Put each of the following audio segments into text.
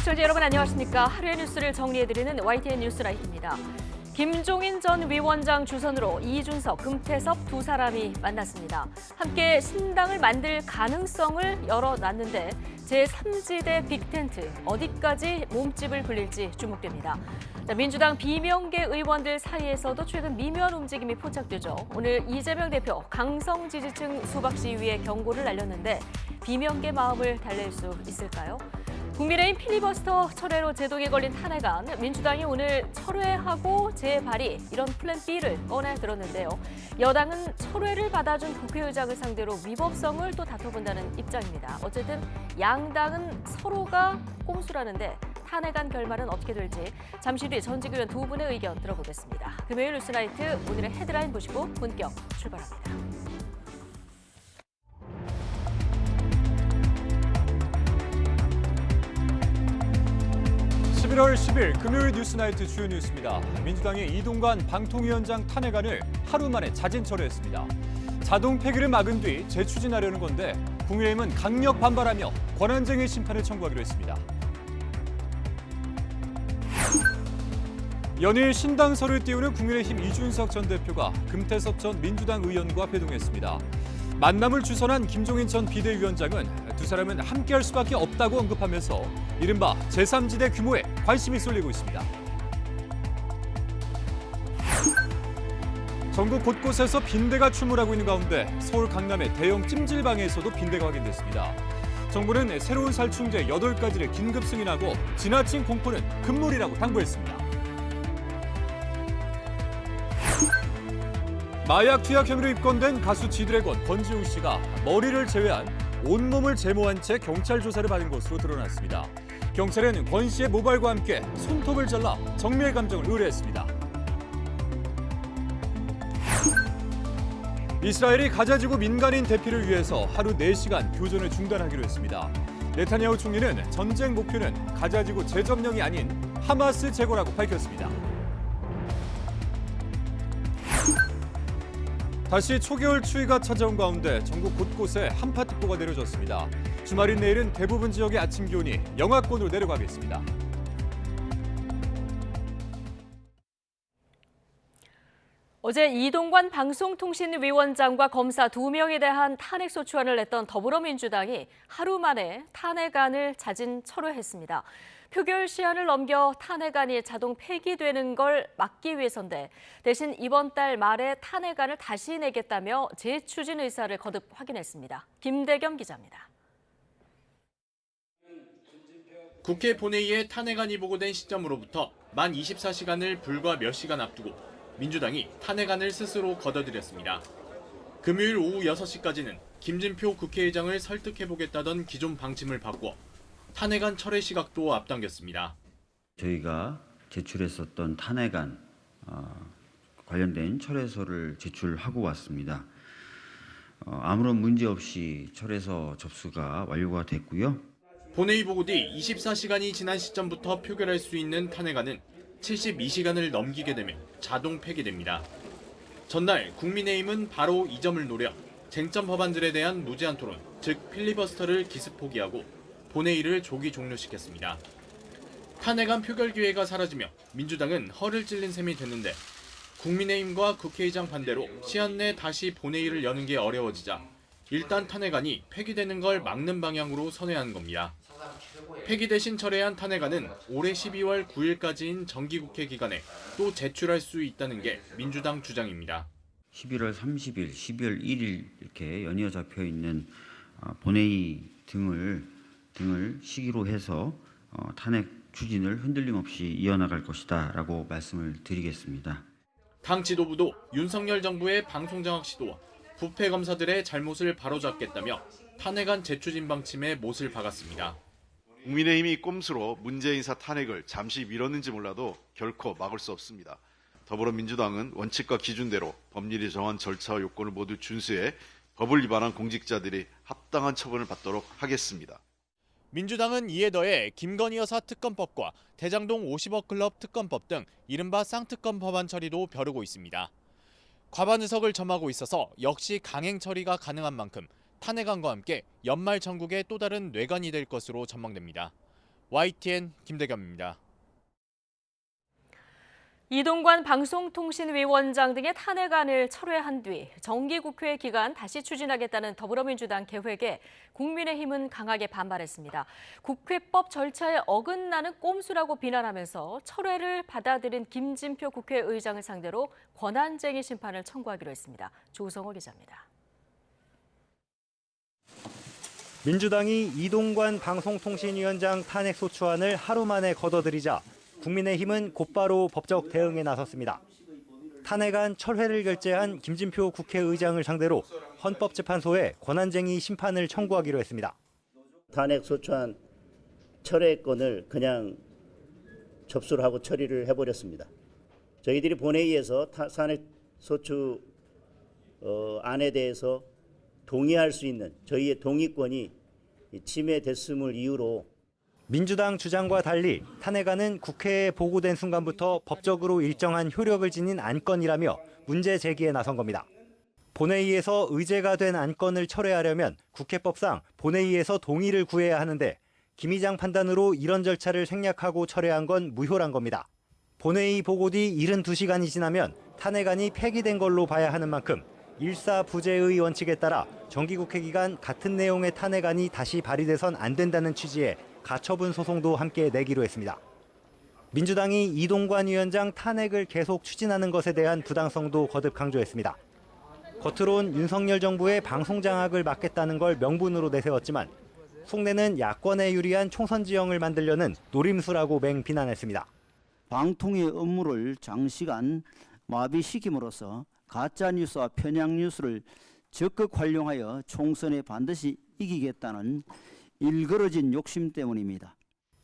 시청자 여러분 안녕하십니까. 하루의 뉴스를 정리해드리는 YTN 뉴스라이트입니다. 김종인 전 위원장 주선으로 이준석, 금태섭 두 사람이 만났습니다. 함께 신당을 만들 가능성을 열어놨는데 제3지대 빅텐트 어디까지 몸집을 불릴지 주목됩니다. 민주당 비명계 의원들 사이에서도 최근 미묘한 움직임이 포착되죠. 오늘 이재명 대표 강성 지지층 수박 시위에 경고를 날렸는데 비명계 마음을 달랠 수 있을까요? 국민의힘 필리버스터 철회로 제동에 걸린 탄핵안, 민주당이 오늘 철회하고 재발의 이런 플랜 B를 꺼내 들었는데요. 여당은 철회를 받아준 국회의장을 상대로 위법성을 또 다퉈본다는 입장입니다. 어쨌든 양당은 서로가 꼼수라는데 탄핵안 결말은 어떻게 될지 잠시 뒤에 전직 의원 두 분의 의견 들어보겠습니다. 금요일 뉴스나이트 오늘의 헤드라인 보시고 본격 출발합니다. 11월 10일 금요일 뉴스나이트 주요 뉴스입니다. 민주당이 이동관 방통위원장 탄핵안을 하루 만에 자진 철회했습니다. 자동 폐기를 막은 뒤 재추진하려는 건데 국민의힘은 강력 반발하며 권한쟁의 심판을 청구하기로 했습니다. 연일 신당설을 띄우는 국민의힘 이준석 전 대표가 금태섭 전 민주당 의원과 회동했습니다. 만남을 주선한 김종인 전 비대위원장은 두 사람은 함께할 수밖에 없다고 언급하면서 이른바 제3지대 규모에 관심이 쏠리고 있습니다. 전국 곳곳에서 빈대가 출몰하고 있는 가운데 서울 강남의 대형 찜질방에서도 빈대가 확인됐습니다. 정부는 새로운 살충제 8가지를 긴급 승인하고 지나친 공포는 금물이라고 당부했습니다. 마약 투약 혐의로 입건된 가수 지드래곤 권지웅 씨가 머리를 제외한 온몸을 제모한 채 경찰 조사를 받은 것으로 드러났습니다. 경찰은 권 씨의 모발과 함께 손톱을 잘라 정밀 감정을 의뢰했습니다. 이스라엘이 가자지구 민간인 대피를 위해서 하루 4시간 교전을 중단하기로 했습니다. 네타냐후 총리는 전쟁 목표는 가자지구 재점령이 아닌 하마스 제거라고 밝혔습니다. 다시 초겨울 추위가 찾아온 가운데 전국 곳곳에 한파특보가 내려졌습니다. 주말인 내일은 대부분 지역의 아침 기온이 영하권으로 내려가겠습니다. 어제 이동관 방송통신위원장과 검사 2명에 대한 탄핵소추안을 냈던 더불어민주당이 하루 만에 탄핵안을 자진 철회했습니다. 표결 시한을 넘겨 탄핵안이 자동 폐기되는 걸 막기 위해서인데 대신 이번 달 말에 탄핵안을 다시 내겠다며 재추진 의사를 거듭 확인했습니다. 김대겸 기자입니다. 국회 본회의에 탄핵안이 보고된 시점으로부터 만 24시간을 불과 몇 시간 앞두고 민주당이 탄핵안을 스스로 걷어들였습니다. 금요일 오후 6시까지는 김진표 국회의장을 설득해보겠다던 기존 방침을 바꿔 탄핵안 철회 시각도 앞당겼습니다. 저희가 제출했었던 탄핵안 관련된 철회서를 제출하고 왔습니다. 아무런 문제 없이 철회서 접수가 완료가 됐고요. 본회의 보고 뒤 24시간이 지난 시점부터 표결할 수 있는 탄핵안은 72시간을 넘기게 되면 자동 폐기됩니다. 전날 국민의힘은 바로 이 점을 노려 쟁점 법안들에 대한 무제한 토론, 즉 필리버스터를 기습 포기하고 본회의를 조기 종료시켰습니다. 탄핵안 표결 기회가 사라지며 민주당은 허를 찔린 셈이 됐는데 국민의힘과 국회의장 반대로 시한 내 다시 본회의를 여는 게 어려워지자 일단 탄핵안이 폐기되는 걸 막는 방향으로 선회한 겁니다. 폐기 대신 철회한 탄핵안은 올해 12월 9일까지인 정기국회 기간에 또 제출할 수 있다는 게 민주당 주장입니다. 11월 30일, 12월 1일 이렇게 연이어 잡혀 있는 본회의 등을 시기로 해서 탄핵 추진을 흔들림 없이 이어나갈 것이다라고 말씀을 드리겠습니다. 당 지도부도 윤석열 정부의 방송장악 시도와 부패 검사들의 잘못을 바로잡겠다며 탄핵안 재추진 방침에 못을 박았습니다. 국민의힘이 꼼수로 문재인 인사 탄핵을 잠시 미뤘는지 몰라도 결코 막을 수 없습니다. 더불어민주당은 원칙과 기준대로 법률이 정한 절차와 요건을 모두 준수해 법을 위반한 공직자들이 합당한 처분을 받도록 하겠습니다. 민주당은 이에 더해 김건희 여사 특검법과 대장동 50억 클럽 특검법 등 이른바 쌍특검 법안 처리도 벼르고 있습니다. 과반 의석을 점하고 있어서 역시 강행 처리가 가능한 만큼 탄핵안과 함께 연말 전국의 또 다른 뇌관이 될 것으로 전망됩니다. YTN 김대겸입니다. 이동관 방송통신위원장 등의 탄핵안을 철회한 뒤 정기국회 기간 다시 추진하겠다는 더불어민주당 계획에 국민의힘은 강하게 반발했습니다. 국회법 절차에 어긋나는 꼼수라고 비난하면서 철회를 받아들인 김진표 국회의장을 상대로 권한쟁의 심판을 청구하기로 했습니다. 조성호 기자입니다. 민주당이 이동관 방송통신위원장 탄핵 소추안을 하루 만에 걷어들이자 국민의힘은 곧바로 법적 대응에 나섰습니다. 탄핵안 철회를 결재한 김진표 국회의장을 상대로 헌법재판소에 권한쟁의 심판을 청구하기로 했습니다. 탄핵 소추안 철회권을 그냥 접수를 하고 처리를 해버렸습니다. 저희들이 본회의에서 탄핵 소추 안에 대해서 동의할 수 있는 저희의 동의권이 침해됐음을 이유로 민주당 주장과 달리 탄핵안은 국회에 보고된 순간부터 법적으로 일정한 효력을 지닌 안건이라며 문제 제기에 나선 겁니다. 본회의에서 의제가 된 안건을 철회하려면 국회법상 본회의에서 동의를 구해야 하는데 김 의장 판단으로 이런 절차를 생략하고 철회한 건 무효란 겁니다. 본회의 보고 뒤 72시간이 지나면 탄핵안이 폐기된 걸로 봐야 하는 만큼 일사부재의 원칙에 따라 정기국회 기간 같은 내용의 탄핵안이 다시 발의돼선 안 된다는 취지의 가처분 소송도 함께 내기로 했습니다. 민주당이 이동관 위원장 탄핵을 계속 추진하는 것에 대한 부당성도 거듭 강조했습니다. 겉으론 윤석열 정부의 방송 장악을 막겠다는 걸 명분으로 내세웠지만 속내는 야권에 유리한 총선 지형을 만들려는 노림수라고 맹비난했습니다. 방통의 업무를 장시간 마비시킴으로써 가짜뉴스와 편향뉴스를 적극 활용하여 총선에 반드시 이기겠다는 일그러진 욕심 때문입니다.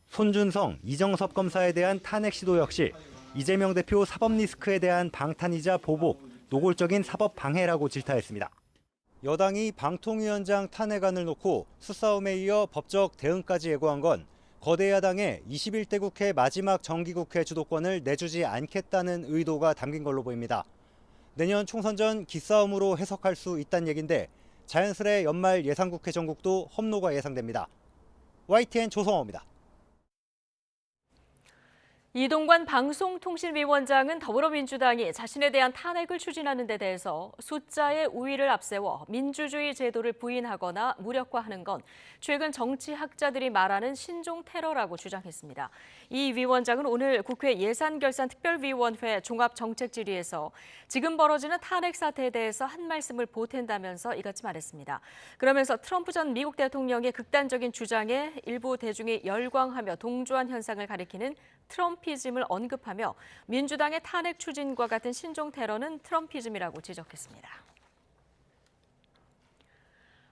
손준성, 이정섭 검사에 대한 탄핵 시도 역시 이재명 대표 사법 리스크에 대한 방탄이자 보복, 노골적인 사법 방해라고 질타했습니다. 여당이 방통위원장 탄핵안을 놓고 수싸움에 이어 법적 대응까지 예고한 건 거대 야당의 21대 국회 마지막 정기국회 주도권을 내주지 않겠다는 의도가 담긴 걸로 보입니다. 내년 총선 전 기싸움으로 해석할 수 있다는 얘긴데 자연스레 연말 예상국회 전국도 험로가 예상됩니다. YTN 조성호입니다. 이동관 방송통신위원장은 더불어민주당이 자신에 대한 탄핵을 추진하는 데 대해서 숫자의 우위를 앞세워 민주주의 제도를 부인하거나 무력화하는 건 최근 정치학자들이 말하는 신종 테러라고 주장했습니다. 이 위원장은 오늘 국회 예산결산특별위원회 종합정책질의에서 지금 벌어지는 탄핵 사태에 대해서 한 말씀을 보탠다면서 이같이 말했습니다. 그러면서 트럼프 전 미국 대통령의 극단적인 주장에 일부 대중이 열광하며 동조한 현상을 가리키는 트럼피즘을 언급하며 민주당의 탄핵 추진과 같은 신종 테러는 트럼피즘이라고 지적했습니다.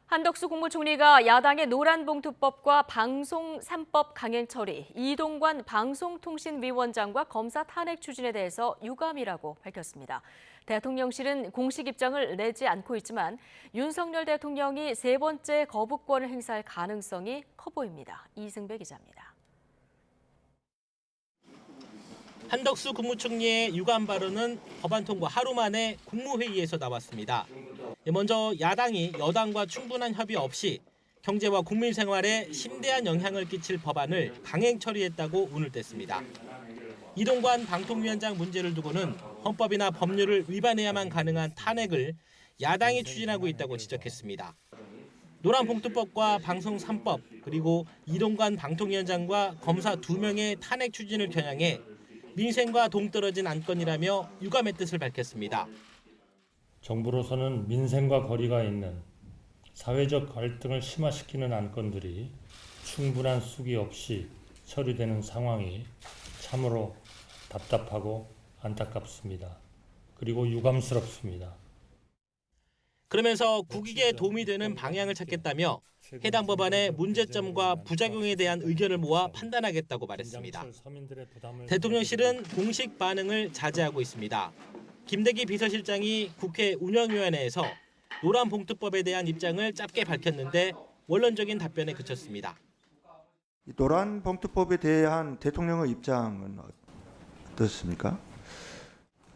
한덕수 국무총리가 야당의 노란봉투법과 방송 3법 강행 처리, 이동관 방송통신위원장과 검사 탄핵 추진에 대해서 유감이라고 밝혔습니다. 대통령실은 공식 입장을 내지 않고 있지만 윤석열 대통령이 세 번째 거부권을 행사할 가능성이 커 보입니다. 이승배 기자입니다. 한덕수 국무총리의 유감 발언은 법안 통과 하루 만에 국무회의에서 나왔습니다. 먼저 야당이 여당과 충분한 협의 없이 경제와 국민 생활에 심대한 영향을 끼칠 법안을 강행 처리했다고 운을 뗐습니다. 이동관 방통위원장 문제를 두고는 헌법이나 법률을 위반해야만 가능한 탄핵을 야당이 추진하고 있다고 지적했습니다. 노란봉투법과 방송 3법 그리고 이동관 방통위원장과 검사 2명의 탄핵 추진을 겨냥해 민생과 동떨어진 안건이라며 유감의 뜻을 밝혔습니다. 정부로서는 민생과 거리가 있는 사회적 갈등을 심화시키는 안건들이 충분한 숙의 없이 처리되는 상황이 참으로 답답하고 안타깝습니다. 그리고 유감스럽습니다. 그러면서 국익에 도움이 되는 방향을 찾겠다며 해당 법안의 문제점과 부작용에 대한 의견을 모아 판단하겠다고 말했습니다. 대통령실은 공식 반응을 자제하고 있습니다. 김대기 비서실장이 국회 운영위원회에서 노란봉투법에 대한 입장을 짧게 밝혔는데 원론적인 답변에 그쳤습니다. 노란봉투법에 대한 대통령의 입장은 어떻습니까?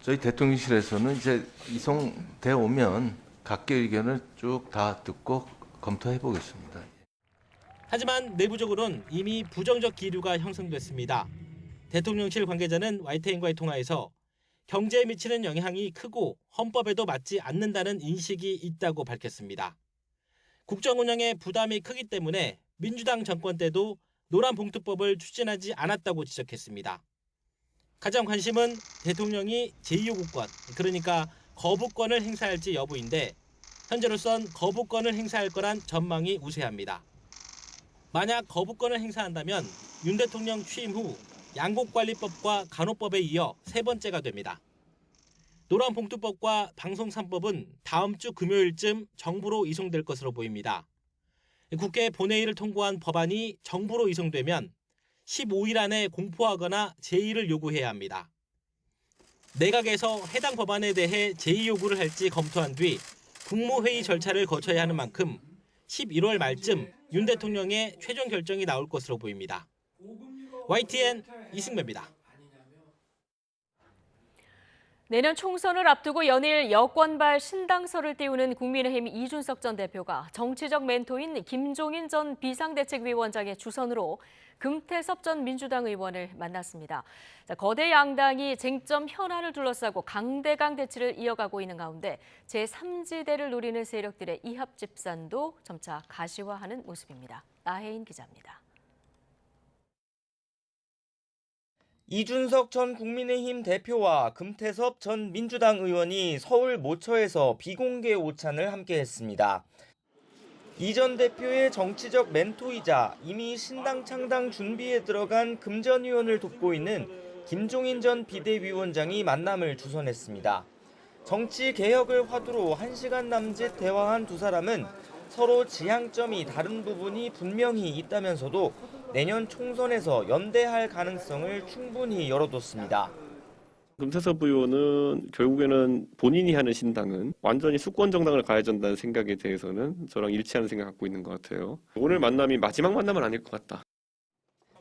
저희 대통령실에서는 이제 이송돼 오면 각계 의견을 쭉 다 듣고 검토해 보겠습니다. 하지만 내부적으로는 이미 부정적 기류가 형성됐습니다. 대통령실 관계자는 YTN과의 통화에서 경제에 미치는 영향이 크고 헌법에도 맞지 않는다는 인식이 있다고 밝혔습니다. 국정 운영에 부담이 크기 때문에 민주당 정권 때도 노란봉투법을 추진하지 않았다고 지적했습니다. 가장 관심은 대통령이 제2요구권, 그러니까 거부권을 행사할지 여부인데 현재로선 거부권을 행사할 거란 전망이 우세합니다. 만약 거부권을 행사한다면 윤 대통령 취임 후 양곡관리법과 간호법에 이어 세 번째가 됩니다. 노란봉투법과 방송 3법은 다음 주 금요일쯤 정부로 이송될 것으로 보입니다. 국회 본회의를 통과한 법안이 정부로 이송되면 15일 안에 공포하거나 제의를 요구해야 합니다. 내각에서 해당 법안에 대해 제의 요구를 할지 검토한 뒤 국무회의 절차를 거쳐야 하는 만큼 11월 말쯤 윤 대통령의 최종 결정이 나올 것으로 보입니다. YTN 이승배입니다. 내년 총선을 앞두고 연일 여권발 신당설을 띄우는 국민의힘 이준석 전 대표가 정치적 멘토인 김종인 전 비상대책위원장의 주선으로 금태섭 전 민주당 의원을 만났습니다. 거대 양당이 쟁점 현안을 둘러싸고 강대강 대치를 이어가고 있는 가운데 제3지대를 노리는 세력들의 이합 집산도 점차 가시화하는 모습입니다. 나혜인 기자입니다. 이준석 전 국민의힘 대표와 금태섭 전 민주당 의원이 서울 모처에서 비공개 오찬을 함께했습니다. 이 전 대표의 정치적 멘토이자 이미 신당 창당 준비에 들어간 금 전 의원을 돕고 있는 김종인 전 비대위원장이 만남을 주선했습니다. 정치 개혁을 화두로 1시간 남짓 대화한 두 사람은 서로 지향점이 다른 부분이 분명히 있다면서도 내년 총선에서 연대할 가능성을 충분히 열어뒀습니다. 금태섭 의원은 결국에는 본인이 하는 신당은 완전히 수권 정당을 가야 된다는 생각에 대해서는 저랑 일치하는 생각을 갖고 있는 것 같아요. 오늘 만남이 마지막 만남은 아닐 것 같다.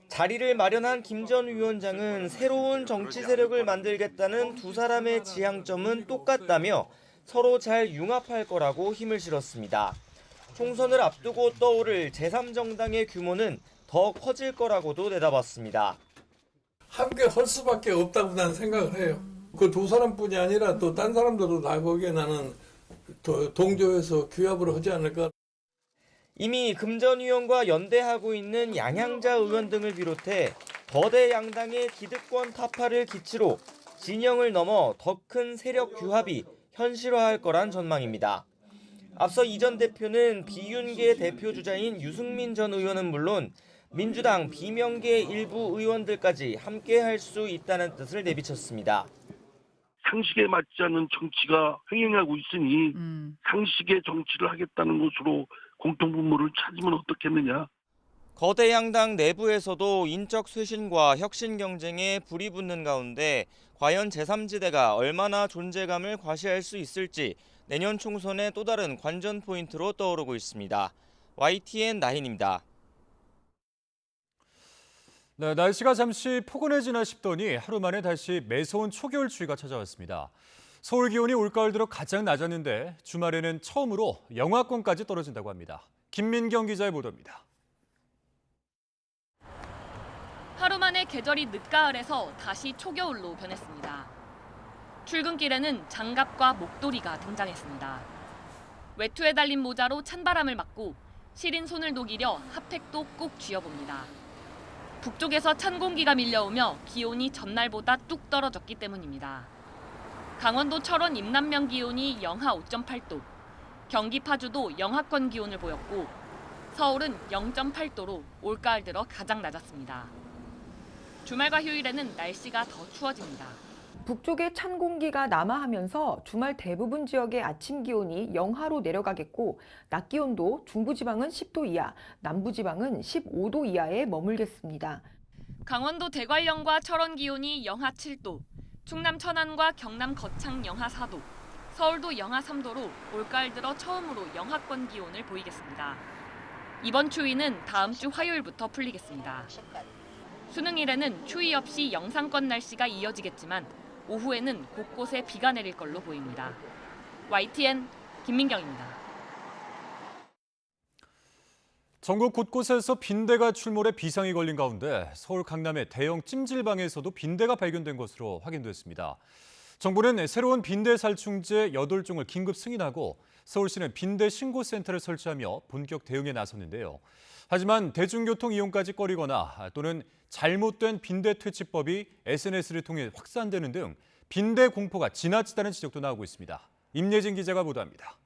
자리를 마련한 김 전 위원장은 새로운 정치 세력을 만들겠다는 두 사람의 지향점은 똑같다며 서로 잘 융합할 거라고 힘을 실었습니다. 총선을 앞두고 떠오를 제3정당의 규모는 더 커질 거라고도 내다봤습니다. 함께 할 수밖에 없다고 나는 생각을 해요. 그 두 사람뿐이 아니라 또 딴 사람들도 나 보기에 나는 더 동조해서 규합을 하지 않을까. 이미 금 전 의원과 연대하고 있는 양양자 의원 등을 비롯해 거대 양당의 기득권 타파를 기치로 진영을 넘어 더 큰 세력 규합이 현실화할 거란 전망입니다. 앞서 이 전 대표는 비윤계 대표 주자인 유승민 전 의원은 물론 민주당 비명계 일부 의원들까지 함께할 수 있다는 뜻을 내비쳤습니다. 상식에 맞지 않는 정치가 횡행하고 있으니 상식의 정치를 하겠다는 것으로 공통분모를 찾으면 어떻겠느냐. 거대 양당 내부에서도 인적 쇄신과 혁신 경쟁에 불이 붙는 가운데 과연 제3지대가 얼마나 존재감을 과시할 수 있을지 내년 총선의 또 다른 관전 포인트로 떠오르고 있습니다. YTN 나인입니다. 네, 날씨가 잠시 포근해지나 싶더니 하루 만에 다시 매서운 초겨울 추위가 찾아왔습니다. 서울 기온이 올가을 들어 가장 낮았는데 주말에는 처음으로 영하권까지 떨어진다고 합니다. 김민경 기자의 보도입니다. 하루 만에 계절이 늦가을에서 다시 초겨울로 변했습니다. 출근길에는 장갑과 목도리가 등장했습니다. 외투에 달린 모자로 찬바람을 막고 시린 손을 녹이려 핫팩도 꼭 쥐어봅니다. 북쪽에서 찬 공기가 밀려오며 기온이 전날보다 뚝 떨어졌기 때문입니다. 강원도 철원 임남면 기온이 영하 5.8도, 경기 파주도 영하권 기온을 보였고 서울은 0.8도로 올가을 들어 가장 낮았습니다. 주말과 휴일에는 날씨가 더 추워집니다. 북쪽에 찬 공기가 남하하면서 주말 대부분 지역의 아침 기온이 영하로 내려가겠고 낮 기온도 중부지방은 10도 이하, 남부지방은 15도 이하에 머물겠습니다. 강원도 대관령과 철원 기온이 영하 7도, 충남 천안과 경남 거창 영하 4도, 서울도 영하 3도로 올가을 들어 처음으로 영하권 기온을 보이겠습니다. 이번 추위는 다음 주 화요일부터 풀리겠습니다. 수능일에는 추위 없이 영상권 날씨가 이어지겠지만 오후에는 곳곳에 비가 내릴 걸로 보입니다. YTN 김민경입니다. 전국 곳곳에서 빈대가 출몰해 비상이 걸린 가운데 서울 강남의 대형 찜질방에서도 빈대가 발견된 것으로 확인됐습니다. 정부는 새로운 빈대 살충제 8종을 긴급 승인하고 서울시는 빈대 신고센터를 설치하며 본격 대응에 나섰는데요. 하지만 대중교통 이용까지 꺼리거나 또는 잘못된 빈대 퇴치법이 SNS를 통해 확산되는 등 빈대 공포가 지나치다는 지적도 나오고 있습니다. 임예진 기자가 보도합니다.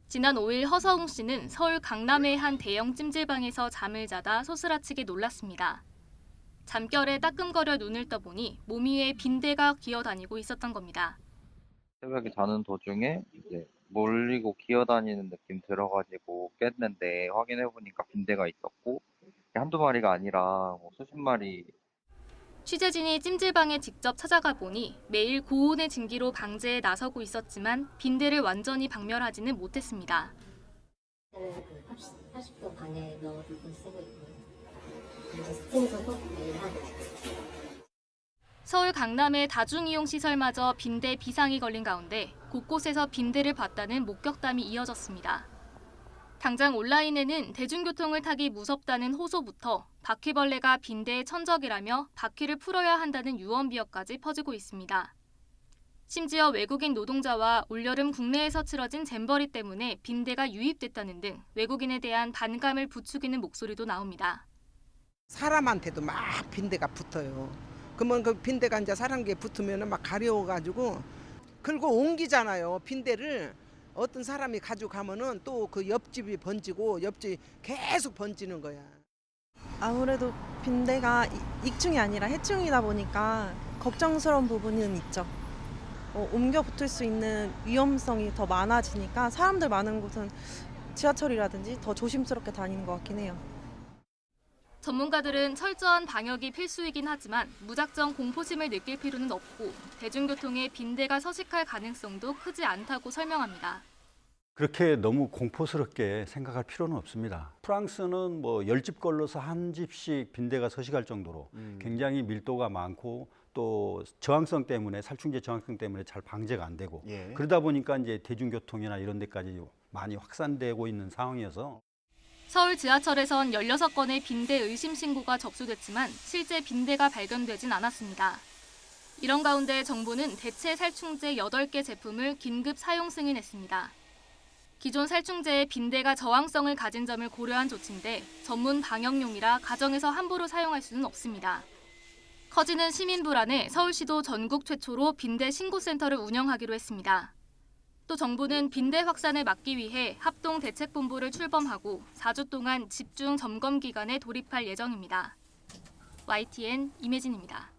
지난 5일 허서웅 씨는 서울 강남의 한 대형 찜질방에서 잠을 자다 소스라치게 놀랐습니다. 잠결에 따끔거려 눈을 떠보니 몸 위에 빈대가 기어다니고 있었던 겁니다. 새벽에 자는 도중에 이제 몰리고 기어다니는 느낌 들어가지고 깼는데 확인해보니까 빈대가 있었고 한두 마리가 아니라 수십 마리. 취재진이 찜질방에 직접 찾아가 보니 매일 고온의 증기로 방제에 나서고 있었지만 빈대를 완전히 박멸하지는 못했습니다. 80도 방에 넣어두고 쓰고 있고 스팀도 꼭 매일 하고 서울 강남의 다중이용시설마저 빈대 비상이 걸린 가운데 곳곳에서 빈대를 봤다는 목격담이 이어졌습니다. 당장 온라인에는 대중교통을 타기 무섭다는 호소부터 바퀴벌레가 빈대의 천적이라며 바퀴를 풀어야 한다는 유언비어까지 퍼지고 있습니다. 심지어 외국인 노동자와 올여름 국내에서 치러진 잼버리 때문에 빈대가 유입됐다는 등 외국인에 대한 반감을 부추기는 목소리도 나옵니다. 사람한테도 막 빈대가 붙어요. 그러면 그 빈대가 이제 사람에게 붙으면 막 가려워가지고 그리고 옮기잖아요. 빈대를 어떤 사람이 가지고 가면은 또 그 옆집이 번지고 옆집이 계속 번지는 거야. 아무래도 빈대가 익충이 아니라 해충이다 보니까 걱정스러운 부분은 있죠. 옮겨 붙을 수 있는 위험성이 더 많아지니까 사람들 많은 곳은 지하철이라든지 더 조심스럽게 다니는 것 같긴 해요. 전문가들은 철저한 방역이 필수이긴 하지만 무작정 공포심을 느낄 필요는 없고 대중교통에 빈대가 서식할 가능성도 크지 않다고 설명합니다. 그렇게 너무 공포스럽게 생각할 필요는 없습니다. 프랑스는 뭐 10집 걸러서 한 집씩 빈대가 서식할 정도로 굉장히 밀도가 많고 또 저항성 때문에 살충제 저항성 때문에 잘 방제가 안 되고 그러다 보니까 이제 대중교통이나 이런 데까지 많이 확산되고 있는 상황이어서 서울 지하철에선 16건의 빈대 의심 신고가 접수됐지만 실제 빈대가 발견되진 않았습니다. 이런 가운데 정부는 대체 살충제 8개 제품을 긴급 사용 승인했습니다. 기존 살충제에 빈대가 저항성을 가진 점을 고려한 조치인데 전문 방역용이라 가정에서 함부로 사용할 수는 없습니다. 커지는 시민 불안에 서울시도 전국 최초로 빈대 신고센터를 운영하기로 했습니다. 또 정부는 빈대 확산을 막기 위해 합동대책본부를 출범하고 4주 동안 집중 점검 기간에 돌입할 예정입니다. YTN 임혜진입니다.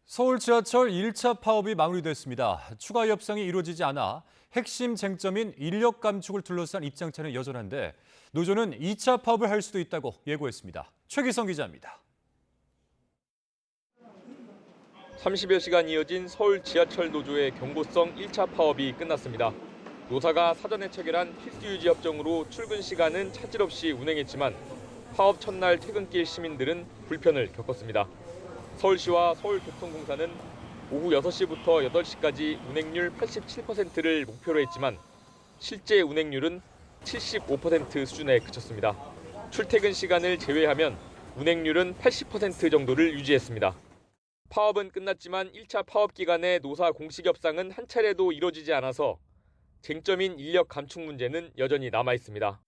서울 지하철 1차 파업이 마무리됐습니다. 추가 협상이 이루어지지 않아 핵심 쟁점인 인력 감축을 둘러싼 입장차는 여전한데 노조는 2차 파업을 할 수도 있다고 예고했습니다. 최기성 기자입니다. 30여 시간 이어진 서울 지하철 노조의 경고성 1차 파업이 끝났습니다. 노사가 사전에 체결한 필수 유지 협정으로 출근 시간은 차질 없이 운행했지만 파업 첫날 퇴근길 시민들은 불편을 겪었습니다. 서울시와 서울교통공사는 오후 6시부터 8시까지 운행률 87%를 목표로 했지만 실제 운행률은 75% 수준에 그쳤습니다. 출퇴근 시간을 제외하면 운행률은 80% 정도를 유지했습니다. 파업은 끝났지만 1차 파업 기간에 노사 공식 협상은 한 차례도 이뤄지지 않아서 쟁점인 인력 감축 문제는 여전히 남아 있습니다.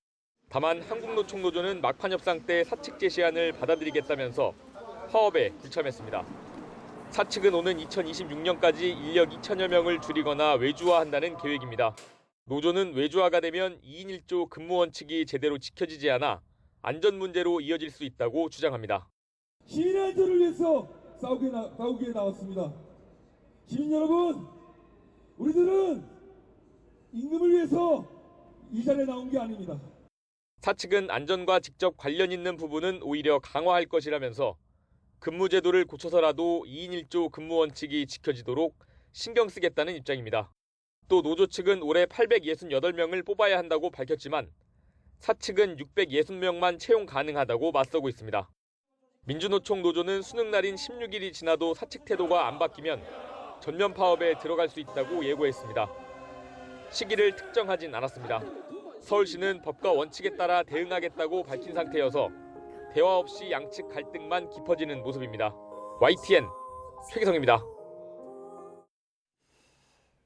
다만 한국노총노조는 막판 협상 때 사측 제시안을 받아들이겠다면서 파업에 불참했습니다. 사측은 오는 2026년까지 인력 2천여 명을 줄이거나 외주화한다는 계획입니다. 노조는 외주화가 되면 2인 1조 근무 원칙이 제대로 지켜지지 않아 안전 문제로 이어질 수 있다고 주장합니다. 시민의 안전을 위해서 싸우기에 나왔습니다. 시민 여러분, 우리들은 임금을 위해서 이 자리에 나온 게 아닙니다. 사측은 안전과 직접 관련 있는 부분은 오히려 강화할 것이라면서 근무 제도를 고쳐서라도 2인 1조 근무 원칙이 지켜지도록 신경 쓰겠다는 입장입니다. 또 노조 측은 올해 868명을 뽑아야 한다고 밝혔지만 사측은 660명만 채용 가능하다고 맞서고 있습니다. 민주노총 노조는 수능 날인 16일이 지나도 사측 태도가 안 바뀌면 전면 파업에 들어갈 수 있다고 예고했습니다. 시기를 특정하진 않았습니다. 서울시는 법과 원칙에 따라 대응하겠다고 밝힌 상태여서 대화 없이 양측 갈등만 깊어지는 모습입니다. YTN 최기성입니다.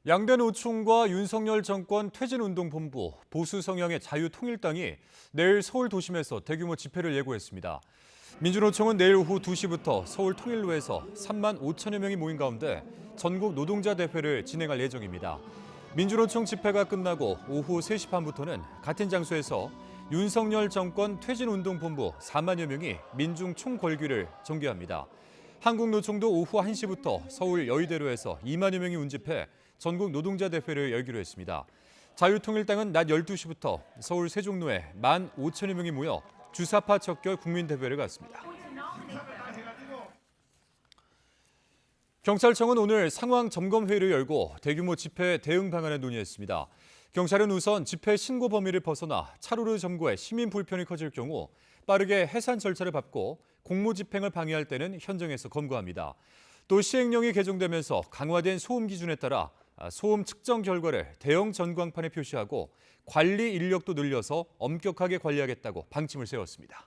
양대 노총과 윤석열 정권 퇴진운동본부, 보수 성향의 자유통일당이 내일 서울 도심에서 대규모 집회를 예고했습니다. 민주노총은 내일 오후 2시부터 서울 통일로에서 3만 5천여 명이 모인 가운데 전국 노동자 대회를 진행할 예정입니다. 민주노총 집회가 끝나고 오후 3시 반부터는 같은 장소에서 윤석열 정권 퇴진운동본부 4만여 명이 민중 총궐기를 전개합니다. 한국노총도 오후 1시부터 서울 여의대로에서 2만여 명이 운집해 전국 노동자 대회를 열기로 했습니다. 자유통일당은 낮 12시부터 서울 세종로에 1만 5천여 명이 모여 주사파 척결 국민대회를 갖습니다. 경찰청은 오늘 상황 점검회의를 열고 대규모 집회 대응 방안을 논의했습니다. 경찰은 우선 집회 신고 범위를 벗어나 차로를 점거해 시민 불편이 커질 경우 빠르게 해산 절차를 밟고 공무집행을 방해할 때는 현장에서 검거합니다. 또 시행령이 개정되면서 강화된 소음 기준에 따라 소음 측정 결과를 대형 전광판에 표시하고 관리 인력도 늘려서 엄격하게 관리하겠다고 방침을 세웠습니다.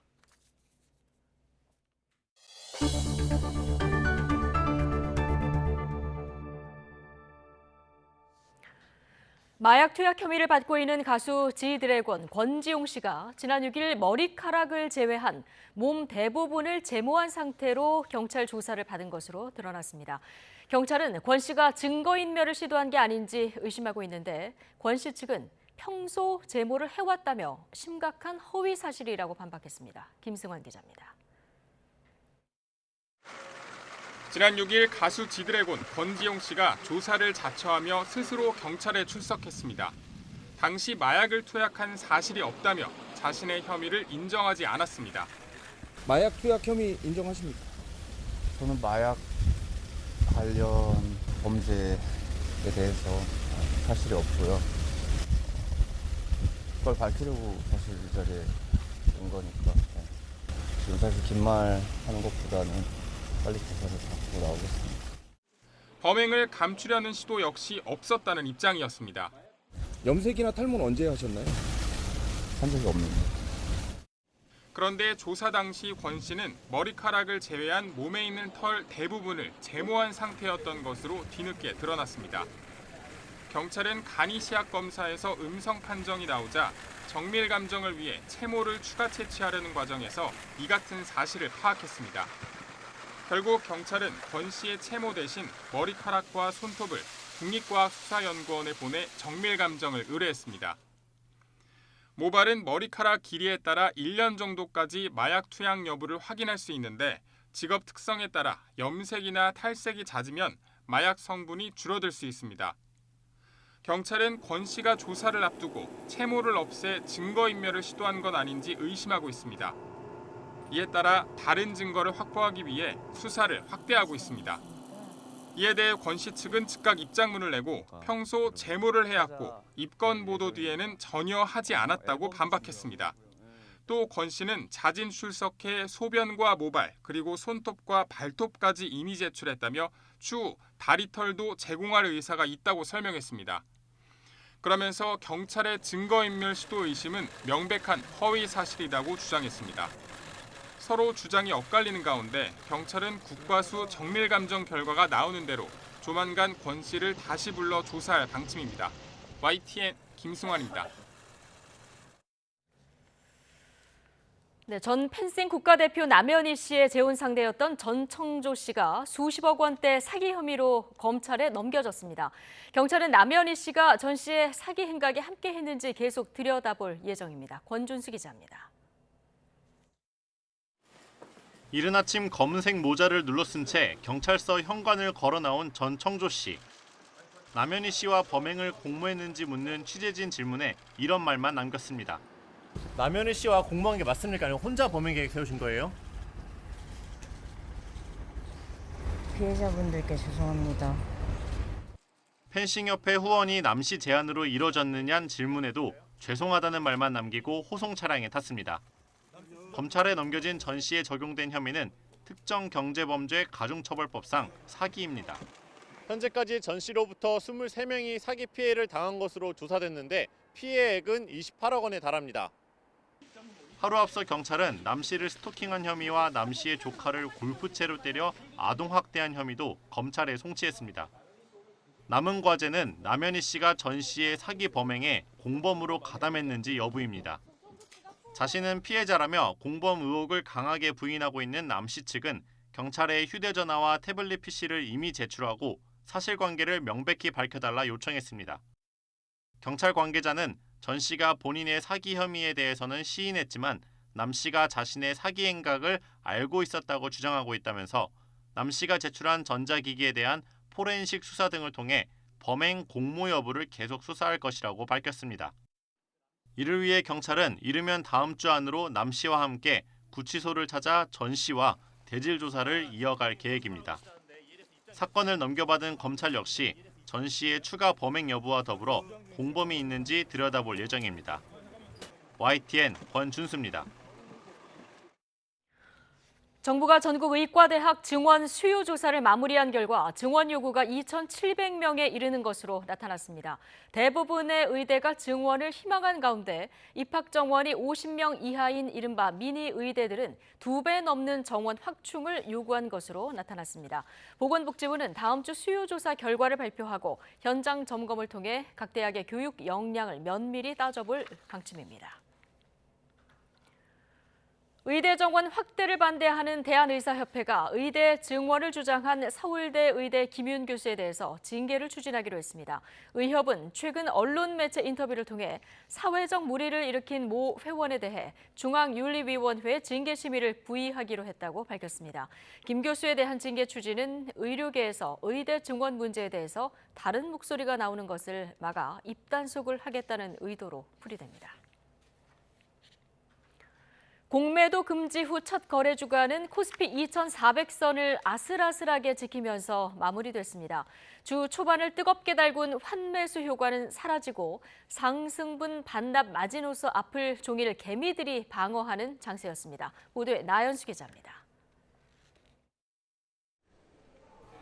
마약 투약 혐의를 받고 있는 가수 지드래곤 권지용 씨가 지난 6일 머리카락을 제외한 몸 대부분을 제모한 상태로 경찰 조사를 받은 것으로 드러났습니다. 경찰은 권 씨가 증거인멸을 시도한 게 아닌지 의심하고 있는데 권 씨 측은 평소 제모를 해왔다며 심각한 허위 사실이라고 반박했습니다. 김승환 기자입니다. 지난 6일 가수 지드래곤 권지용 씨가 조사를 자처하며 스스로 경찰에 출석했습니다. 당시 마약을 투약한 사실이 없다며 자신의 혐의를 인정하지 않았습니다. 마약 투약 혐의 인정하십니까? 저는 마약 관련 범죄에 대해서 사실이 없고요. 그걸 밝히려고 사실 이 자리에 온 거니까 지금 사실 긴 말 하는 것보다는 빨리 조사를 받고 나오겠습니다. 범행을 감추려는 시도 역시 없었다는 입장이었습니다. 염색이나 탈모는 언제 하셨나요? 한 적이 없는데. 그런데 조사 당시 권 씨는 머리카락을 제외한 몸에 있는 털 대부분을 제모한 상태였던 것으로 뒤늦게 드러났습니다. 경찰은 간이 시약 검사에서 음성 판정이 나오자 정밀 감정을 위해 채모를 추가 채취하려는 과정에서 이 같은 사실을 파악했습니다. 결국 경찰은 권 씨의 채모 대신 머리카락과 손톱을 국립과학수사연구원에 보내 정밀 감정을 의뢰했습니다. 모발은 머리카락 길이에 따라 1년 정도까지 마약 투약 여부를 확인할 수 있는데 직업 특성에 따라 염색이나 탈색이 잦으면 마약 성분이 줄어들 수 있습니다. 경찰은 권 씨가 조사를 앞두고 채모를 없애 증거인멸을 시도한 건 아닌지 의심하고 있습니다. 이에 따라 다른 증거를 확보하기 위해 수사를 확대하고 있습니다. 이에 대해 권 씨 측은 즉각 입장문을 내고 평소 제모를 해왔고 입건 보도 뒤에는 전혀 하지 않았다고 반박했습니다. 또 권 씨는 자진 출석해 소변과 모발 그리고 손톱과 발톱까지 이미 제출했다며 추후 다리털도 제공할 의사가 있다고 설명했습니다. 그러면서 경찰의 증거인멸 시도 의심은 명백한 허위 사실이라고 주장했습니다. 서로 주장이 엇갈리는 가운데 경찰은 국과수 정밀 감정 결과가 나오는 대로 조만간 권 씨를 다시 불러 조사할 방침입니다. YTN 김승환입니다. 네, 전 펜싱 국가대표 남현희 씨의 재혼 상대였던 전청조 씨가 수십억 원대 사기 혐의로 검찰에 넘겨졌습니다. 경찰은 남현희 씨가 전 씨의 사기 행각에 함께했는지 계속 들여다볼 예정입니다. 권준수 기자입니다. 이른 아침 검은색 모자를 눌러쓴 채 경찰서 현관을 걸어 나온 전청조 씨. 남현희 씨와 범행을 공모했는지 묻는 취재진 질문에 이런 말만 남겼습니다. 남현희 씨와 공모한 게 맞습니까? 아니면 혼자 범행 계획 세우신 거예요? 피해자분들께 죄송합니다. 펜싱협회 후원이 남 씨 제안으로 이뤄졌느냐는 질문에도 죄송하다는 말만 남기고 호송 차량에 탔습니다. 검찰에 넘겨진 전 씨에 적용된 혐의는 특정경제범죄 가중처벌법상 사기입니다. 현재까지 전 씨로부터 23명이 사기 피해를 당한 것으로 조사됐는데 피해액은 28억 원에 달합니다. 하루 앞서 경찰은 남 씨를 스토킹한 혐의와 남 씨의 조카를 골프채로 때려 아동학대한 혐의도 검찰에 송치했습니다. 남은 과제는 남현희 씨가 전 씨의 사기 범행에 공범으로 가담했는지 여부입니다. 자신은 피해자라며 공범 의혹을 강하게 부인하고 있는 남 씨 측은 경찰에 휴대전화와 태블릿 PC를 이미 제출하고 사실관계를 명백히 밝혀달라 요청했습니다. 경찰 관계자는 전 씨가 본인의 사기 혐의에 대해서는 시인했지만 남 씨가 자신의 사기 행각을 알고 있었다고 주장하고 있다면서 남 씨가 제출한 전자기기에 대한 포렌식 수사 등을 통해 범행 공모 여부를 계속 수사할 것이라고 밝혔습니다. 이를 위해 경찰은 이르면 다음 주 안으로 남 씨와 함께 구치소를 찾아 전 씨와 대질 조사를 이어갈 계획입니다. 사건을 넘겨받은 검찰 역시 전 씨의 추가 범행 여부와 더불어 공범이 있는지 들여다볼 예정입니다. YTN 권준수입니다. 정부가 전국 의과대학 증원 수요 조사를 마무리한 결과 증원 요구가 2,700명에 이르는 것으로 나타났습니다. 대부분의 의대가 증원을 희망한 가운데 입학 정원이 50명 이하인 이른바 미니 의대들은 2배 넘는 정원 확충을 요구한 것으로 나타났습니다. 보건복지부는 다음 주 수요 조사 결과를 발표하고 현장 점검을 통해 각 대학의 교육 역량을 면밀히 따져볼 방침입니다. 의대 정원 확대를 반대하는 대한의사협회가 의대 증원을 주장한 서울대 의대 김윤 교수에 대해서 징계를 추진하기로 했습니다. 의협은 최근 언론 매체 인터뷰를 통해 사회적 물의를 일으킨 모 회원에 대해 중앙윤리위원회에 징계 심의를 부의하기로 했다고 밝혔습니다. 김 교수에 대한 징계 추진은 의료계에서 의대 증원 문제에 대해서 다른 목소리가 나오는 것을 막아 입단속을 하겠다는 의도로 풀이됩니다. 공매도 금지 후 첫 거래 주간은 코스피 2,400선을 아슬아슬하게 지키면서 마무리됐습니다. 주 초반을 뜨겁게 달군 환매수 효과는 사라지고 상승분 반납 마지노선 앞을 종일 개미들이 방어하는 장세였습니다. 보도에 나연수 기자입니다.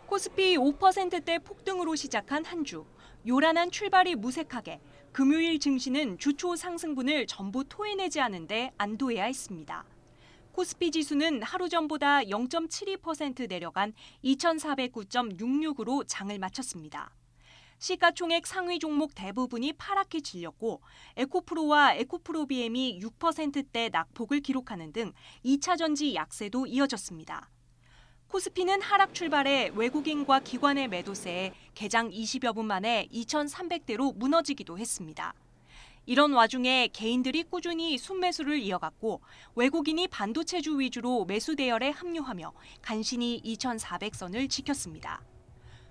코스피 5%대 폭등으로 시작한 한 주. 요란한 출발이 무색하게 금요일 증시는 주초 상승분을 전부 토해내지 않은데 안도해야 했습니다. 코스피 지수는 하루 전보다 0.72% 내려간 2,409.66으로 장을 마쳤습니다. 시가총액 상위 종목 대부분이 파랗게 질렸고 에코프로와 에코프로비엠이 6%대 낙폭을 기록하는 등 2차 전지 약세도 이어졌습니다. 코스피는 하락 출발에 외국인과 기관의 매도세에 개장 20여 분 만에 2,300대로 무너지기도 했습니다. 이런 와중에 개인들이 꾸준히 순매수를 이어갔고 외국인이 반도체주 위주로 매수 대열에 합류하며 간신히 2,400선을 지켰습니다.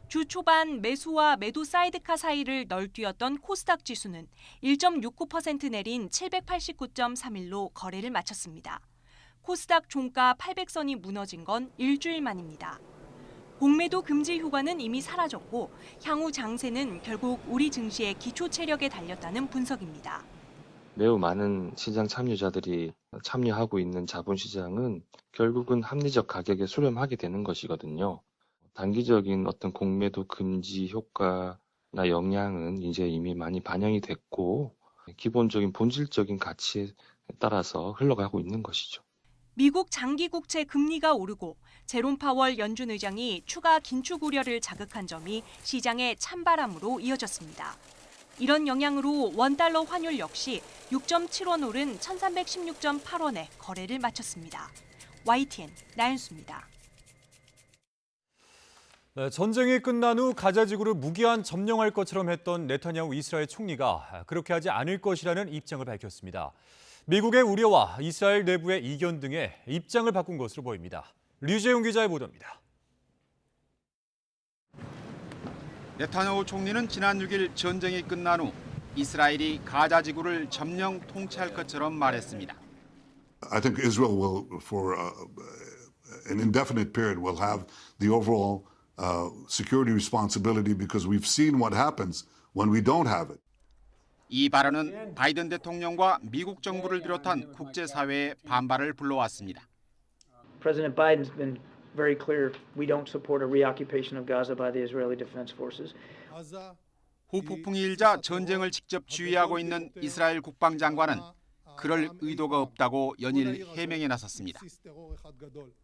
주 초반 매수와 매도 사이드카 사이를 널뛰었던 코스닥 지수는 1.69% 내린 789.31로 거래를 마쳤습니다. 코스닥 종가 800선이 무너진 건 일주일 만입니다. 공매도 금지 효과는 이미 사라졌고 향후 장세는 결국 우리 증시의 기초 체력에 달렸다는 분석입니다. 매우 많은 시장 참여자들이 참여하고 있는 자본시장은 결국은 합리적 가격에 수렴하게 되는 것이거든요. 단기적인 어떤 공매도 금지 효과나 영향은 이제 이미 많이 반영이 됐고 기본적인 본질적인 가치에 따라서 흘러가고 있는 것이죠. 미국 장기 국채 금리가 오르고 제롬 파월 연준 의장이 추가 긴축 우려를 자극한 점이 시장의 찬바람으로 이어졌습니다. 이런 영향으로 원달러 환율 역시 6.7원 오른 1,316.8원에 거래를 마쳤습니다. YTN 나연수입니다. 전쟁이 끝난 후 가자 지구를 무기한 점령할 것처럼 했던 네타냐후 이스라엘 총리가 그렇게 하지 않을 것이라는 입장을 밝혔습니다. 미국의 우려와 이스라엘 내부의 이견 등의 입장을 바꾼 것으로 보입니다. 류재용 기자의 보도입니다. 네타냐후 총리는 지난 6일 전쟁이 끝난 후 이스라엘이 가자 지구를 점령 통치할 것처럼 말했습니다. I think Israel will, for an indefinite period, will have the overall security responsibility because we've seen what happens when we don't have it. 이 발언은 바이든 대통령과 미국 정부를 비롯한 국제사회의 반발을 불러왔습니다. President Biden's been very clear we don't support a reoccupation of Gaza by the Israeli Defense Forces. 후폭풍이 일자 전쟁을 직접 지휘하고 있는 이스라엘 국방장관은 그럴 의도가 없다고 연일 해명에 나섰습니다.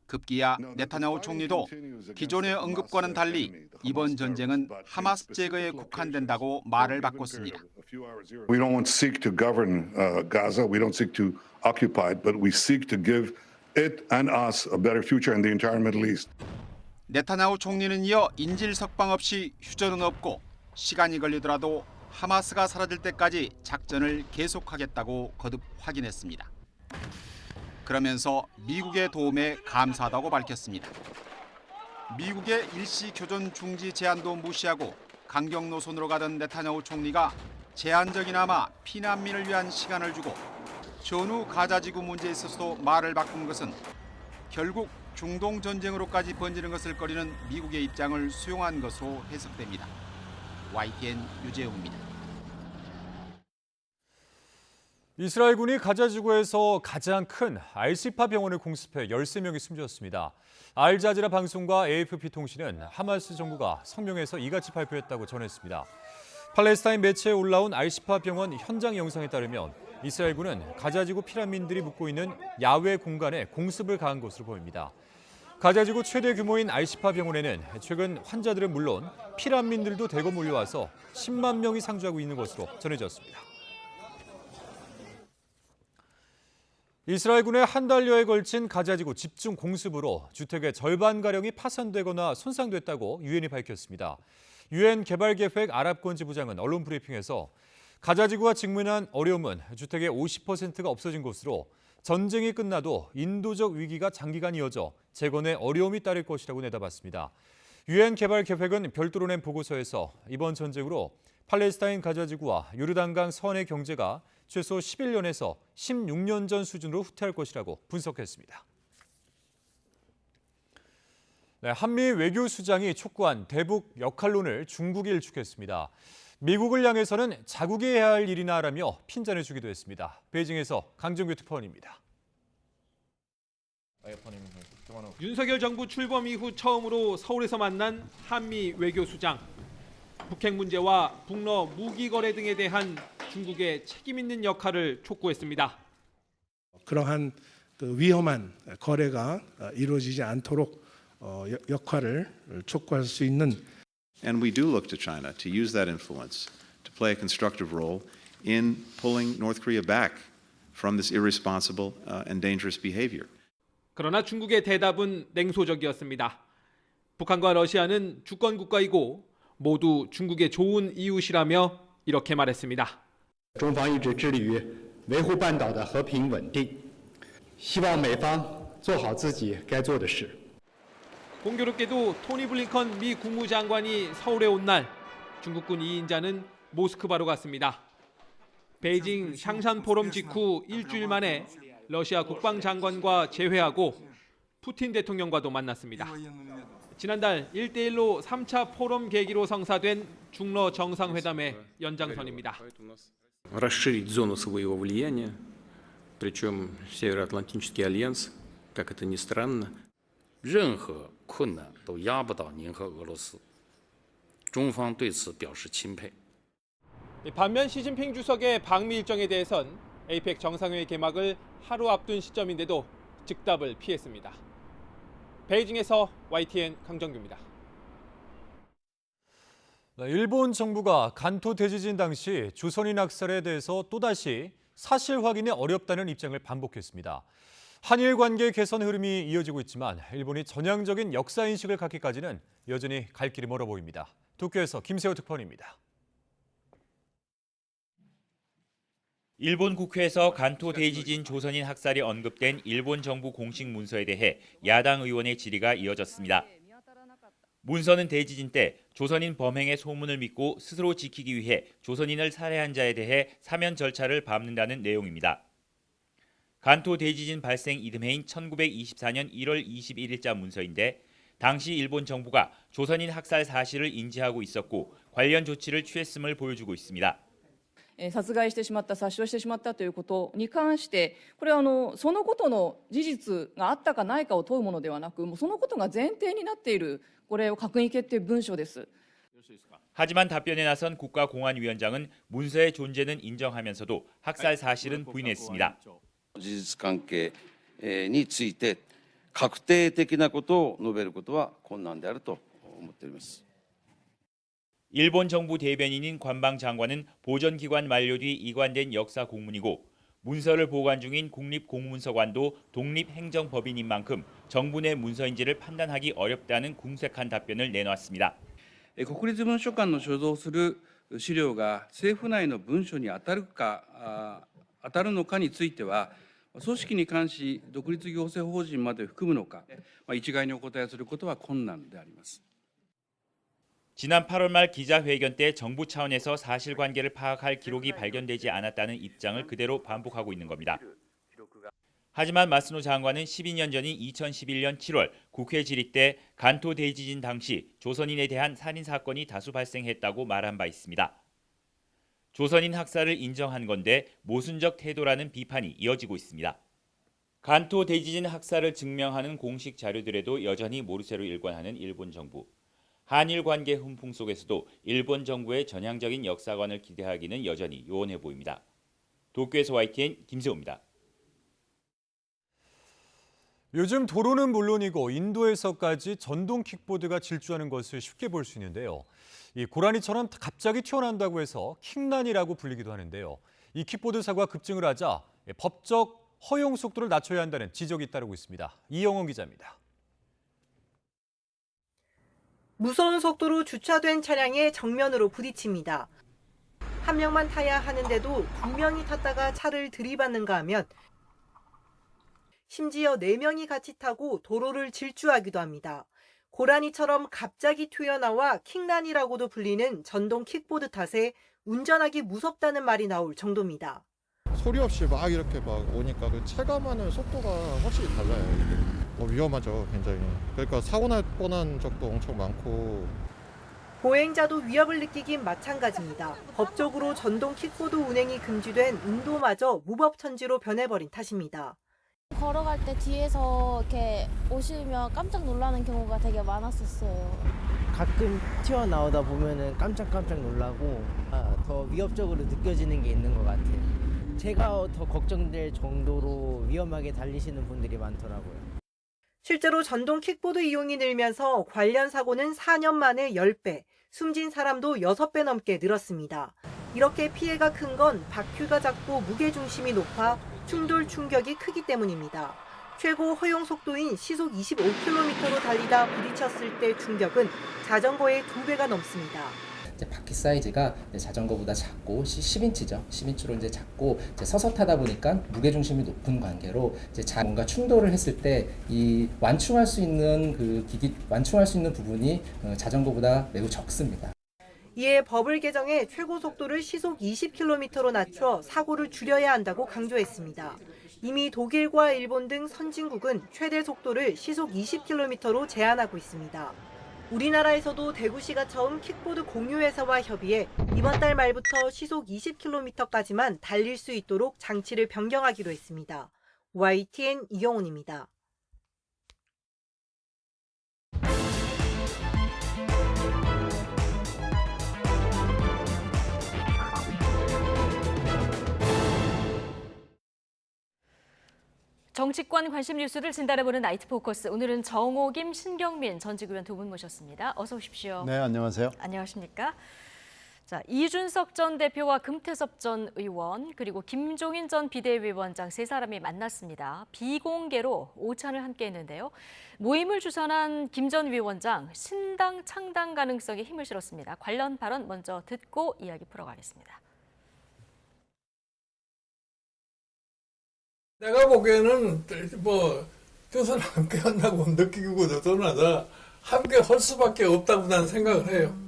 급기야 네타냐후 총리도 기존의 언급과는 달리 이번 전쟁은 하마스 제거에 국한된다고 말을 바꿨습니다. We don't seek to govern Gaza. We don't seek to occupy it, but we seek to give it and us a better future in the entire Middle East. 네타냐후 총리는 이어 인질 석방 없이 휴전은 없고 시간이 걸리더라도 하마스가 사라질 때까지 작전을 계속하겠다고 거듭 확인했습니다. 그러면서 미국의 도움에 감사하다고 밝혔습니다. 미국의 일시 교전 중지 제안도 무시하고 강경 노선으로 가던 네타냐후 총리가 제한적이나마 피난민을 위한 시간을 주고 전후 가자 지구 문제에 있어서도 말을 바꾼 것은 결국 중동 전쟁으로까지 번지는 것을 꺼리는 미국의 입장을 수용한 것으로 해석됩니다. YTN 유재웅입니다. 이스라엘군이 가자 지구에서 가장 큰 알시파 병원을 공습해 13명이 숨졌습니다. 알자지라 방송과 AFP 통신은 하마스 정부가 성명에서 이같이 발표했다고 전했습니다. 팔레스타인 매체에 올라온 알시파 병원 현장 영상에 따르면 이스라엘군은 가자 지구 피난민들이 묵고 있는 야외 공간에 공습을 가한 것으로 보입니다. 가자지구 최대 규모인 알시파 병원에는 최근 환자들은 물론 피난민들도 대거 몰려와서 10만 명이 상주하고 있는 것으로 전해졌습니다. 이스라엘군의 한 달여에 걸친 가자지구 집중 공습으로 주택의 절반가량이 파산되거나 손상됐다고 유엔이 밝혔습니다. 유엔 개발계획 아랍권 지부장은 언론 브리핑에서 가자지구가 직면한 어려움은 주택의 50%가 없어진 것으로 전쟁이 끝나도 인도적 위기가 장기간 이어져 재건에 어려움이 따를 것이라고 내다봤습니다. 유엔 개발 계획은 별도로 낸 보고서에서 이번 전쟁으로 팔레스타인 가자지구와 요르단강 서안의 경제가 최소 11년에서 16년 전 수준으로 후퇴할 것이라고 분석했습니다. 한미 외교수장이 촉구한 대북 역할론을 중국이 일축했습니다. 미국을 향해서는 자국이 해야 할 일이나라며 핀잔을 주기도 했습니다. 베이징에서 강정규 특파원입니다. 윤석열 정부 출범 이후 처음으로 서울에서 만난 한미 외교수장. 북핵 문제와 북러 무기 거래 등에 대한 중국의 책임 있는 역할을 촉구했습니다. 그러한 위험한 거래가 이루어지지 않도록 역할을 촉구할 수 있는 And we do look to China to use that influence to play a constructive role in pulling North Korea back from this irresponsible and dangerous behavior. 그러나 중국의 대답은 냉소적이었습니다. 북한과 러시아는 주권 국가이고 모두 중국의 좋은 이웃이라며 이렇게 말했습니다. 中方一直致力于维护半岛的和平稳定，希望美方做好自己该做的事。 공교롭게도 토니 블링컨 미 국무장관이 서울에 온 날 중국군 2인자는 모스크바로 갔습니다. 베이징 샹산 포럼 직후 일주일 만에 러시아 국방장관과 재회하고 푸틴 대통령과도 만났습니다. 지난달 1대1로 3차 포럼 계기로 성사된 중러 정상회담의 연장선입니다. Расширить зону своего влияния, причем Североатлантический альянс, как это ни странно, 任何困难都压不倒您和俄罗斯。中方对此表示钦佩。 반면 시진핑 주석의 방미 일정에 대해선 APEC 정상회의 개막을 하루 앞둔 시점인데도 즉답을 피했습니다. 베이징에서 YTN 강정규입니다. 일본 정부가 간토 대지진 당시 조선인 학살에 대해서 또다시 사실 확인이 어렵다는 입장을 반복했습니다. 한일 관계 개선 흐름이 이어지고 있지만 일본이 전향적인 역사인식을 갖기까지는 여전히 갈 길이 멀어 보입니다. 도쿄에서 김세호 특파원입니다. 일본 국회에서 간토 대지진 조선인 학살이 언급된 일본 정부 공식 문서에 대해 야당 의원의 질의가 이어졌습니다. 문서는 대지진 때 조선인 범행의 소문을 믿고 스스로 지키기 위해 조선인을 살해한 자에 대해 사면 절차를 밟는다는 내용입니다. 간토 대지진 발생 이듬해인 1924년 1월 21일자 문서인데 당시 일본 정부가 조선인 학살 사실을 인지하고 있었고 관련 조치를 취했음을 보여주고 있습니다. 殺害してしまった、殺傷してしまったということに関して、これはそのことの事実があったかないかを問うものではなく、もうそのことが前提になっている、これを閣議決定文書です。 하지만 답변에 나선 국가공안위원장은 문서의 존재는 인정하면서도 학살 사실은 부인했습니다. 事実関係について確定的なことを述べることは困難であると思っております。 일본 정부 대변인인 관방장관은 보전기관 만료 뒤 이관된 역사 공문이고 문서를 보관 중인 국립공문서관도 독립행정법인인 만큼 정부 내 문서인지를 판단하기 어렵다는 궁색한 답변을 내놨습니다. 国立文書館の所蔵する資料が政府内の文書に当たるのかについては、組織に関し独立行政法人まで含むのか、一概にお答えすることは困難であります。 지난 8월 말 기자회견 때 정부 차원에서 사실관계를 파악할 기록이 발견되지 않았다는 입장을 그대로 반복하고 있는 겁니다. 하지만 마스노 장관은 12년 전인 2011년 7월 국회 질의 때 간토 대지진 당시 조선인에 대한 살인 사건이 다수 발생했다고 말한 바 있습니다. 조선인 학살을 인정한 건데 모순적 태도라는 비판이 이어지고 있습니다. 간토 대지진 학살을 증명하는 공식 자료들에도 여전히 모르쇠로 일관하는 일본 정부. 한일 관계 훈풍 속에서도 일본 정부의 전향적인 역사관을 기대하기는 여전히 요원해 보입니다. 도쿄에서 YTN 김세호입니다. 요즘 도로는 물론이고 인도에서까지 전동 킥보드가 질주하는 것을 쉽게 볼 수 있는데요. 이 고라니처럼 갑자기 튀어나온다고 해서 킥난이라고 불리기도 하는데요. 이 킥보드 사고가 급증을 하자 법적 허용 속도를 낮춰야 한다는 지적이 따르고 있습니다. 이영원 기자입니다. 무서운 속도로 주차된 차량에 정면으로 부딪힙니다. 한 명만 타야 하는데도 두 명이 탔다가 차를 들이받는가 하면 심지어 4명이 같이 타고 도로를 질주하기도 합니다. 고라니처럼 갑자기 튀어나와 킥난이라고도 불리는 전동 킥보드 탓에 운전하기 무섭다는 말이 나올 정도입니다. 소리 없이 막 이렇게 막 오니까 그 체감하는 속도가 확실히 달라요. 이게. 위험하죠, 굉장히. 그러니까 사고 날 뻔한 적도 엄청 많고. 보행자도 위협을 느끼긴 마찬가지입니다. 법적으로 전동 킥보드 운행이 금지된 인도마저 무법천지로 변해버린 탓입니다. 걸어갈 때 뒤에서 이렇게 오시면 깜짝 놀라는 경우가 되게 많았었어요. 가끔 튀어나오다 보면은 깜짝 놀라고 더 위협적으로 느껴지는 게 있는 것 같아요. 제가 더 걱정될 정도로 위험하게 달리시는 분들이 많더라고요. 실제로 전동 킥보드 이용이 늘면서 관련 사고는 4년 만에 10배, 숨진 사람도 6배 넘게 늘었습니다. 이렇게 피해가 큰 건 바퀴가 작고 무게중심이 높아 충돌 충격이 크기 때문입니다. 최고 허용 속도인 시속 25km로 달리다 부딪혔을 때 충격은 자전거의 2배가 넘습니다. 바퀴 사이즈가 자전거보다 작고 10인치죠. 10인치로 이제 작고 서서 타다 보니까 무게 중심이 높은 관계로 뭔가 충돌을 했을 때 이 완충할 수 있는 완충할 수 있는 부분이 자전거보다 매우 적습니다. 이에 법을 개정해 최고 속도를 시속 20km로 낮춰 사고를 줄여야 한다고 강조했습니다. 이미 독일과 일본 등 선진국은 최대 속도를 시속 20km로 제한하고 있습니다. 우리나라에서도 대구시가 처음 킥보드 공유회사와 협의해 이번 달 말부터 시속 20km까지만 달릴 수 있도록 장치를 변경하기로 했습니다. YTN 이경훈입니다. 정치권 관심 뉴스를 진단해보는 나이트 포커스. 오늘은 정호김, 신경민 전 지구위원 두 분 모셨습니다. 어서 오십시오. 네, 안녕하세요. 안녕하십니까? 자, 이준석 전 대표와 금태섭 전 의원 그리고 김종인 전 비대위원장 세 사람이 만났습니다. 비공개로 오찬을 함께했는데요. 모임을 주선한 김 전 위원장 신당 창당 가능성에 힘을 실었습니다. 관련 발언 먼저 듣고 이야기 풀어가겠습니다. 내가 보기에는 뜻은 함께 한다고 느끼고 저도 함께 할 수밖에 없다고 나는 생각을 해요.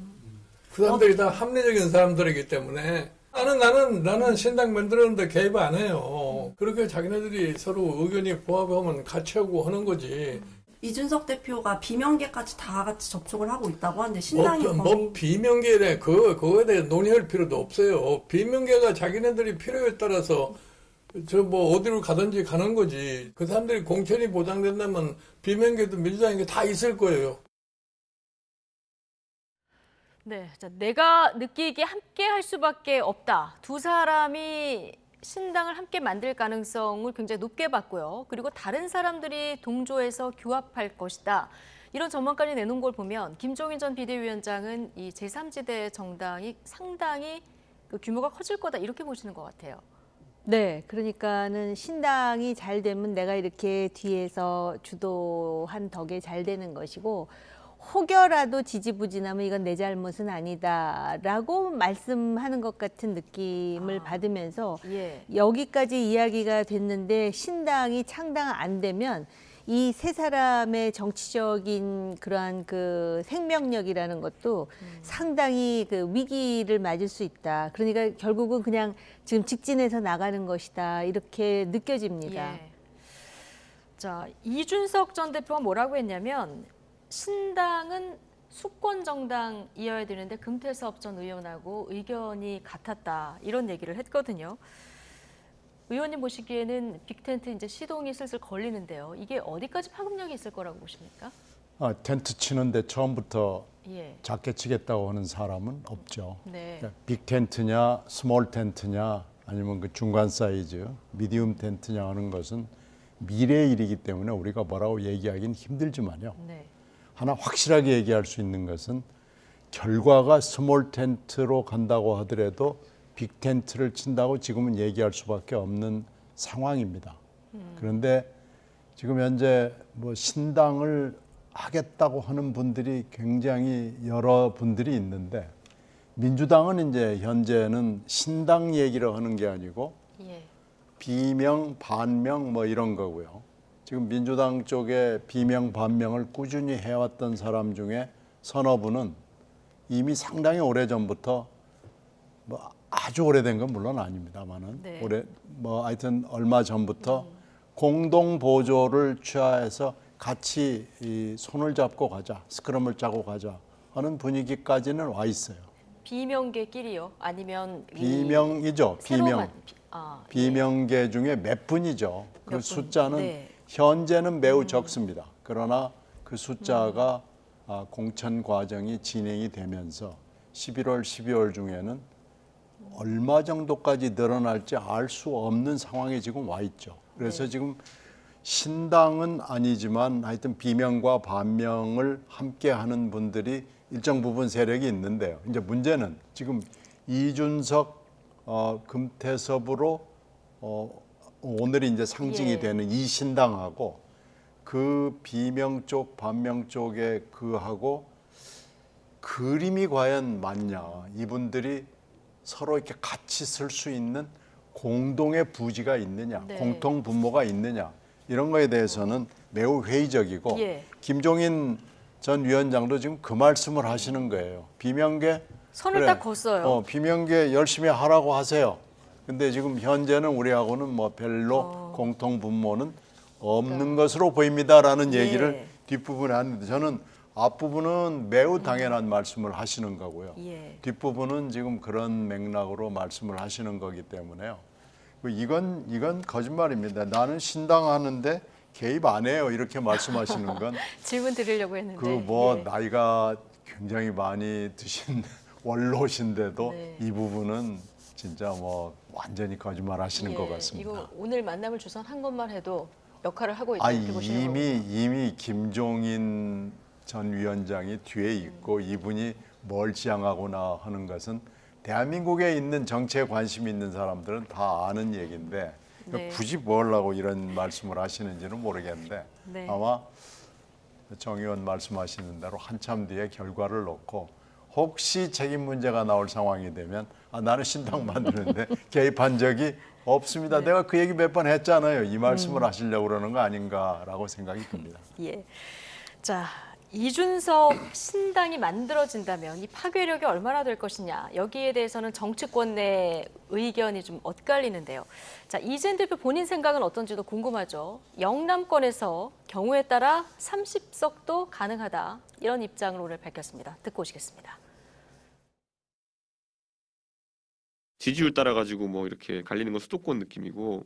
그 사람들이 다 합리적인 사람들이기 때문에 나는 신당 만들었는데 개입 안 해요. 그렇게 자기네들이 서로 의견이 부합하면 같이 하고 하는 거지. 이준석 대표가 비명계까지 다 같이 접촉을 하고 있다고 하는데 신당이 뭐 비명계에 그거에 대해 논의할 필요도 없어요. 비명계가 자기네들이 필요에 따라서 저 뭐 어디로 가든지 가는 거지. 그 사람들이 공천이 보장된다면 비명계도 민주당에게 다 있을 거예요. 네, 자, 내가 느끼기에 함께 할 수밖에 없다. 두 사람이 신당을 함께 만들 가능성을 굉장히 높게 봤고요. 그리고 다른 사람들이 동조해서 규합할 것이다. 이런 전망까지 내놓은 걸 보면 김종인 전 비대위원장은 이 제3지대 정당이 상당히 그 규모가 커질 거다 이렇게 보시는 것 같아요. 네, 그러니까는 신당이 잘 되면 내가 이렇게 뒤에서 주도한 덕에 잘 되는 것이고 혹여라도 지지부진하면 이건 내 잘못은 아니다라고 말씀하는 것 같은 느낌을 받으면서 예. 여기까지 이야기가 됐는데 신당이 창당 안 되면 이 세 사람의 정치적인 그러한 그 생명력이라는 것도 상당히 그 위기를 맞을 수 있다. 그러니까 결국은 그냥 지금 직진해서 나가는 것이다. 이렇게 느껴집니다. 예. 자, 이준석 전 대표가 뭐라고 했냐면 신당은 수권 정당이어야 되는데 금태섭 전 의원하고 의견이 같았다. 이런 얘기를 했거든요. 의원님 보시기에는 빅텐트 이제 시동이 슬슬 걸리는데요. 이게 어디까지 파급력이 있을 거라고 보십니까? 텐트 치는데 처음부터 예. 작게 치겠다고 하는 사람은 없죠. 네. 그러니까 빅 텐트냐, 스몰 텐트냐, 아니면 그 중간 사이즈, 미디움 텐트냐 하는 것은 미래의 일이기 때문에 우리가 뭐라고 얘기하기는 힘들지만요. 네. 하나 확실하게 얘기할 수 있는 것은 결과가 스몰 텐트로 간다고 하더라도 빅 텐트를 친다고 지금은 얘기할 수밖에 없는 상황입니다. 그런데 지금 현재 뭐 신당을 하겠다고 하는 분들이 굉장히 여러 분들이 있는데 민주당은 이제 현재는 신당 얘기를 하는 게 아니고 예. 비명, 반명 뭐 이런 거고요. 지금 민주당 쪽에 비명, 반명을 꾸준히 해왔던 사람 중에 서너 분은 이미 상당히 오래전부터 뭐 아주 오래된 건 물론 아닙니다만은 네. 올해 뭐 하여튼 얼마 전부터 공동 보조를 취하해서 같이 이 손을 잡고 가자, 스크럼을 짜고 가자 하는 분위기까지는 와 있어요. 비명계끼리요? 아니면 비명이죠. 비명. 예. 비명계 중에 몇 분이죠. 그 분. 숫자는 네. 현재는 매우 적습니다. 그러나 그 숫자가 공천 과정이 진행이 되면서 11월, 12월 중에는 얼마 정도까지 늘어날지 알 수 없는 상황에 지금 와 있죠. 그래서 지금 신당은 아니지만 하여튼 비명과 반명을 함께 하는 분들이 일정 부분 세력이 있는데요. 이제 문제는 지금 이준석, 금태섭으로 오늘이 이제 상징이 되는 이 신당하고 그 비명 쪽, 반명 쪽에 그하고 그림이 과연 맞냐. 이분들이 서로 이렇게 같이 쓸 수 있는 공동의 부지가 있느냐, 네. 공통 분모가 있느냐 이런 거에 대해서는 매우 회의적이고 예. 김종인 전 위원장도 지금 그 말씀을 하시는 거예요. 비명계 선을 딱 걷어요. 비명계 열심히 하라고 하세요. 근데 지금 현재는 우리하고는 뭐 별로 공통 분모는 없는 것으로 보입니다라는 얘기를 뒷부분에 하는데 저는 앞부분은 매우 당연한 말씀을 하시는 거고요. 예. 뒷부분은 지금 그런 맥락으로 말씀을 하시는 거기 때문에요. 이건 거짓말입니다. 나는 신당하는데 개입 안 해요. 이렇게 말씀하시는 건 질문 드리려고 했는데. 그 뭐 나이가 굉장히 많이 드신 원로신데도 이 부분은 진짜 뭐 완전히 거짓말 하시는 것 같습니다. 이거 오늘 만남을 주선한 것만 해도 역할을 하고 있다 이렇게 보시는 거군요. 이미 김종인 전 위원장이 뒤에 있고 이분이 뭘 지향하거나 하는 것은 대한민국에 있는 정치에 관심이 있는 사람들은 다 아는 얘기인데 네. 굳이 뭐라고 이런 말씀을 하시는지는 모르겠는데 네. 아마 정 의원 말씀하시는 대로 한참 뒤에 결과를 놓고 혹시 책임 문제가 나올 상황이 되면 나는 신당 만드는데 개입한 적이 없습니다. 내가 그 얘기 몇 번 했잖아요. 이 말씀을 하시려고 그러는 거 아닌가라고 생각이 듭니다. 예. 자, 이준석 신당이 만들어진다면 이 파괴력이 얼마나 될 것이냐, 여기에 대해서는 정치권 내 의견이 좀 엇갈리는데요. 자, 이재인 대표 본인 생각은 어떤지도 궁금하죠. 영남권에서 경우에 따라 30석도 가능하다, 이런 입장을 오늘 밝혔습니다. 듣고 오시겠습니다. 지지율 따라 가지고 뭐 이렇게 갈리는 건 수도권 느낌이고,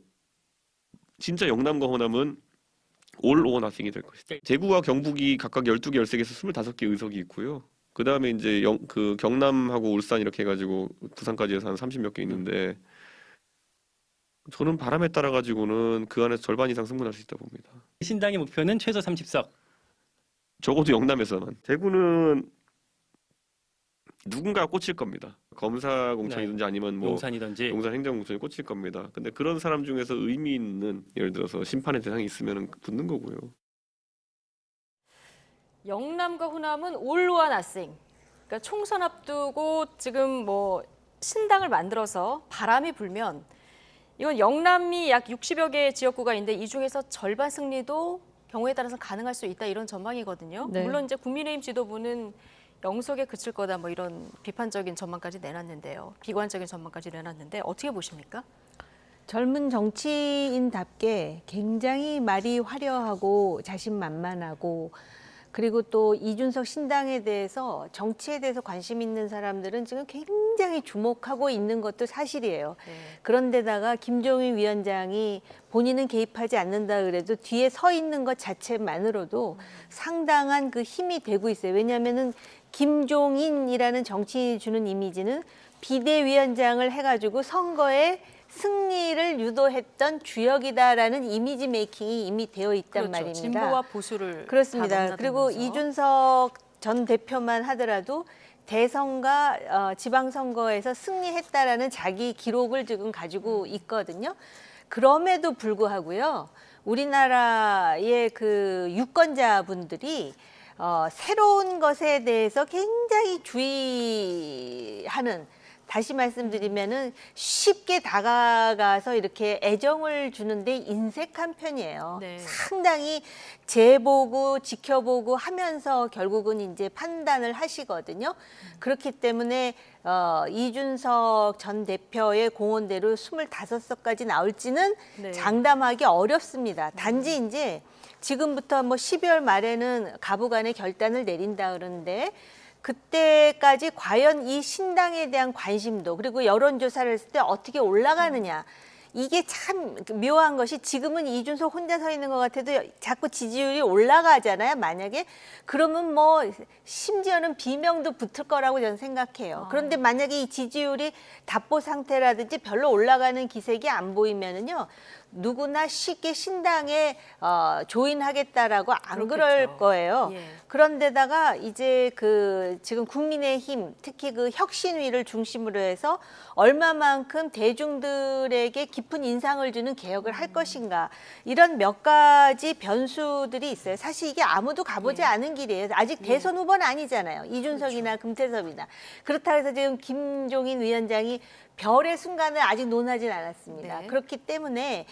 진짜 영남과 호남은 올 오어 나싱이 될 것이다. 대구와 경북이 각각 12개, 13개에서 25개 의석이 있고요. 그 다음에 이제 그 경남하고 울산 이렇게 해가지고 부산까지 해서 한 30몇 개 있는데, 저는 바람에 따라 가지고는 그 안에서 절반 이상 승분할 수 있다고 봅니다. 신당의 목표는 최소 30석. 적어도 영남에서만. 대구는 누군가 꽂힐 겁니다. 검사 공천이든지 아니면 뭐 용산이든지. 용산 행정공천이 꽂힐 겁니다. 근데 그런 사람 중에서 의미 있는, 예를 들어서 심판의 대상이 있으면 붙는 거고요. 영남과 호남은 all or nothing. 그러니까 총선 앞두고 지금 뭐 신당을 만들어서 바람이 불면 이건 영남이 약 60여 개의 지역구가 있는데 이 중에서 절반 승리도 경우에 따라서 가능할 수 있다, 이런 전망이거든요. 네. 물론 이제 국민의힘 지도부는 영석에 그칠 거다, 뭐 이런 비판적인 전망까지 내놨는데요. 비관적인 전망까지 내놨는데 어떻게 보십니까? 젊은 정치인답게 굉장히 말이 화려하고 자신만만하고, 그리고 또 이준석 신당에 대해서, 정치에 대해서 관심 있는 사람들은 지금 굉장히 주목하고 있는 것도 사실이에요. 네. 그런데다가 김종인 위원장이 본인은 개입하지 않는다 그래도 뒤에 서 있는 것 자체만으로도 상당한 그 힘이 되고 있어요. 왜냐하면은 김종인이라는 정치인이 주는 이미지는 비대위원장을 해가지고 선거에 승리를 유도했던 주역이다라는 이미지 메이킹이 이미 되어 있단 그렇죠. 말입니다. 진보와 보수를 그렇습니다. 다 그리고 넘나들면서. 이준석 전 대표만 하더라도 대선과 지방선거에서 승리했다라는 자기 기록을 지금 가지고 있거든요. 그럼에도 불구하고요, 우리나라의 그 유권자분들이 새로운 것에 대해서 굉장히 주의하는, 다시 말씀드리면은 쉽게 다가가서 이렇게 애정을 주는데 인색한 편이에요. 네. 상당히 재보고 지켜보고 하면서 결국은 이제 판단을 하시거든요. 그렇기 때문에 이준석 전 대표의 공언대로 25석까지 나올지는 네. 장담하기 어렵습니다. 단지 이제 지금부터 뭐 12월 말에는 가부간의 결단을 내린다 그러는데, 그때까지 과연 이 신당에 대한 관심도, 그리고 여론조사를 했을 때 어떻게 올라가느냐, 이게 참 묘한 것이, 지금은 이준석 혼자 서 있는 것 같아도 자꾸 지지율이 올라가잖아요. 만약에 그러면 뭐 심지어는 비명도 붙을 거라고 저는 생각해요. 그런데 만약에 이 지지율이 답보 상태라든지 별로 올라가는 기색이 안 보이면은요, 누구나 쉽게 신당에 조인하겠다라고 안 그럴 거예요. 예. 그런데다가 이제 그 지금 국민의힘, 특히 그 혁신위를 중심으로 해서 얼마만큼 대중들에게 깊은 인상을 주는 개혁을 할 것인가, 이런 몇 가지 변수들이 있어요. 사실 이게 아무도 가보지 않은 길이에요. 아직 대선 후보는 아니잖아요. 이준석이나 금태섭이나. 그렇다고 해서 지금 김종인 위원장이 별의 순간을 아직 논하진 않았습니다. 네. 그렇기 때문에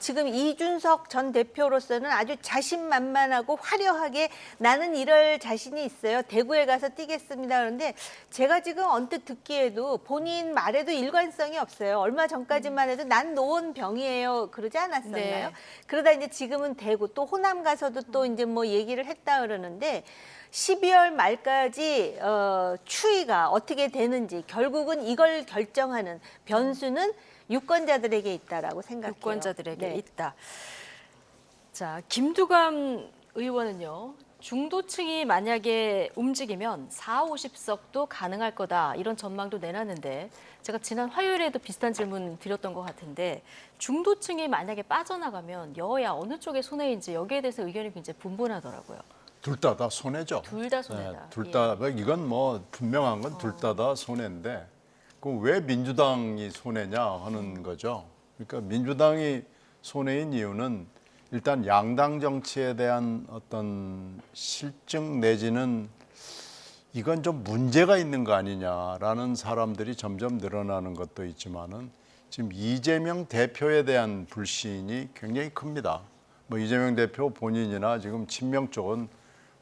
지금 이준석 전 대표로서는 아주 자신만만하고 화려하게 나는 이럴 자신이 있어요, 대구에 가서 뛰겠습니다. 그런데 제가 지금 언뜻 듣기에도 본인 말에도 일관성이 없어요. 얼마 전까지만 해도 난 노원병이에요 그러지 않았었나요? 네. 그러다 이제 지금은 대구, 또 호남 가서도 또 이제 뭐 얘기를 했다 그러는데, 12월 말까지 추이가 어떻게 되는지, 결국은 이걸 결정하는 변수는 유권자들에게 있다라고 생각해요. 유권자들에게 네. 있다. 자, 김두관 의원은요, 중도층이 만약에 움직이면 40~50석도 가능할 거다, 이런 전망도 내놨는데, 제가 지난 화요일에도 비슷한 질문 드렸던 것 같은데, 중도층이 만약에 빠져나가면 여야 어느 쪽의 손해인지, 여기에 대해서 의견이 굉장히 분분하더라고요. 둘 다 손해죠. 둘 다 손해다. 둘 다, 이건 뭐 분명한 건 둘 다 손해인데, 그럼 왜 민주당이 손해냐 하는 거죠. 그러니까 민주당이 손해인 이유는 일단 양당 정치에 대한 어떤 실증 내지는 이건 좀 문제가 있는 거 아니냐라는 사람들이 점점 늘어나는 것도 있지만은, 지금 이재명 대표에 대한 불신이 굉장히 큽니다. 뭐 이재명 대표 본인이나 지금 친명 쪽은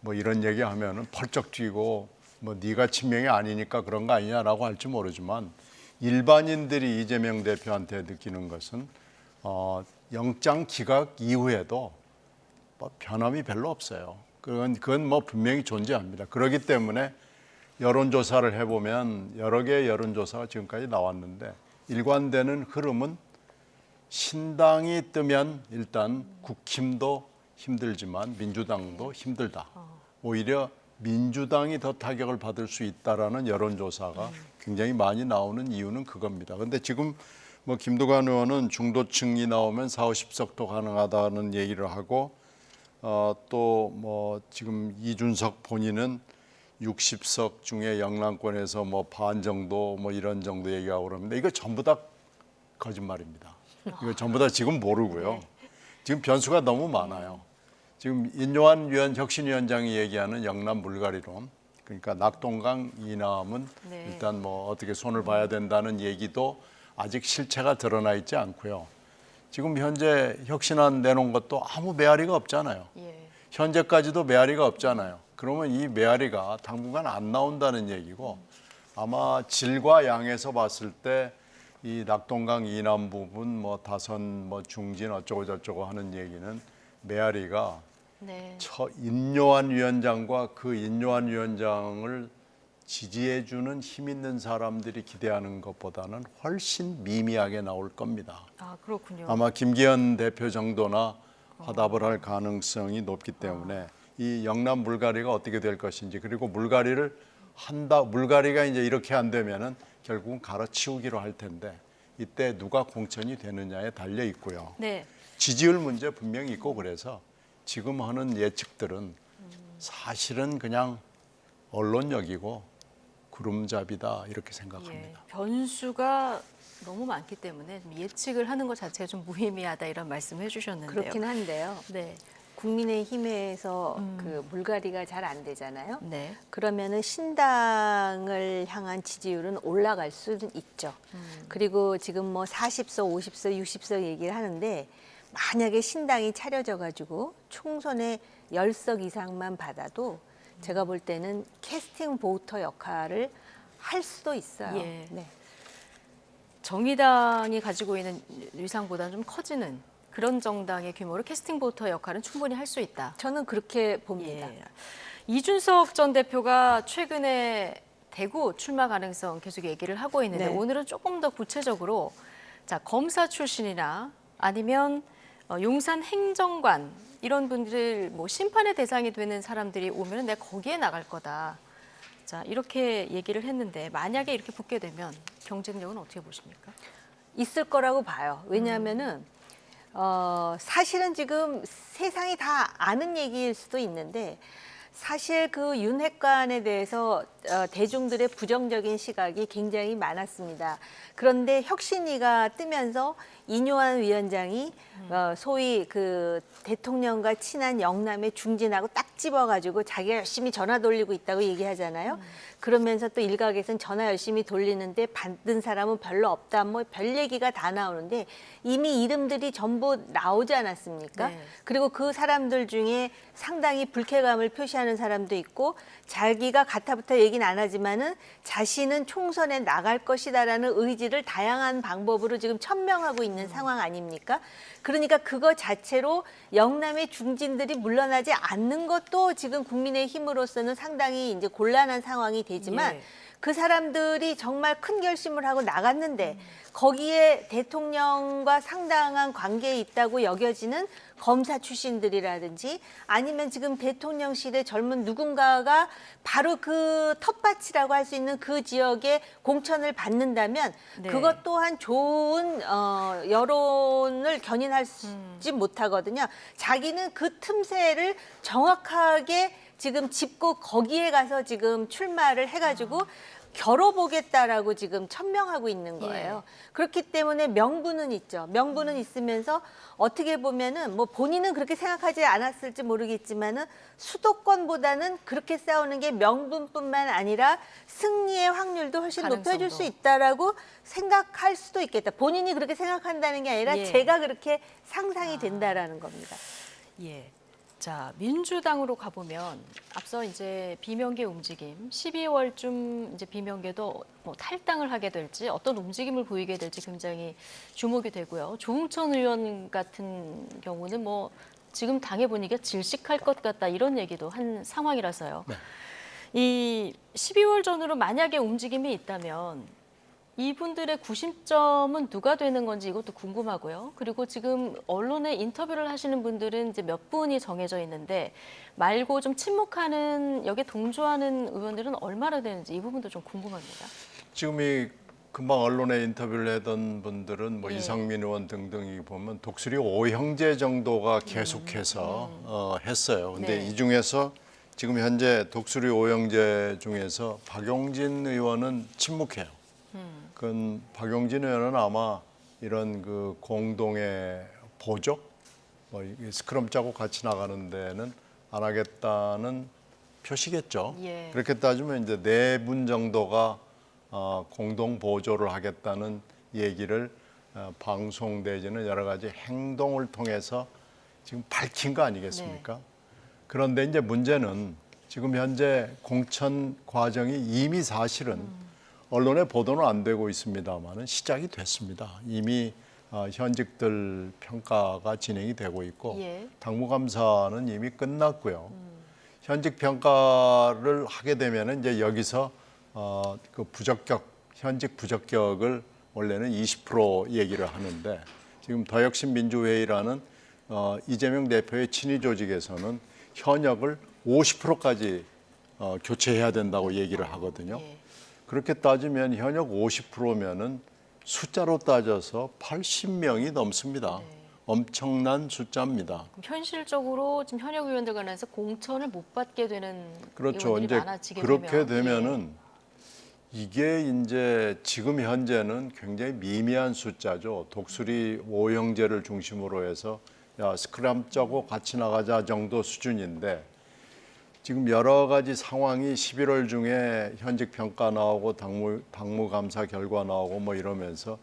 뭐 이런 얘기하면은 펄쩍 뛰고 뭐 네가 친명이 아니니까 그런 거 아니냐라고 할지 모르지만 일반인들이 이재명 대표한테 느끼는 것은 영장 기각 이후에도 뭐 변함이 별로 없어요. 그건 뭐 분명히 존재합니다. 그렇기 때문에 여론조사를 해보면 여러 개의 여론조사가 지금까지 나왔는데 일관되는 흐름은 신당이 뜨면 일단 국힘도 힘들지만 민주당도 힘들다. 오히려 민주당이 더 타격을 받을 수 있다라는 여론조사가 굉장히 많이 나오는 이유는 그겁니다. 그런데 지금 뭐 김두관 의원은 중도층이 나오면 40~50석도 가능하다는 얘기를 하고 또 뭐 지금 이준석 본인은 60석 중에 영남권에서 뭐 반 정도 뭐 이런 정도 얘기하고 그러는데 이거 전부 다 거짓말입니다. 이거 전부 다 지금 모르고요. 지금 변수가 너무 많아요. 지금 인요한 혁신위원장이 얘기하는 영남 물갈이론, 그러니까 낙동강 이남은 일단 뭐 어떻게 손을 봐야 된다는 얘기도 아직 실체가 드러나 있지 않고요. 지금 현재 혁신안 내놓은 것도 아무 메아리가 없잖아요. 현재까지도 메아리가 없잖아요. 그러면 이 메아리가 당분간 안 나온다는 얘기고 아마 질과 양에서 봤을 때 이 낙동강 이남 부분 뭐 다선 뭐 중진 어쩌고 저쩌고 하는 얘기는 메아리가 인요한 위원장과 그 인요한 위원장을 지지해주는 힘 있는 사람들이 기대하는 것보다는 훨씬 미미하게 나올 겁니다. 아, 그렇군요. 아마 김기현 대표 정도나 화답을 할 가능성이 높기 때문에 이 영남 물갈이가 어떻게 될 것인지, 그리고 물갈이가 이제 이렇게 안 되면은 결국은 갈아치우기로 할 텐데 이때 누가 공천이 되느냐에 달려 있고요. 지지율 문제 분명히 있고 그래서 지금 하는 예측들은 사실은 그냥 언론력이고 구름잡이다 이렇게 생각합니다. 변수가 너무 많기 때문에 예측을 하는 것 자체가 좀 무의미하다 이런 말씀을 해주셨는데요. 그렇긴 한데요. 국민의힘에서 그 물갈이가 잘 안 되잖아요. 그러면은 신당을 향한 지지율은 올라갈 수는 있죠. 그리고 지금 뭐 40석, 50석, 60석 얘기를 하는데 만약에 신당이 차려져 가지고 총선에 10석 이상만 받아도 제가 볼 때는 캐스팅 보터 역할을 할 수도 있어요. 정의당이 가지고 있는 위상보다는 좀 커지는 그런 정당의 규모로 캐스팅 보터 역할은 충분히 할 수 있다. 저는 그렇게 봅니다. 이준석 전 대표가 최근에 대구 출마 가능성 계속 얘기를 하고 있는데 오늘은 조금 더 구체적으로 검사 출신이나 아니면 용산 행정관 이런 분들 뭐 심판의 대상이 되는 사람들이 오면 내가 거기에 나갈 거다. 이렇게 얘기를 했는데 만약에 이렇게 붙게 되면 경쟁력은 어떻게 보십니까? 있을 거라고 봐요. 왜냐하면은 사실은 지금 세상이 다 아는 얘기일 수도 있는데 사실 그 윤핵관에 대해서 대중들의 부정적인 시각이 굉장히 많았습니다. 그런데 혁신위가 뜨면서 인요한 위원장이 소위 그 대통령과 친한 영남의 중진하고 딱 집어가지고 자기가 열심히 전화 돌리고 있다고 얘기하잖아요. 그러면서 또 일각에서는 전화 열심히 돌리는데 받는 사람은 별로 없다. 뭐 별 얘기가 다 나오는데 이미 이름들이 전부 나오지 않았습니까? 그리고 그 사람들 중에 상당히 불쾌감을 표시하는 사람도 있고 자기가 가타부터 얘기는 안 하지만은 자신은 총선에 나갈 것이다라는 의지를 다양한 방법으로 지금 천명하고 있는 상황 아닙니까? 그러니까 그거 자체로 영남의 중진들이 물러나지 않는 것도 지금 국민의힘으로서는 상당히 이제 곤란한 상황이 되지만 그 사람들이 정말 큰 결심을 하고 나갔는데 거기에 대통령과 상당한 관계에 있다고 여겨지는 검사 출신들이라든지 아니면 지금 대통령실의 젊은 누군가가 바로 그 텃밭이라고 할 수 있는 그 지역에 공천을 받는다면 그것 또한 좋은 여론을 견인하지 못하거든요. 자기는 그 틈새를 정확하게 지금 짚고 거기에 가서 지금 출마를 해가지고 겨뤄보겠다라고 지금 천명하고 있는 거예요. 그렇기 때문에 명분은 있죠. 명분은 있으면서 어떻게 보면은 뭐 본인은 그렇게 생각하지 않았을지 모르겠지만은 수도권보다는 그렇게 싸우는 게 명분뿐만 아니라 승리의 확률도 훨씬 높여줄 수 있다라고 생각할 수도 있겠다. 본인이 그렇게 생각한다는 게 아니라 제가 그렇게 상상이 된다라는 겁니다. 자, 민주당으로 가보면 앞서 이제 비명계 움직임, 12월쯤 이제 비명계도 뭐 탈당을 하게 될지 어떤 움직임을 보이게 될지 굉장히 주목이 되고요. 조응천 의원 같은 경우는 뭐 지금 당의 분위기가 질식할 것 같다 이런 얘기도 한 상황이라서요. 네. 이 12월 전후로 만약에 움직임이 있다면 이분들의 구심점은 누가 되는 건지 이것도 궁금하고요. 그리고 지금 언론에 인터뷰를 하시는 분들은 이제 몇 분이 정해져 있는데 말고 좀 침묵하는 여기에 동조하는 의원들은 얼마나 되는지 이 부분도 좀 궁금합니다. 지금 이 금방 언론에 인터뷰를 하던 분들은 뭐 예. 이상민 의원 등등이 보면 독수리 5형제 정도가 계속해서 했어요. 근데 네. 이 중에서 지금 현재 독수리 5형제 중에서 박용진 의원은 침묵해요. 그건 박용진 의원은 아마 이런 그 공동의 보조, 뭐 스크럼 짜고 같이 나가는 데는 안 하겠다는 표시겠죠. 예. 그렇게 따지면 이제 4분 정도가 공동 보조를 하겠다는 얘기를 방송 내지는 여러 가지 행동을 통해서 지금 밝힌 거 아니겠습니까? 네. 그런데 이제 문제는 지금 현재 공천 과정이 이미 사실은 언론에 보도는 안 되고 있습니다만은 시작이 됐습니다. 이미 현직들 평가가 진행이 되고 있고 예. 당무감사는 이미 끝났고요. 현직 평가를 하게 되면 이제 여기서 그 현직 부적격을 원래는 20% 얘기를 하는데 지금 더혁신민주회의라는 이재명 대표의 친위 조직에서는 현역을 50%까지 교체해야 된다고 얘기를 하거든요. 예. 그렇게 따지면 현역 50%면은 숫자로 따져서 80명이 넘습니다. 네. 엄청난 숫자입니다. 현실적으로 지금 현역 의원들 간에서 공천을 못 받게 되는 그렇죠. 의원들이 이제 많아지게 그렇게 되면 되면은 이게 이제 지금 현재는 굉장히 미미한 숫자죠. 독수리 5형제를 중심으로 해서 야 스크램 짜고 같이 나가자 정도 수준인데 지금 여러 가지 상황이 11월 중에 현직 평가 나오고 당무 감사 결과 나오고 뭐 이러면서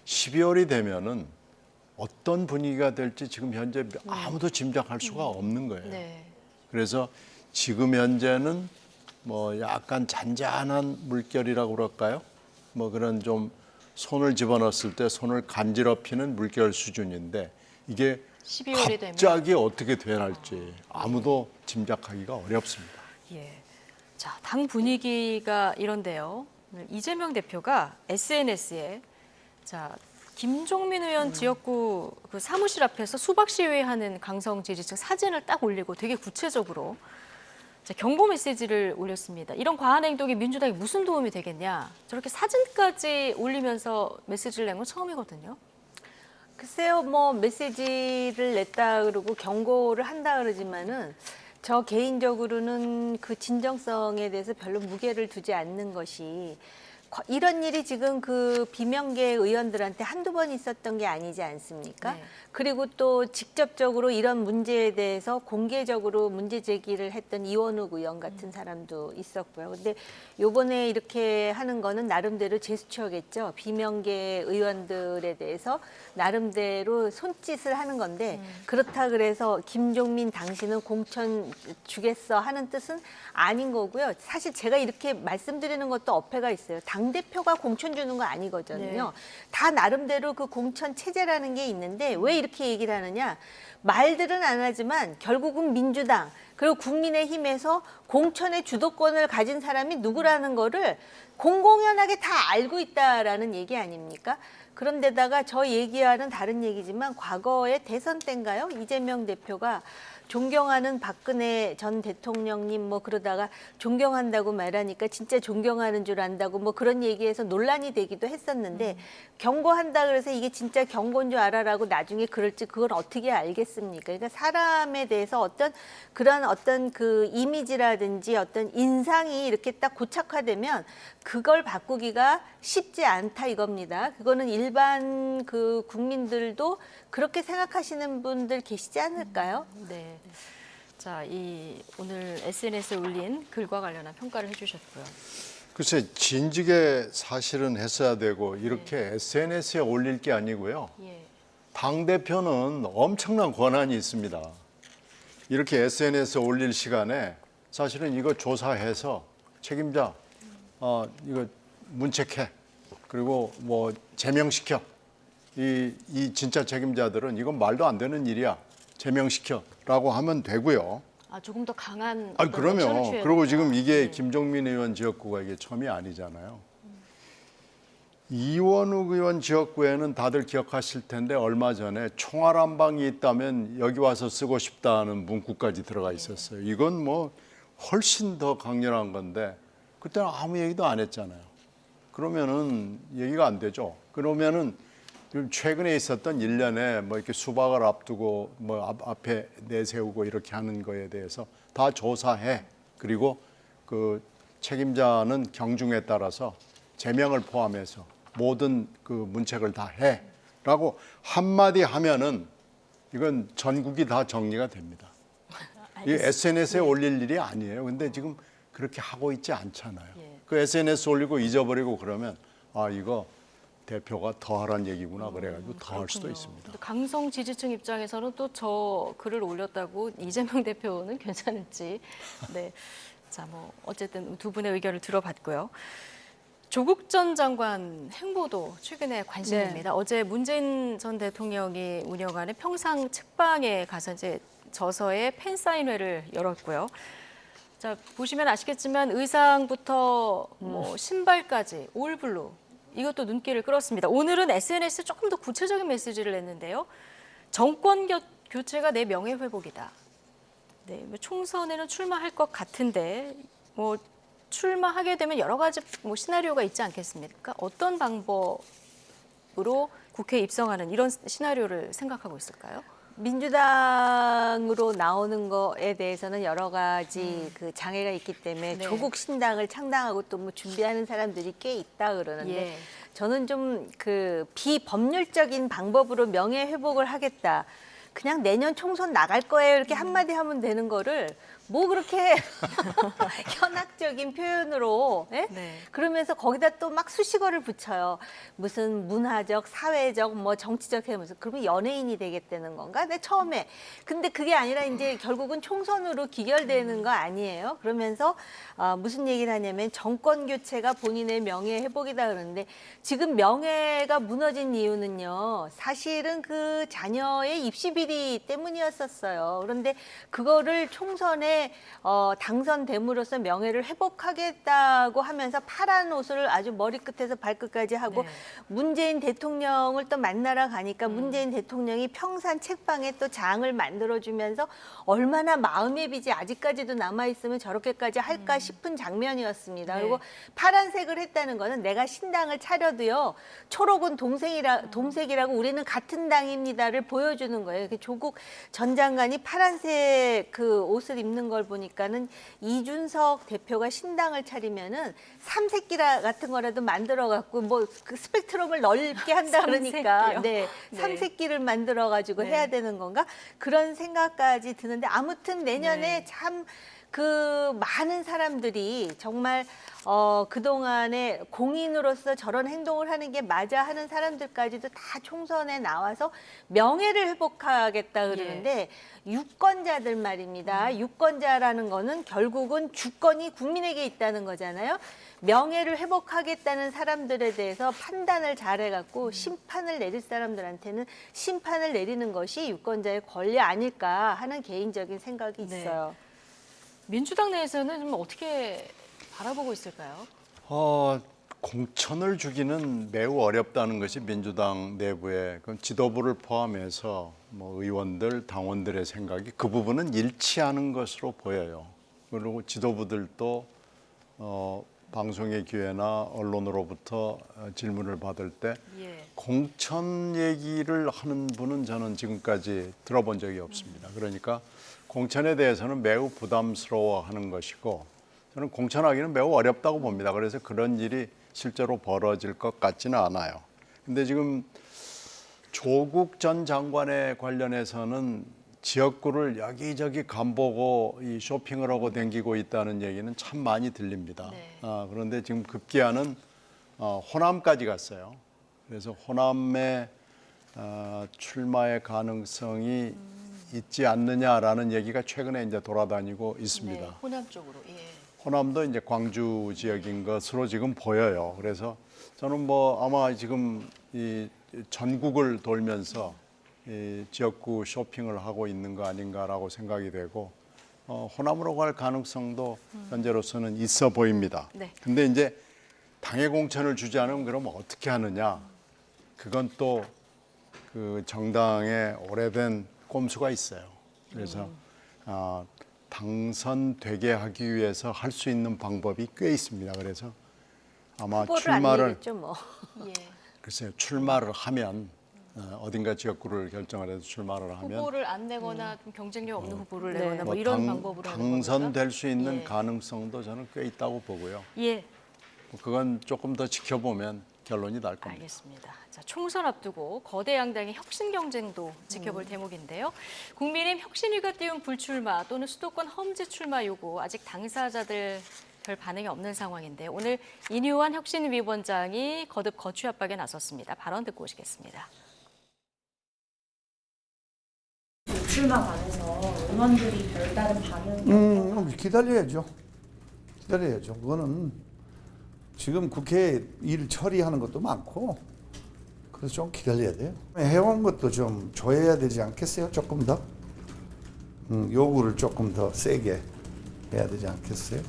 12월이 되면은 어떤 분위기가 될지 지금 현재 아무도 짐작할 수가 없는 거예요. 네. 그래서 지금 현재는 뭐 약간 잔잔한 물결이라고 그럴까요? 뭐 그런 좀 손을 집어넣었을 때 손을 간지럽히는 물결 수준인데 이게 12월이 되면 갑자기 어떻게 변할지 아무도 짐작하기가 어렵습니다. 예. 자, 당 분위기가 이런데요. 오늘 이재명 대표가 SNS에 자, 김종민 의원 지역구 그 사무실 앞에서 수박 시위하는 강성 지지층 사진을 딱 올리고 되게 구체적으로 자, 경고 메시지를 올렸습니다. 이런 과한 행동이 민주당에 무슨 도움이 되겠냐. 저렇게 사진까지 올리면서 메시지를 낸 건 처음이거든요. 글쎄요, 뭐 메시지를 냈다 그러고 경고를 한다 그러지만은 저 개인적으로는 그 진정성에 대해서 별로 무게를 두지 않는 것이 이런 일이 지금 그 비명계 의원들한테 한두 번 있었던 게 아니지 않습니까? 네. 그리고 또 직접적으로 이런 문제에 대해서 공개적으로 문제 제기를 했던 이원욱 의원 같은 사람도 있었고요. 근데 요번에 이렇게 하는 거는 나름대로 제스처겠죠. 비명계 의원들에 대해서 나름대로 손짓을 하는 건데 그렇다 그래서 김종민 당신은 공천 주겠어 하는 뜻은 아닌 거고요. 사실 제가 이렇게 말씀드리는 것도 어폐가 있어요. 당대표가 공천 주는 거 아니거든요. 다 나름대로 그 공천 체제라는 게 있는데 왜 이렇게 얘기를 하느냐. 말들은 안 하지만 결국은 민주당 그리고 국민의힘에서 공천의 주도권을 가진 사람이 누구라는 거를 공공연하게 다 알고 있다라는 얘기 아닙니까? 그런데다가 저 얘기와는 다른 얘기지만 과거에 대선 때인가요? 이재명 대표가 존경하는 박근혜 전 대통령님 뭐 그러다가 존경한다고 말하니까 진짜 존경하는 줄 안다고 뭐 그런 얘기해서 논란이 되기도 했었는데 경고한다 그래서 이게 진짜 경고인 줄 알아라고 나중에 그럴지 그걸 어떻게 알겠습니까? 그러니까 사람에 대해서 어떤 그런 어떤 그 이미지라든지 어떤 인상이 이렇게 딱 고착화되면 그걸 바꾸기가 쉽지 않다 이겁니다. 그거는 일반 그 국민들도 그렇게 생각하시는 분들 계시지 않을까요? 네. 자, 이 오늘 SNS에 올린 글과 관련한 평가를 해주셨고요. 글쎄 진즉에 사실은 했어야 되고 이렇게 SNS에 올릴 게 아니고요. 예. 당대표는 엄청난 권한이 있습니다. 이렇게 SNS에 올릴 시간에 사실은 이거 조사해서 책임자 이거 문책해 그리고 뭐 제명시켜 이 진짜 책임자들은 이건 말도 안 되는 일이야 제명시켜라고 하면 되고요. 조금 더 강한 아 어떤 액션을 그러면 취해야 그리고 된다. 지금 이게 네. 김종민 의원 지역구가 이게 처음이 아니잖아요. 이원욱 의원 지역구에는 다들 기억하실 텐데 얼마 전에 총알 한 방이 있다면 여기 와서 쓰고 싶다는 문구까지 들어가 있었어요. 이건 뭐 훨씬 더 강렬한 건데 그때는 아무 얘기도 안 했잖아요. 그러면은 얘기가 안 되죠. 그러면은 최근에 있었던 일련의 뭐 이렇게 수박을 앞두고 뭐 앞에 내세우고 이렇게 하는 거에 대해서 다 조사해. 그리고 그 책임자는 경중에 따라서 제명을 포함해서 모든 그 문책을 다 해라고 한마디 하면은 이건 전국이 다 정리가 됩니다. 이 SNS에 올릴 일이 아니에요. 근데 지금 그렇게 하고 있지 않잖아요. 그 SNS 올리고 잊어버리고 그러면 이거 대표가 더 하란 얘기구나 그래가지고 더 할 수도 있습니다. 강성 지지층 입장에서는 또 저 글을 올렸다고 이재명 대표는 괜찮을지. 네. 자, 뭐 어쨌든 두 분의 의견을 들어봤고요. 조국 전 장관 행보도 최근에 관심입니다. 어제 문재인 전 대통령이 운영하는 평상 책방에 가서 이제 저서의 팬사인회를 열었고요. 자, 보시면 아시겠지만 의상부터 뭐 신발까지 올블루 이것도 눈길을 끌었습니다. 오늘은 SNS에 조금 더 구체적인 메시지를 냈는데요. 정권 교체가 내 명예 회복이다. 네, 총선에는 출마할 것 같은데 뭐 출마하게 되면 여러 가지 뭐 시나리오가 있지 않겠습니까? 어떤 방법으로 국회에 입성하는 이런 시나리오를 생각하고 있을까요? 민주당으로 나오는 거에 대해서는 여러 가지 그 장애가 있기 때문에 네. 조국 신당을 창당하고 또 뭐 준비하는 사람들이 꽤 있다 그러는데 예. 저는 좀 그 비법률적인 방법으로 명예 회복을 하겠다. 그냥 내년 총선 나갈 거예요. 이렇게 한마디 하면 되는 거를 뭐 그렇게 현학적인 표현으로 예? 네. 그러면서 거기다 또 막 수식어를 붙여요. 무슨 문화적, 사회적, 뭐 정치적 해면서 그러면 연예인이 되겠다는 건가? 내 처음에. 근데 그게 아니라 이제 결국은 총선으로 기결되는 거 아니에요? 그러면서 무슨 얘기를 하냐면 정권 교체가 본인의 명예 회복이다 그러는데 지금 명예가 무너진 이유는요. 사실은 그 자녀의 입시 비리 때문이었었어요. 그런데 그거를 총선에 당선됨으로써 명예를 회복하겠다고 하면서 파란 옷을 아주 머리끝에서 발끝까지 하고 네. 문재인 대통령을 또 만나러 가니까 문재인 대통령이 평산 책방에 또 장을 만들어주면서 얼마나 마음의 빚이 아직까지도 남아있으면 저렇게까지 할까 싶은 장면이었습니다. 네. 그리고 파란색을 했다는 거는 내가 신당을 차려도요. 초록은 동색이라고 우리는 같은 당입니다를 보여주는 거예요. 조국 전 장관이 파란색 그 옷을 입는 걸 보니까는 이준석 대표가 신당을 차리면은 삼색기라 같은 거라도 만들어 갖고 뭐 그 스펙트럼을 넓게 한다 그러니까 삼색기요? 네, 네. 삼색기를 만들어 가지고 네. 해야 되는 건가 그런 생각까지 드는데 아무튼 내년에 네. 참 그 많은 사람들이 정말 그동안에 공인으로서 저런 행동을 하는 게 맞아 하는 사람들까지도 다 총선에 나와서 명예를 회복하겠다 그러는데 유권자들 말입니다. 유권자라는 거는 결국은 주권이 국민에게 있다는 거잖아요. 명예를 회복하겠다는 사람들에 대해서 판단을 잘해갖고 심판을 내릴 사람들한테는 심판을 내리는 것이 유권자의 권리 아닐까 하는 개인적인 생각이 네. 있어요. 민주당 내에서는 좀 어떻게 바라보고 있을까요? 공천을 주기는 매우 어렵다는 것이 민주당 내부의 그 지도부를 포함해서 뭐 의원들, 당원들의 생각이 그 부분은 일치하는 것으로 보여요. 그리고 지도부들도 방송의 기회나 언론으로부터 질문을 받을 때 공천 얘기를 하는 분은 저는 지금까지 들어본 적이 없습니다. 그러니까 공천에 대해서는 매우 부담스러워하는 것이고 저는 공천하기는 매우 어렵다고 봅니다. 그래서 그런 일이 실제로 벌어질 것 같지는 않아요. 근데 지금 조국 전 장관에 관련해서는 지역구를 여기저기 간보고 이 쇼핑을 하고 댕기고 있다는 얘기는 참 많이 들립니다. 그런데 지금 급기야는 호남까지 갔어요. 그래서 호남의 출마의 가능성이 있지 않느냐라는 얘기가 최근에 이제 돌아다니고 있습니다. 네, 호남 쪽으로. 예. 호남도 이제 광주 지역인 것으로 지금 보여요. 그래서 저는 뭐 아마 지금 이 전국을 돌면서 이 지역구 쇼핑을 하고 있는 거 아닌가라고 생각이 되고 호남으로 갈 가능성도 현재로서는 있어 보입니다. 네. 근데 이제 당의 공천을 주지 않으면 그럼 어떻게 하느냐? 그건 또 그 정당의 오래된 꼼수가 있어요. 그래서 당선되게 하기 위해서 할 수 있는 방법이 꽤 있습니다. 그래서 아마 출마를 뭐. 예. 글쎄요, 출마를 하면 어딘가 지역구를 결정을 해서 출마를 하면 후보를 안 내거나 좀 경쟁력 없는 후보를 내거나 뭐 이런 방법으로 하는 당선될 수 있는 예. 가능성도 저는 꽤 있다고 보고요. 예. 그건 조금 더 지켜보면 결론이 날 겁니다. 알겠습니다. 자, 총선 앞두고 거대 양당의 혁신 경쟁도 지켜볼 대목인데요. 국민의힘 혁신위가 띄운 불출마 또는 수도권 험지 출마 요구 아직 당사자들 별 반응이 없는 상황인데 오늘 인유한 혁신위원장이 거듭 거취 압박에 나섰습니다. 발언 듣고 오시겠습니다. 출마 관해서 의원들이 별다른 반응이 기다려야죠. 그거는 지금 국회 일 처리하는 것도 많고 그래서 좀 기다려야 돼요. 해온 것도 좀 조여야 되지 않겠어요? 조금 더 요구를 조금 더 세게 해야 되지 않겠어요?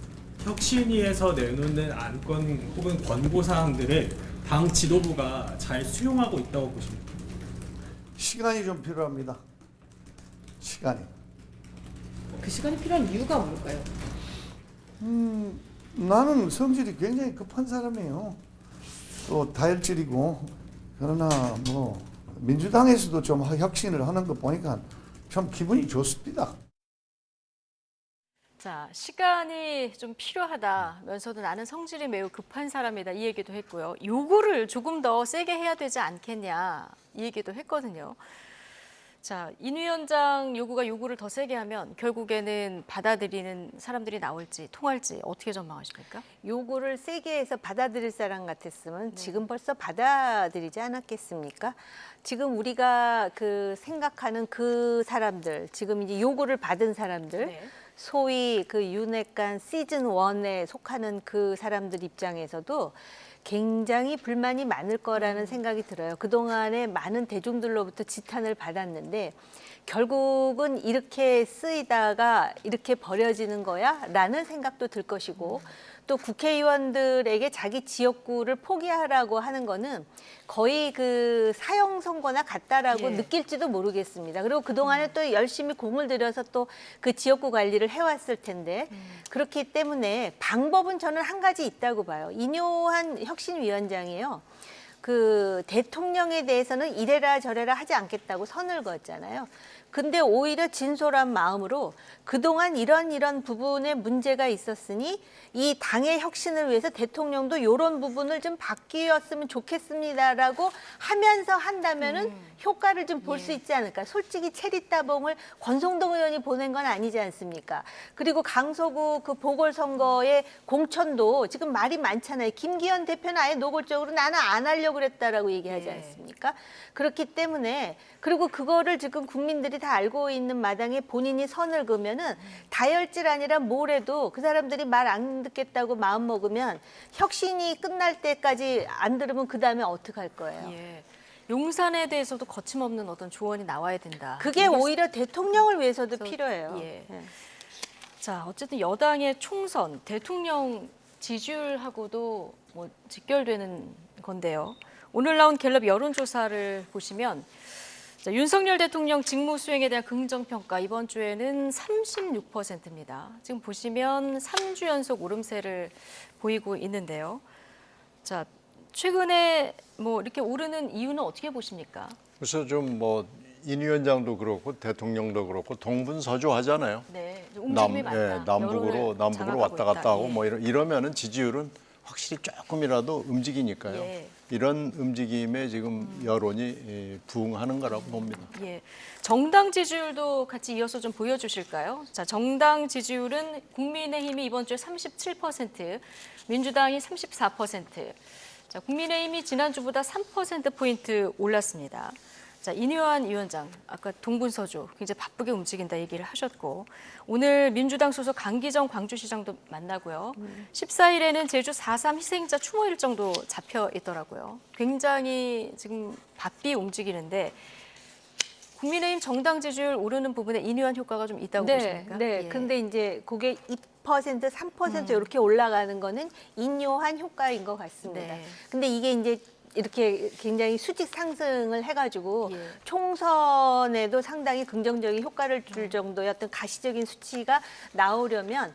혁신위에서 내놓는 안건 혹은 권고사항들을 당 지도부가 잘 수용하고 있다고 보십니까? 시간이 좀 필요합니다. 시간이. 그 시간이 필요한 이유가 뭘까요? 나는 성질이 굉장히 급한 사람이에요. 또 다혈질이고 그러나 뭐 민주당에서도 좀 혁신을 하는 거 보니까 참 기분이 좋습니다. 자, 시간이 좀 필요하다면서도 나는 성질이 매우 급한 사람이다 이 얘기도 했고요. 요구를 조금 더 세게 해야 되지 않겠냐 이 얘기도 했거든요. 자, 인 위원장 요구를 더 세게 하면 결국에는 받아들이는 사람들이 나올지 통할지 어떻게 전망하십니까? 요구를 세게 해서 받아들일 사람 같았으면 지금 벌써 받아들이지 않았겠습니까? 지금 우리가 그 생각하는 그 사람들, 지금 이제 요구를 받은 사람들, 소위 그 윤핵관 시즌 1에 속하는 그 사람들 입장에서도 굉장히 불만이 많을 거라는 생각이 들어요. 그동안에 많은 대중들로부터 지탄을 받았는데 결국은 이렇게 쓰이다가 이렇게 버려지는 거야? 라는 생각도 들 것이고 또 국회의원들에게 자기 지역구를 포기하라고 하는 거는 거의 그 사형 선고나 같다라고 느낄지도 모르겠습니다. 그리고 그동안에 또 열심히 공을 들여서 또 그 지역구 관리를 해왔을 텐데 그렇기 때문에 방법은 저는 한 가지 있다고 봐요. 인요한 혁신위원장이에요. 그 대통령에 대해서는 이래라 저래라 하지 않겠다고 선을 그었잖아요. 근데 오히려 진솔한 마음으로 그동안 이런 부분에 문제가 있었으니 이 당의 혁신을 위해서 대통령도 이런 부분을 좀 바뀌었으면 좋겠습니다라고 하면서 한다면은 효과를 좀 볼 수 있지 않을까. 솔직히 체리따봉을 권성동 의원이 보낸 건 아니지 않습니까? 그리고 강서구 그 보궐선거의 공천도 지금 말이 많잖아요. 김기현 대표는 아예 노골적으로 나는 안 하려고 그랬다라고 얘기하지 않습니까? 그렇기 때문에 그리고 그거를 지금 국민들이 다 알고 있는 마당에 본인이 선을 그으면은 다혈질 아니라 뭐래도 그 사람들이 말 안 듣겠다고 마음 먹으면 혁신이 끝날 때까지 안 들으면 그 다음에 어떻게 할 거예요? 예. 용산에 대해서도 거침없는 어떤 조언이 나와야 된다. 그게 오히려 대통령을 위해서도 필요해요. 예. 자, 어쨌든 여당의 총선, 대통령 지지율하고도 뭐 직결되는 건데요. 오늘 나온 갤럽 여론조사를 보시면 자, 윤석열 대통령 직무 수행에 대한 긍정평가 이번 주에는 36%입니다. 지금 보시면 3주 연속 오름세를 보이고 있는데요. 자, 최근에 뭐 이렇게 오르는 이유는 어떻게 보십니까? 그래서 좀 뭐 인 위원장도 그렇고 대통령도 그렇고 동분서주하잖아요. 네, 움직임이 많다. 남북으로 왔다 갔다 있다. 하고 뭐 이러면은 지지율은 확실히 조금이라도 움직이니까요. 이런 움직임에 지금 여론이 부응하는 거라고 봅니다. 예, 정당 지지율도 같이 이어서 좀 보여주실까요? 자, 정당 지지율은 국민의힘이 이번 주에 37%, 민주당이 34%. 자, 국민의힘이 지난주보다 3%포인트 올랐습니다. 자, 자, 이뉴한 위원장, 아까 동분서주 굉장히 바쁘게 움직인다 얘기를 하셨고 오늘 민주당 소속 강기정 광주시장도 만나고요. 14일에는 제주 4.3 희생자 추모 일정도 잡혀 있더라고요. 굉장히 지금 바삐 움직이는데 국민의힘 정당 지지율 오르는 부분에 인유한 효과가 좀 있다고 보십니까? 네. 예. 근데 이제 그게 2%, 3% 이렇게 올라가는 거는 인요한 효과인 것 같습니다. 네. 근데 이게 이제 이렇게 굉장히 수직 상승을 해가지고 예. 총선에도 상당히 긍정적인 효과를 줄 정도의 어떤 가시적인 수치가 나오려면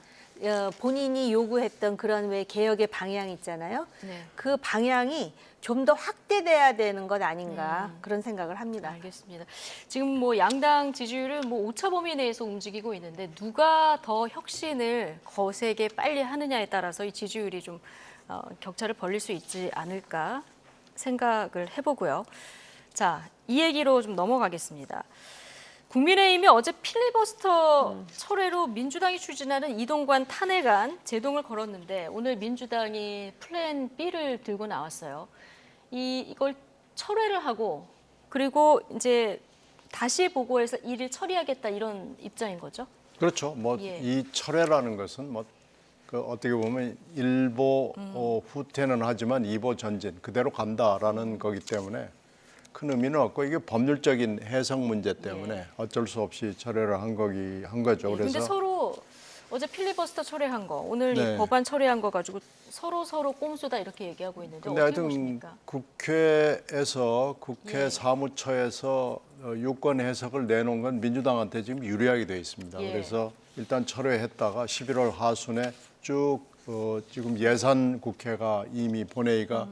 본인이 요구했던 그런 왜 개혁의 방향 있잖아요. 네. 그 방향이 좀 더 확대돼야 되는 것 아닌가 그런 생각을 합니다. 알겠습니다. 지금 뭐 양당 지지율은 뭐 오차 범위 내에서 움직이고 있는데 누가 더 혁신을 거세게 빨리 하느냐에 따라서 이 지지율이 좀 격차를 벌릴 수 있지 않을까 생각을 해보고요. 자, 이 얘기로 좀 넘어가겠습니다. 국민의힘이 어제 필리버스터 철회로 민주당이 추진하는 이동관 탄핵안 제동을 걸었는데 오늘 민주당이 플랜 B를 들고 나왔어요. 이걸 철회를 하고 그리고 이제 다시 보고해서 일을 처리하겠다 이런 입장인 거죠? 그렇죠. 뭐 이 철회라는 것은 뭐 그 어떻게 보면 일보 후퇴는 하지만 이보 전진 그대로 간다라는 거기 때문에 큰 의미는 없고 이게 법률적인 해석 문제 때문에 어쩔 수 없이 철회를 한 거죠. 그런데 그래서 서로 어제 필리버스터 철회한 거, 오늘 네. 이 법안 철회한 거 가지고 서로 꼼수다 이렇게 얘기하고 있는데 근데 어떻게 하여튼 보십니까? 국회에서 국회 사무처에서 유권 해석을 내놓은 건 민주당한테 지금 유리하게 돼 있습니다. 예. 그래서 일단 철회했다가 11월 하순에 쭉 지금 예산 국회가 이미 본회의가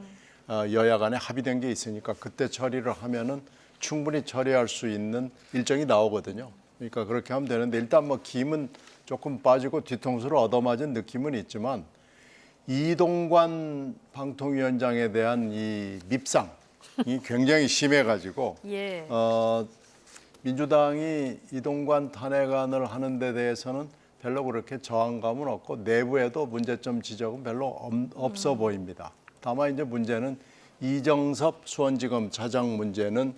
여야 간에 합의된 게 있으니까 그때 처리를 하면은 충분히 처리할 수 있는 일정이 나오거든요. 그러니까 그렇게 하면 되는데 일단 뭐 김은 조금 빠지고 뒤통수를 얻어맞은 느낌은 있지만 이동관 방통위원장에 대한 이 밉상이 굉장히 심해가지고 예. 민주당이 이동관 탄핵안을 하는 데 대해서는 별로 그렇게 저항감은 없고 내부에도 문제점 지적은 별로 없어 보입니다. 다만 이제 문제는 이정섭 수원지검 차장 문제는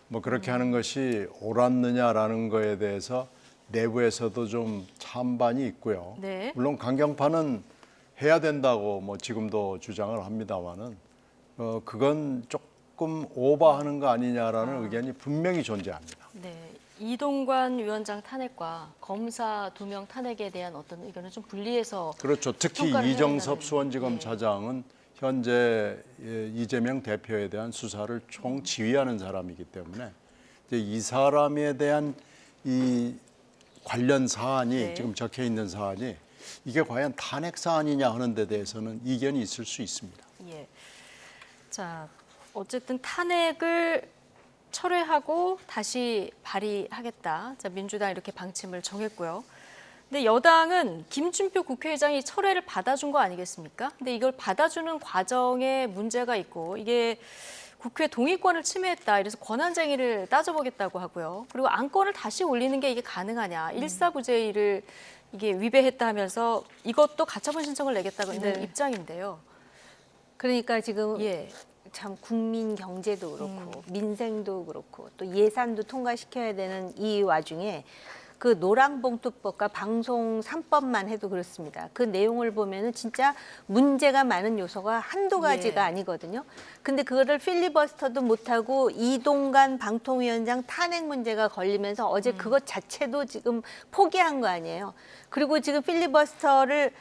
뭐 그렇게 하는 것이 옳았느냐라는 거에 대해서 내부에서도 좀 찬반이 있고요. 네. 물론 강경파는 해야 된다고 뭐 지금도 주장을 합니다만은 그건 조금 오버하는 거 아니냐라는 의견이 분명히 존재합니다. 네. 이동관 위원장 탄핵과 검사 2명 탄핵에 대한 어떤 의견을 좀 분리해서 그렇죠. 특히 평가를 이정섭 해야 수원지검 네. 차장은 현재 이재명 대표에 대한 수사를 총지휘하는 사람이기 때문에 이제 이 사람에 대한 이 관련 사안이 네. 지금 적혀 있는 사안이 이게 과연 탄핵 사안이냐 하는 데 대해서는 이견이 있을 수 있습니다. 예. 자, 어쨌든 탄핵을 철회하고 다시 발의하겠다. 자, 민주당 이렇게 방침을 정했고요. 근데 여당은 김준표 국회의장이 철회를 받아준 거 아니겠습니까? 근데 이걸 받아주는 과정에 문제가 있고 이게 국회 동의권을 침해했다. 이래서 권한쟁의를 따져보겠다고 하고요. 그리고 안건을 다시 올리는 게 이게 가능하냐. 일사부재의를 이게 위배했다 하면서 이것도 가처분 신청을 내겠다고 하는 입장인데요. 그러니까 지금 참 국민 경제도 그렇고 민생도 그렇고 또 예산도 통과시켜야 되는 이 와중에 그 노랑봉투법과 방송 3법만 해도 그렇습니다. 그 내용을 보면은 진짜 문제가 많은 요소가 한두 가지가 아니거든요. 근데 그거를 필리버스터도 못하고 이동관 방통위원장 탄핵 문제가 걸리면서 어제 그것 자체도 지금 포기한 거 아니에요. 그리고 지금 필리버스터를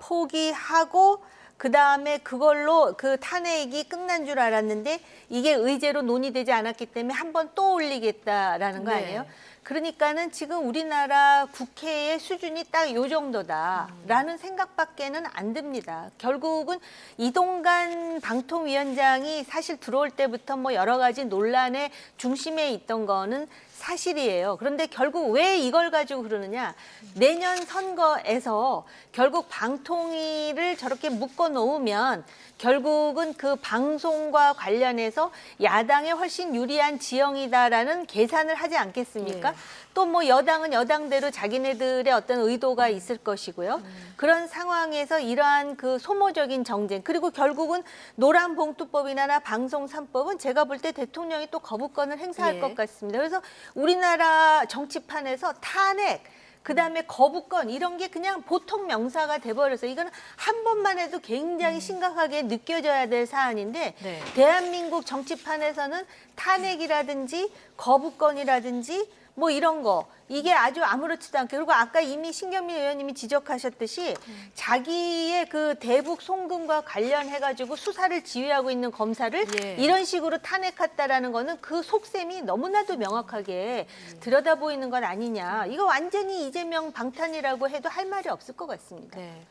포기하고 그다음에 그걸로 그 탄핵이 끝난 줄 알았는데 이게 의제로 논의되지 않았기 때문에 한 번 또 올리겠다라는 거 아니에요? 그러니까는 지금 우리나라 국회의 수준이 딱 요 정도다라는 생각밖에는 안 듭니다. 결국은 이동관 방통위원장이 사실 들어올 때부터 뭐 여러 가지 논란의 중심에 있던 거는 사실이에요. 그런데 결국 왜 이걸 가지고 그러느냐? 내년 선거에서 결국 방통위를 저렇게 묶어 놓으면 결국은 그 방송과 관련해서 야당에 훨씬 유리한 지형이다라는 계산을 하지 않겠습니까? 또 뭐 여당은 여당대로 자기네들의 어떤 의도가 있을 것이고요. 그런 상황에서 이러한 그 소모적인 정쟁 그리고 결국은 노란봉투법이나 방송 3법은 제가 볼 때 대통령이 또 거부권을 행사할 예. 것 같습니다. 그래서 우리나라 정치판에서 탄핵 그다음에 거부권 이런 게 그냥 보통 명사가 돼버려서 이거는 한 번만 해도 굉장히 심각하게 느껴져야 될 사안인데 네. 대한민국 정치판에서는 탄핵이라든지 거부권이라든지 뭐 이런 거 이게 아주 아무렇지도 않게 그리고 아까 이미 신경민 의원님이 지적하셨듯이 자기의 그 대북 송금과 관련해가지고 수사를 지휘하고 있는 검사를 예. 이런 식으로 탄핵했다라는 거는 그 속셈이 너무나도 명확하게 들여다 보이는 건 아니냐. 이거 완전히 이재명 방탄이라고 해도 할 말이 없을 것 같습니다. 네.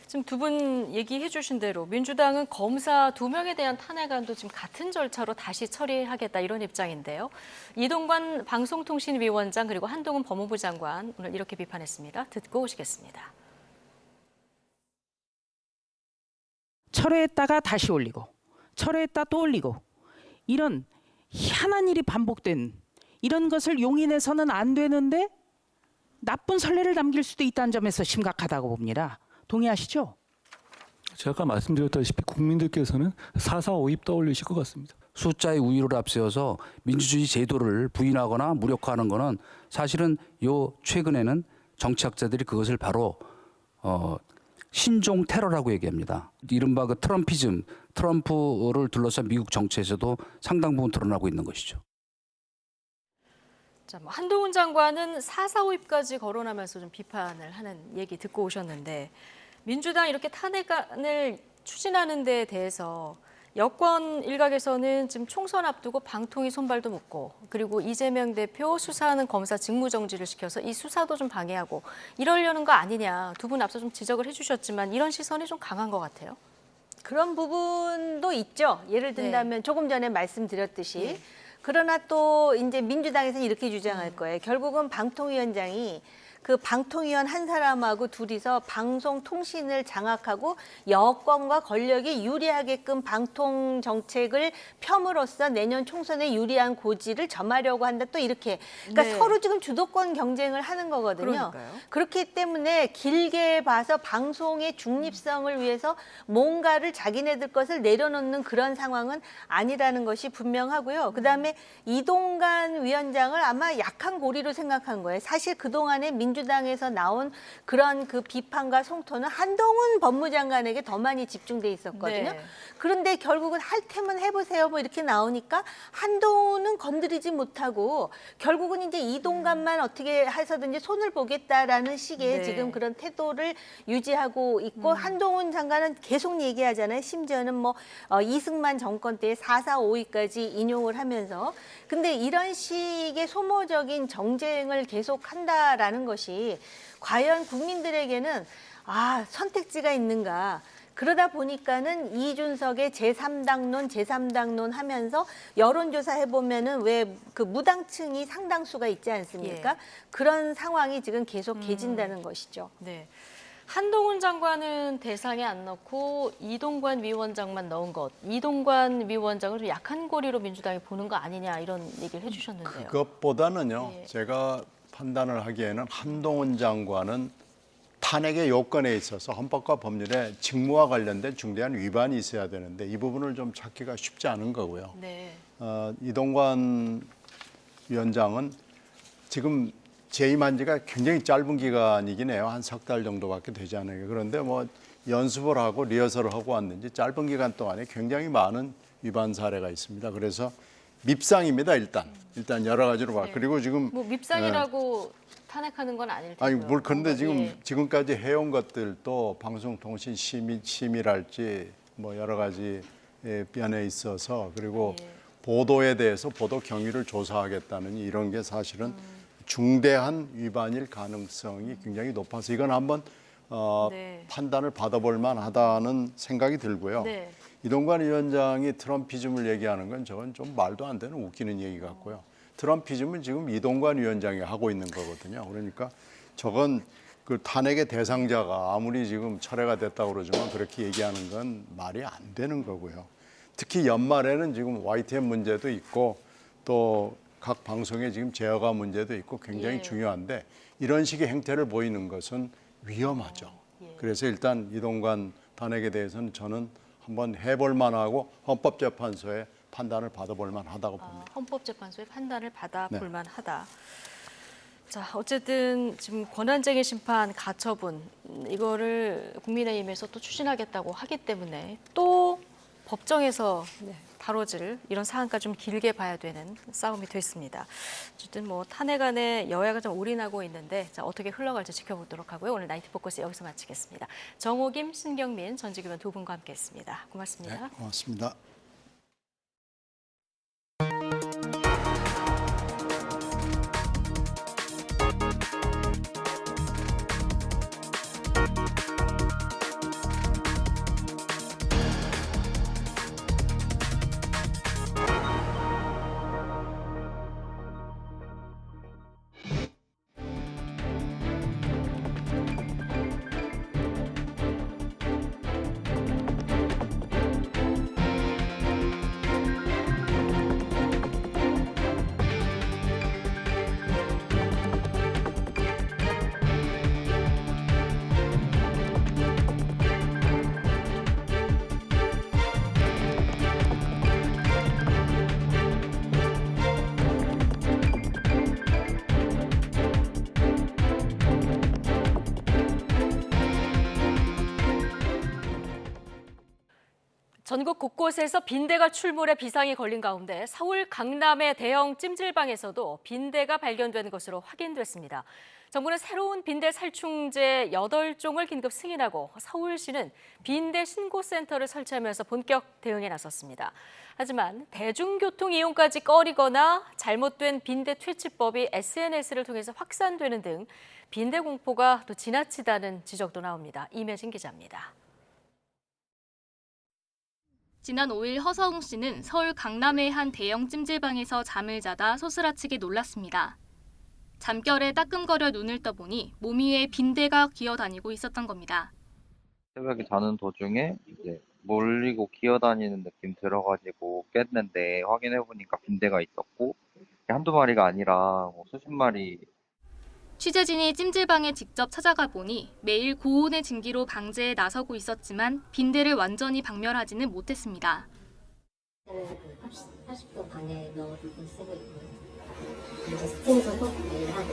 지금 두 분 얘기해 주신 대로 민주당은 검사 2명에 대한 탄핵안도 지금 같은 절차로 다시 처리하겠다 이런 입장인데요. 이동관 방송통신위원장 그리고 한동훈 법무부 장관 오늘 이렇게 비판했습니다. 듣고 오시겠습니다. 철회했다가 다시 올리고 철회했다 또 올리고 이런 희한한 일이 반복된 이런 것을 용인해서는 안 되는데 나쁜 선례를 남길 수도 있다는 점에서 심각하다고 봅니다. 동의하시죠? 제가 아까 말씀드렸다시피 국민들께서는 4.4 오입 떠올리실 것 같습니다. 숫자의 우위를 앞세워서 민주주의 제도를 부인하거나 무력화하는 것은 사실은 요 최근에는 정치학자들이 그것을 바로 신종 테러라고 얘기합니다. 이른바 그 트럼피즘, 트럼프를 둘러싼 미국 정치에서도 상당 부분 드러나고 있는 것이죠. 자, 뭐 한동훈 장관은 4.4 오입까지 거론하면서 좀 비판을 하는 얘기 듣고 오셨는데 민주당 이렇게 탄핵안을 추진하는 데 대해서 여권 일각에서는 지금 총선 앞두고 방통위 손발도 묶고 그리고 이재명 대표 수사하는 검사 직무정지를 시켜서 이 수사도 좀 방해하고 이러려는 거 아니냐. 두 분 앞서 좀 지적을 해주셨지만 이런 시선이 좀 강한 것 같아요. 그런 부분도 있죠. 예를 든다면 조금 전에 말씀드렸듯이 네. 그러나 또 이제 민주당에서는 이렇게 주장할 거예요. 결국은 방통위원장이 그 방통위원 한 사람하고 둘이서 방송통신을 장악하고 여권과 권력이 유리하게끔 방통 정책을 펴므로써 내년 총선에 유리한 고지를 점하려고 한다. 또 이렇게 그러니까 네. 서로 지금 주도권 경쟁을 하는 거거든요. 그러니까요. 그렇기 때문에 길게 봐서 방송의 중립성을 위해서 뭔가를 자기네들 것을 내려놓는 그런 상황은 아니라는 것이 분명하고요. 그다음에 이동관 위원장을 아마 약한 고리로 생각한 거예요. 사실 그동안에 민주당에서 나온 그런 그 비판과 성토는 한동훈 법무장관에게 더 많이 집중돼 있었거든요. 네. 그런데 결국은 할 테면 해보세요 뭐 이렇게 나오니까 한동훈은 건드리지 못하고 결국은 이제 이동관만 어떻게 해서든지 손을 보겠다라는 식의 네. 지금 그런 태도를 유지하고 있고 한동훈 장관은 계속 얘기하잖아요. 심지어는 뭐 이승만 정권 때 4.4 오입까지 인용을 하면서 근데 이런 식의 소모적인 정쟁을 계속 한다라는 것이 과연 국민들에게는 선택지가 있는가. 그러다 보니까는 이준석의 제3당론, 제3당론 하면서 여론조사 해보면은 왜 그 무당층이 상당수가 있지 않습니까? 예. 그런 상황이 지금 계속 개진다는 것이죠. 네. 한동훈 장관은 대상에 안 넣고 이동관 위원장만 넣은 것. 이동관 위원장을 좀 약한 고리로 민주당이 보는 거 아니냐 이런 얘기를 해주셨는데요. 그것보다는요. 예. 제가 판단을 하기에는 한동훈 장관은 탄핵의 요건에 있어서 헌법과 법률에 직무와 관련된 중대한 위반이 있어야 되는데 이 부분을 좀 찾기가 쉽지 않은 거고요. 네. 이동관 위원장은 지금 재임한 지가 굉장히 짧은 기간이긴 해요. 한 3달 정도밖에 되지 않아요. 그런데 뭐 연습을 하고 리허설을 하고 왔는지 짧은 기간 동안에 굉장히 많은 위반 사례가 있습니다. 그래서 밉상입니다. 일단 여러 가지로 봐. 네. 그리고 지금 뭐 밉상이라고 탄핵하는 건 아닐 테고요. 아니 뭘 그런데 지금 예. 지금까지 해온 것들도 방송통신 심의랄지 뭐 여러 가지 면에 있어서 그리고 보도에 대해서 보도 경위를 조사하겠다는 이런 게 사실은 중대한 위반일 가능성이 굉장히 높아서 이건 한번 판단을 받아볼 만하다는 생각이 들고요. 네. 이동관 위원장이 트럼피즘을 얘기하는 건 저건 좀 말도 안 되는 웃기는 얘기 같고요. 트럼피즘은 지금 이동관 위원장이 하고 있는 거거든요. 그러니까 저건 그 탄핵의 대상자가 아무리 지금 철회가 됐다고 그러지만 그렇게 얘기하는 건 말이 안 되는 거고요. 특히 연말에는 지금 YTN 문제도 있고 또 각 방송에 지금 제어가 문제도 있고 굉장히 예. 중요한데 이런 식의 행태를 보이는 것은 위험하죠. 그래서 일단 이동관 탄핵에 대해서는 저는 한번 해볼 만하고 헌법재판소의 판단을 받아볼 만하다고 봅니다. 헌법재판소의 판단을 받아볼 네. 만하다. 자, 어쨌든 지금 권한쟁의 심판 가처분 이거를 국민의힘에서 또 추진하겠다고 하기 때문에 또 법정에서 다뤄질 이런 사안까지 좀 길게 봐야 되는 싸움이 됐습니다. 어쨌든 뭐 탄핵안에 여야가 좀 올인하고 있는데 자, 어떻게 흘러갈지 지켜보도록 하고요. 오늘 나이트 포커스 여기서 마치겠습니다. 정호김, 신경민, 전지규 의원 두 분과 함께했습니다. 고맙습니다. 네, 고맙습니다. 전국 곳곳에서 빈대가 출몰해 비상이 걸린 가운데 서울 강남의 대형 찜질방에서도 빈대가 발견된 것으로 확인됐습니다. 정부는 새로운 빈대 살충제 8종을 긴급 승인하고 서울시는 빈대 신고센터를 설치하면서 본격 대응에 나섰습니다. 하지만 대중교통 이용까지 꺼리거나 잘못된 빈대 퇴치법이 SNS를 통해서 확산되는 등 빈대 공포가 또 지나치다는 지적도 나옵니다. 임혜진 기자입니다. 지난 5일 허서웅 씨는 서울 강남의 한 대형 찜질방에서 잠을 자다 소스라치게 놀랐습니다. 잠결에 따끔거려 눈을 떠보니 몸 위에 빈대가 기어다니고 있었던 겁니다. 새벽에 자는 도중에 이제 몰리고 기어다니는 느낌 들어가지고 깼는데 확인해보니까 빈대가 있었고 한두 마리가 아니라 수십 마리. 취재진이 찜질방에 직접 찾아가 보니 매일 고온의 증기로 방제에 나서고 있었지만 빈대를 완전히 박멸하지는 못했습니다. 80도 방에 넣어두고 쓰고 있고 이제 스팀도 매일 하고.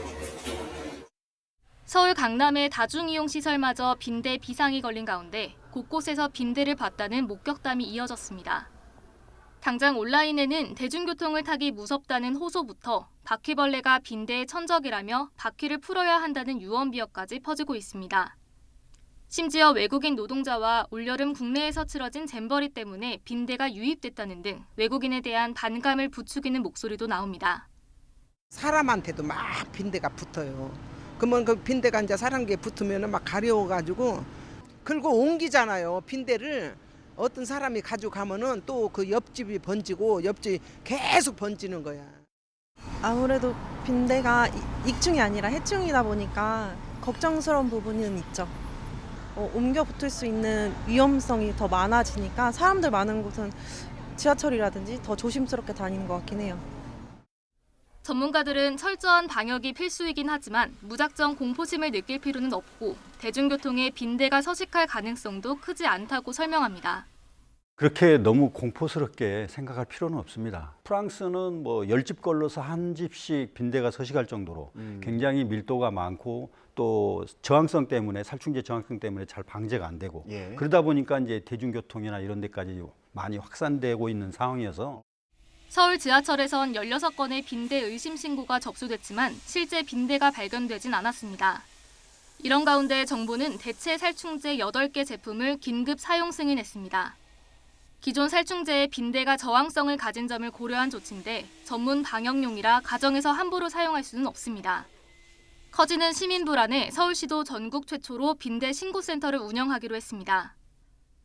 서울 강남의 다중이용시설마저 빈대 비상이 걸린 가운데 곳곳에서 빈대를 봤다는 목격담이 이어졌습니다. 당장 온라인에는 대중교통을 타기 무섭다는 호소부터 바퀴벌레가 빈대의 천적이라며 바퀴를 풀어야 한다는 유언비어까지 퍼지고 있습니다. 심지어 외국인 노동자와 올여름 국내에서 치러진 잼버리 때문에 빈대가 유입됐다는 등 외국인에 대한 반감을 부추기는 목소리도 나옵니다. 사람한테도 막 빈대가 붙어요. 그러면 그 빈대가 이제 사람에게 붙으면 막 가려워가지고 그리고 옮기잖아요. 빈대를 어떤 사람이 가지고 가면은 또 그 옆집이 번지고 옆집이 계속 번지는 거야. 아무래도 빈대가 익충이 아니라 해충이다 보니까 걱정스러운 부분은 있죠. 옮겨 붙을 수 있는 위험성이 더 많아지니까 사람들 많은 곳은 지하철이라든지 더 조심스럽게 다니는 것 같긴 해요. 전문가들은 철저한 방역이 필수이긴 하지만 무작정 공포심을 느낄 필요는 없고 대중교통에 빈대가 서식할 가능성도 크지 않다고 설명합니다. 그렇게 너무 공포스럽게 생각할 필요는 없습니다. 프랑스는 뭐 10집 걸러서 한 집씩 빈대가 서식할 정도로 굉장히 밀도가 많고 또 저항성 때문에 살충제 저항성 때문에 잘 방제가 안 되고 그러다 보니까 이제 대중교통이나 이런 데까지 많이 확산되고 있는 상황이어서 서울 지하철에선 16건의 빈대 의심 신고가 접수됐지만 실제 빈대가 발견되진 않았습니다. 이런 가운데 정부는 대체 살충제 8개 제품을 긴급 사용 승인했습니다. 기존 살충제에 빈대가 저항성을 가진 점을 고려한 조치인데 전문 방역용이라 가정에서 함부로 사용할 수는 없습니다. 커지는 시민 불안에 서울시도 전국 최초로 빈대 신고센터를 운영하기로 했습니다.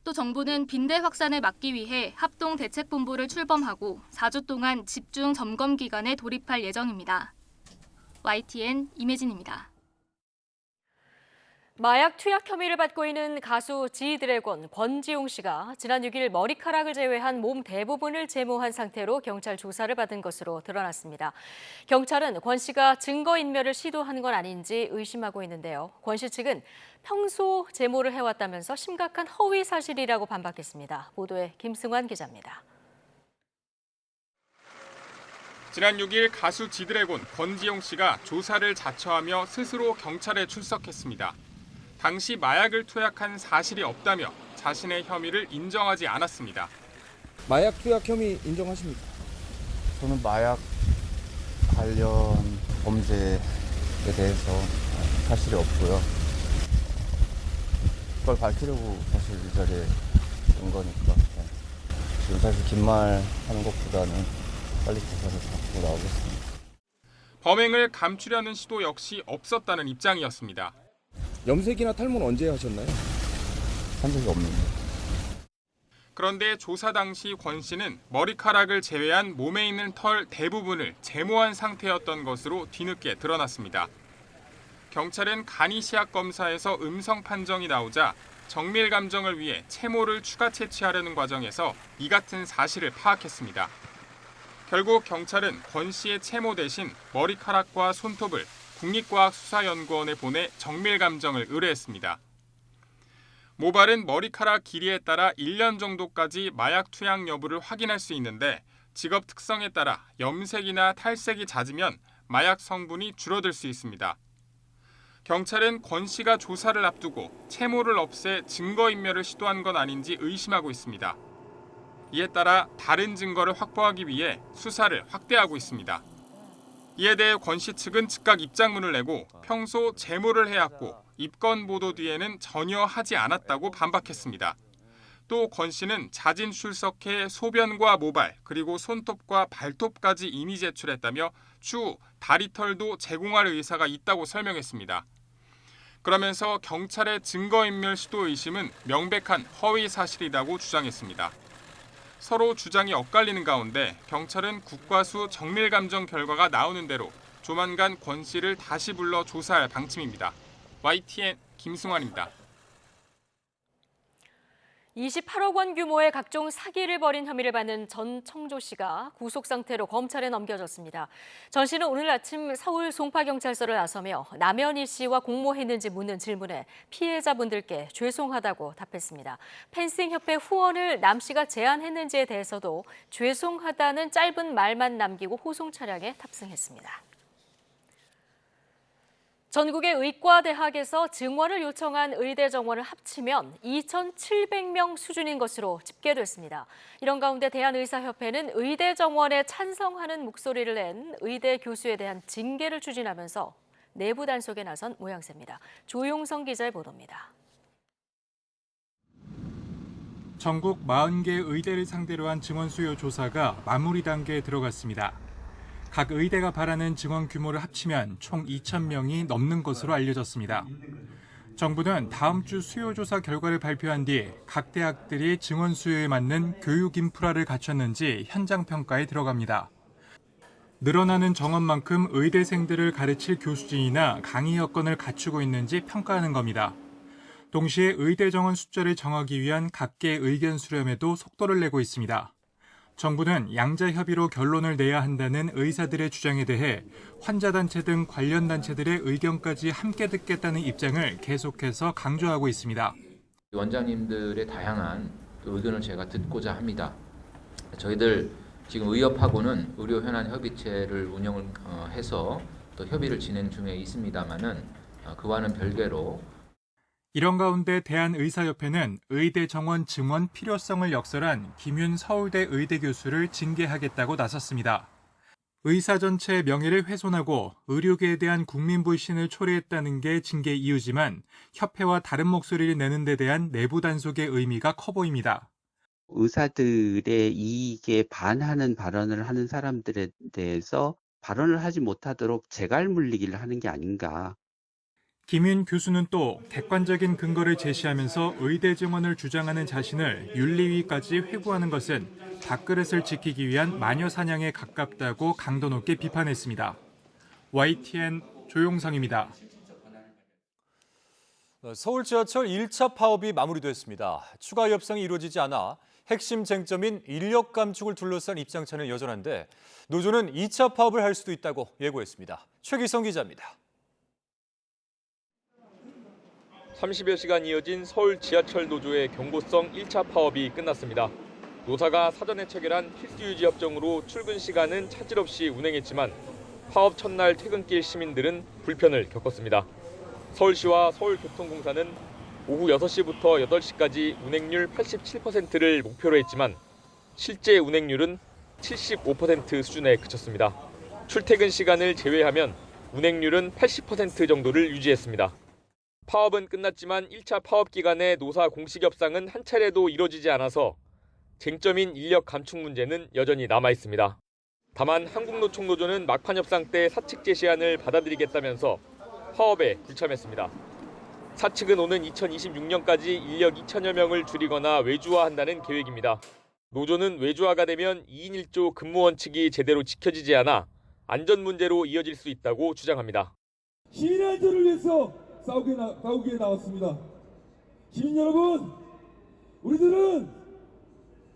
또 정부는 빈대 확산을 막기 위해 합동대책본부를 출범하고 4주 동안 집중 점검 기간에 돌입할 예정입니다. YTN 임혜진입니다. 마약 투약 혐의를 받고 있는 가수 지드래곤 권지용 씨가 지난 6일 머리카락을 제외한 몸 대부분을 제모한 상태로 경찰 조사를 받은 것으로 드러났습니다. 경찰은 권 씨가 증거인멸을 시도한 건 아닌지 의심하고 있는데요. 권 씨 측은 평소 제모를 해왔다면서 심각한 허위 사실이라고 반박했습니다. 보도에 김승환 기자입니다. 지난 6일 가수 지드래곤 권지용 씨가 조사를 자처하며 스스로 경찰에 출석했습니다. 당시 마약을 투약한 사실이 없다며 자신의 혐의를 인정하지 않았습니다. 마약 투약 혐의 인정하십니까? 저는 마약 관련 범죄에 대해서 사실이 없고요. 그걸 밝히려고 사실 이 자리에 온 거니까 지금 사실 긴 말 하는 것보다는 빨리 조사를 받고 나오겠습니다. 범행을 감추려는 시도 역시 없었다는 입장이었습니다. 염색이나 탈모는 언제 하셨나요? 한 적이 없는데. 그런데 조사 당시 권 씨는 머리카락을 제외한 몸에 있는 털 대부분을 제모한 상태였던 것으로 뒤늦게 드러났습니다. 경찰은 간이 시약 검사에서 음성 판정이 나오자 정밀 감정을 위해 채모를 추가 채취하려는 과정에서 이 같은 사실을 파악했습니다. 결국 경찰은 권 씨의 채모 대신 머리카락과 손톱을 국립과학수사연구원에 보내 정밀 감정을 의뢰했습니다. 모발은 머리카락 길이에 따라 1년 정도까지 마약 투약 여부를 확인할 수 있는데 직업 특성에 따라 염색이나 탈색이 잦으면 마약 성분이 줄어들 수 있습니다. 경찰은 권 씨가 조사를 앞두고 채모를 없애 증거인멸을 시도한 건 아닌지 의심하고 있습니다. 이에 따라 다른 증거를 확보하기 위해 수사를 확대하고 있습니다. 이에 대해 권 씨 측은 즉각 입장문을 내고 평소 제모를 해왔고 입건 보도 뒤에는 전혀 하지 않았다고 반박했습니다. 또 권 씨는 자진 출석해 소변과 모발 그리고 손톱과 발톱까지 이미 제출했다며 추후 다리털도 제공할 의사가 있다고 설명했습니다. 그러면서 경찰의 증거인멸 시도 의심은 명백한 허위 사실이라고 주장했습니다. 서로 주장이 엇갈리는 가운데 경찰은 국과수 정밀감정 결과가 나오는 대로 조만간 권 씨를 다시 불러 조사할 방침입니다. YTN 김승환입니다. 28억 원 규모의 각종 사기를 벌인 혐의를 받는 전 청조 씨가 구속 상태로 검찰에 넘겨졌습니다. 전 씨는 오늘 아침 서울 송파경찰서를 나서며 남현희 씨와 공모했는지 묻는 질문에 피해자분들께 죄송하다고 답했습니다. 펜싱협회 후원을 남 씨가 제안했는지에 대해서도 죄송하다는 짧은 말만 남기고 호송 차량에 탑승했습니다. 전국의 의과대학에서 증원을 요청한 의대 정원을 합치면 2,700명 수준인 것으로 집계됐습니다. 이런 가운데 대한의사협회는 의대 정원에 찬성하는 목소리를 낸 의대 교수에 대한 징계를 추진하면서 내부 단속에 나선 모양새입니다. 조용성 기자의 보도입니다. 전국 40개 의대를 상대로 한 증원 수요 조사가 마무리 단계에 들어갔습니다. 각 의대가 바라는 증원 규모를 합치면 총 2,000명이 넘는 것으로 알려졌습니다. 정부는 다음 주 수요조사 결과를 발표한 뒤 각 대학들이 증원 수요에 맞는 교육 인프라를 갖췄는지 현장 평가에 들어갑니다. 늘어나는 정원만큼 의대생들을 가르칠 교수진이나 강의 여건을 갖추고 있는지 평가하는 겁니다. 동시에 의대 정원 숫자를 정하기 위한 각계의 의견 수렴에도 속도를 내고 있습니다. 정부는 양자 협의로 결론을 내야 한다는 의사들의 주장에 대해 환자단체 등 관련 단체들의 의견까지 함께 듣겠다는 입장을 계속해서 강조하고 있습니다. 원장님들의 다양한 의견을 제가 듣고자 합니다. 저희들 지금 의협하고는 의료 현안 협의체를 운영을 해서 또 협의를 진행 중에 있습니다만은 그와는 별개로 이런 가운데 대한의사협회는 의대 정원 증원 필요성을 역설한 김윤 서울대 의대 교수를 징계하겠다고 나섰습니다. 의사 전체의 명예를 훼손하고 의료계에 대한 국민 불신을 초래했다는 게 징계 이유지만 협회와 다른 목소리를 내는 데 대한 내부 단속의 의미가 커 보입니다. 의사들의 이익에 반하는 발언을 하는 사람들에 대해서 발언을 하지 못하도록 재갈 물리기를 하는 게 아닌가. 김윤 교수는 또 객관적인 근거를 제시하면서 의대 증원을 주장하는 자신을 윤리위까지 회부하는 것은 밥그릇을 지키기 위한 마녀 사냥에 가깝다고 강도 높게 비판했습니다. YTN 조용상입니다. 서울 지하철 1차 파업이 마무리됐습니다. 추가 협상이 이루어지지 않아 핵심 쟁점인 인력 감축을 둘러싼 입장차는 여전한데 노조는 2차 파업을 할 수도 있다고 예고했습니다. 최기성 기자입니다. 30여 시간 이어진 서울 지하철 노조의 경고성 1차 파업이 끝났습니다. 노사가 사전에 체결한 필수유지 협정으로 출근 시간은 차질 없이 운행했지만 파업 첫날 퇴근길 시민들은 불편을 겪었습니다. 서울시와 서울교통공사는 오후 6시부터 8시까지 운행률 87%를 목표로 했지만 실제 운행률은 75% 수준에 그쳤습니다. 출퇴근 시간을 제외하면 운행률은 80% 정도를 유지했습니다. 파업은 끝났지만 1차 파업 기간에 노사 공식 협상은 한 차례도 이뤄지지 않아서 쟁점인 인력 감축 문제는 여전히 남아 있습니다. 다만 한국노총노조는 막판 협상 때 사측 제시안을 받아들이겠다면서 파업에 불참했습니다. 사측은 오는 2026년까지 인력 2천여 명을 줄이거나 외주화한다는 계획입니다. 노조는 외주화가 되면 2인 1조 근무 원칙이 제대로 지켜지지 않아 안전 문제로 이어질 수 있다고 주장합니다. 시민의 안전을 위해서 싸우기에 나왔습니다. 시민 여러분, 우리들은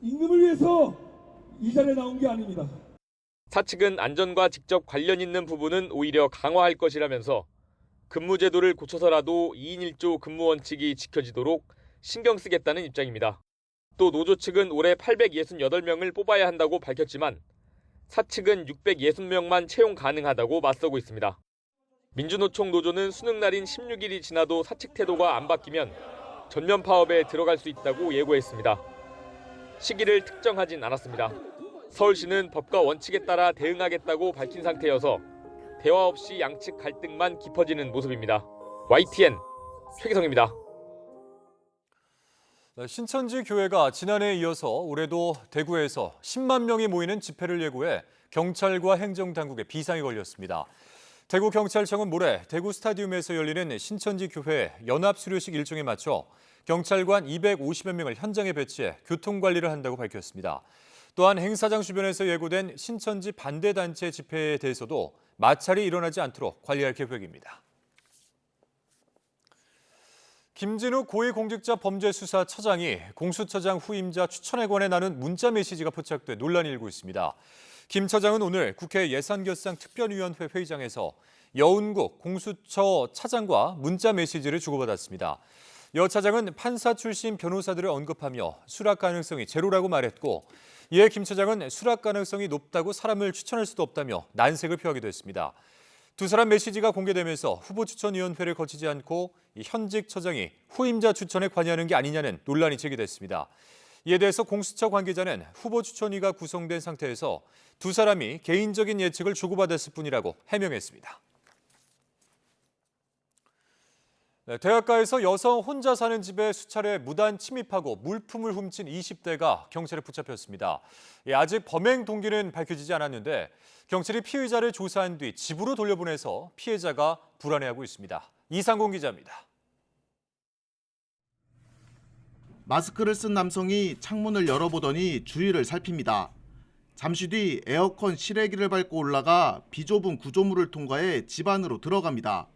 임금을 위해서 이 자리에 나온 게 아닙니다. 사측은 안전과 직접 관련 있는 부분은 오히려 강화할 것이라면서 근무 제도를 고쳐서라도 2인 1조 근무 원칙이 지켜지도록 신경 쓰겠다는 입장입니다. 또 노조 측은 올해 868명을 뽑아야 한다고 밝혔지만 사측은 660명만 채용 가능하다고 맞서고 있습니다. 민주노총 노조는 수능 날인 16일이 지나도 사측 태도가 안 바뀌면 전면 파업에 들어갈 수 있다고 예고했습니다. 시기를 특정하진 않았습니다. 서울시는 법과 원칙에 따라 대응하겠다고 밝힌 상태여서 대화 없이 양측 갈등만 깊어지는 모습입니다. YTN 최기성입니다. 신천지 교회가 지난해에 이어서 올해도 대구에서 10만 명이 모이는 집회를 예고해 경찰과 행정당국에 비상이 걸렸습니다. 대구경찰청은 모레 대구 스타디움에서 열리는 신천지 교회 연합수료식 일정에 맞춰 경찰관 250여 명을 현장에 배치해 교통관리를 한다고 밝혔습니다. 또한 행사장 주변에서 예고된 신천지 반대단체 집회에 대해서도 마찰이 일어나지 않도록 관리할 계획입니다. 김진욱 고위공직자범죄수사처장이 공수처장 후임자 추천에 관해 나눈 문자 메시지가 포착돼 논란이 일고 있습니다. 김 처장은 오늘 국회 예산결상특별위원회 회의장에서 여운국 공수처 차장과 문자 메시지를 주고받았습니다. 여 차장은 판사 출신 변호사들을 언급하며 수락 가능성이 제로라고 말했고 이에 김 처장은 수락 가능성이 높다고 사람을 추천할 수도 없다며 난색을 표하기도 했습니다. 두 사람 메시지가 공개되면서 후보추천위원회를 거치지 않고 현직 처장이 후임자 추천에 관여하는 게 아니냐는 논란이 제기됐습니다. 이에 대해서 공수처 관계자는 후보추천위가 구성된 상태에서 두 사람이 개인적인 예측을 주고받았을 뿐이라고 해명했습니다. 대학가에서 여성 혼자 사는 집에 수차례 무단 침입하고 물품을 훔친 20대가 경찰에 붙잡혔습니다. 아직 범행 동기는 밝혀지지 않았는데 경찰이 피의자를 조사한 뒤 집으로 돌려보내서 피해자가 불안해하고 있습니다. 이상공 기자입니다. 마스크를 쓴 남성이 창문을 열어보더니 주위를 살핍니다. 잠시 뒤 에어컨 실외기를 밟고 올라가 비좁은 구조물을 통과해 집 안으로 들어갑니다.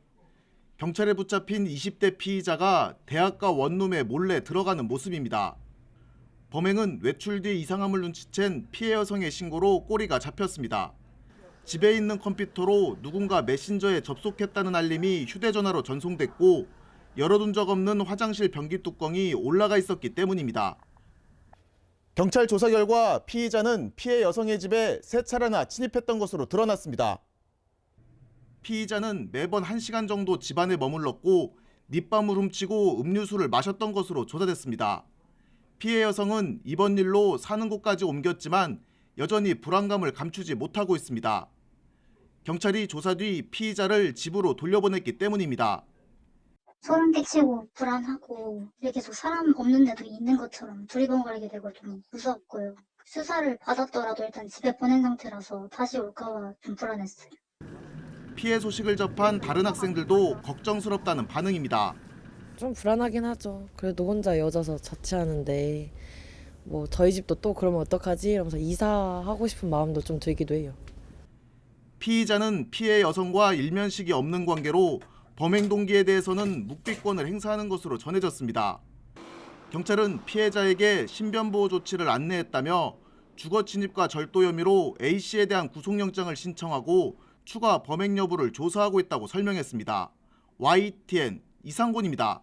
경찰에 붙잡힌 20대 피의자가 대학가 원룸에 몰래 들어가는 모습입니다. 범행은 외출 뒤 이상함을 눈치챈 피해 여성의 신고로 꼬리가 잡혔습니다. 집에 있는 컴퓨터로 누군가 메신저에 접속했다는 알림이 휴대전화로 전송됐고 열어둔 적 없는 화장실 변기 뚜껑이 올라가 있었기 때문입니다. 경찰 조사 결과 피의자는 피해 여성의 집에 세 차례나 침입했던 것으로 드러났습니다. 피의자는 매번 1시간 정도 집안에 머물렀고 밑밤을 훔치고 음료수를 마셨던 것으로 조사됐습니다. 피해 여성은 이번 일로 사는 곳까지 옮겼지만 여전히 불안감을 감추지 못하고 있습니다. 경찰이 조사 뒤 피의자를 집으로 돌려보냈기 때문입니다. 소름 끼치고 불안하고 계속 사람 없는 데도 있는 것처럼 두리번거리게 되고 좀 무섭고요. 수사를 받았더라도 일단 집에 보낸 상태라서 다시 올까봐 좀 불안했어요. 피해 소식을 접한 다른 학생들도 걱정스럽다는 반응입니다. 좀 불안하긴 하죠. 그래도 혼자 여자서 자취하는데 뭐 저희 집도 또 그러면 어떡하지? 이러면서 이사하고 싶은 마음도 좀 들기도 해요. 피의자는 피해 여성과 일면식이 없는 관계로 범행 동기에 대해서는 묵비권을 행사하는 것으로 전해졌습니다. 경찰은 피해자에게 신변보호 조치를 안내했다며 주거 침입과 절도 혐의로 A씨에 대한 구속영장을 신청하고 추가 범행 여부를 조사하고 있다고 설명했습니다. YTN 이상곤입니다.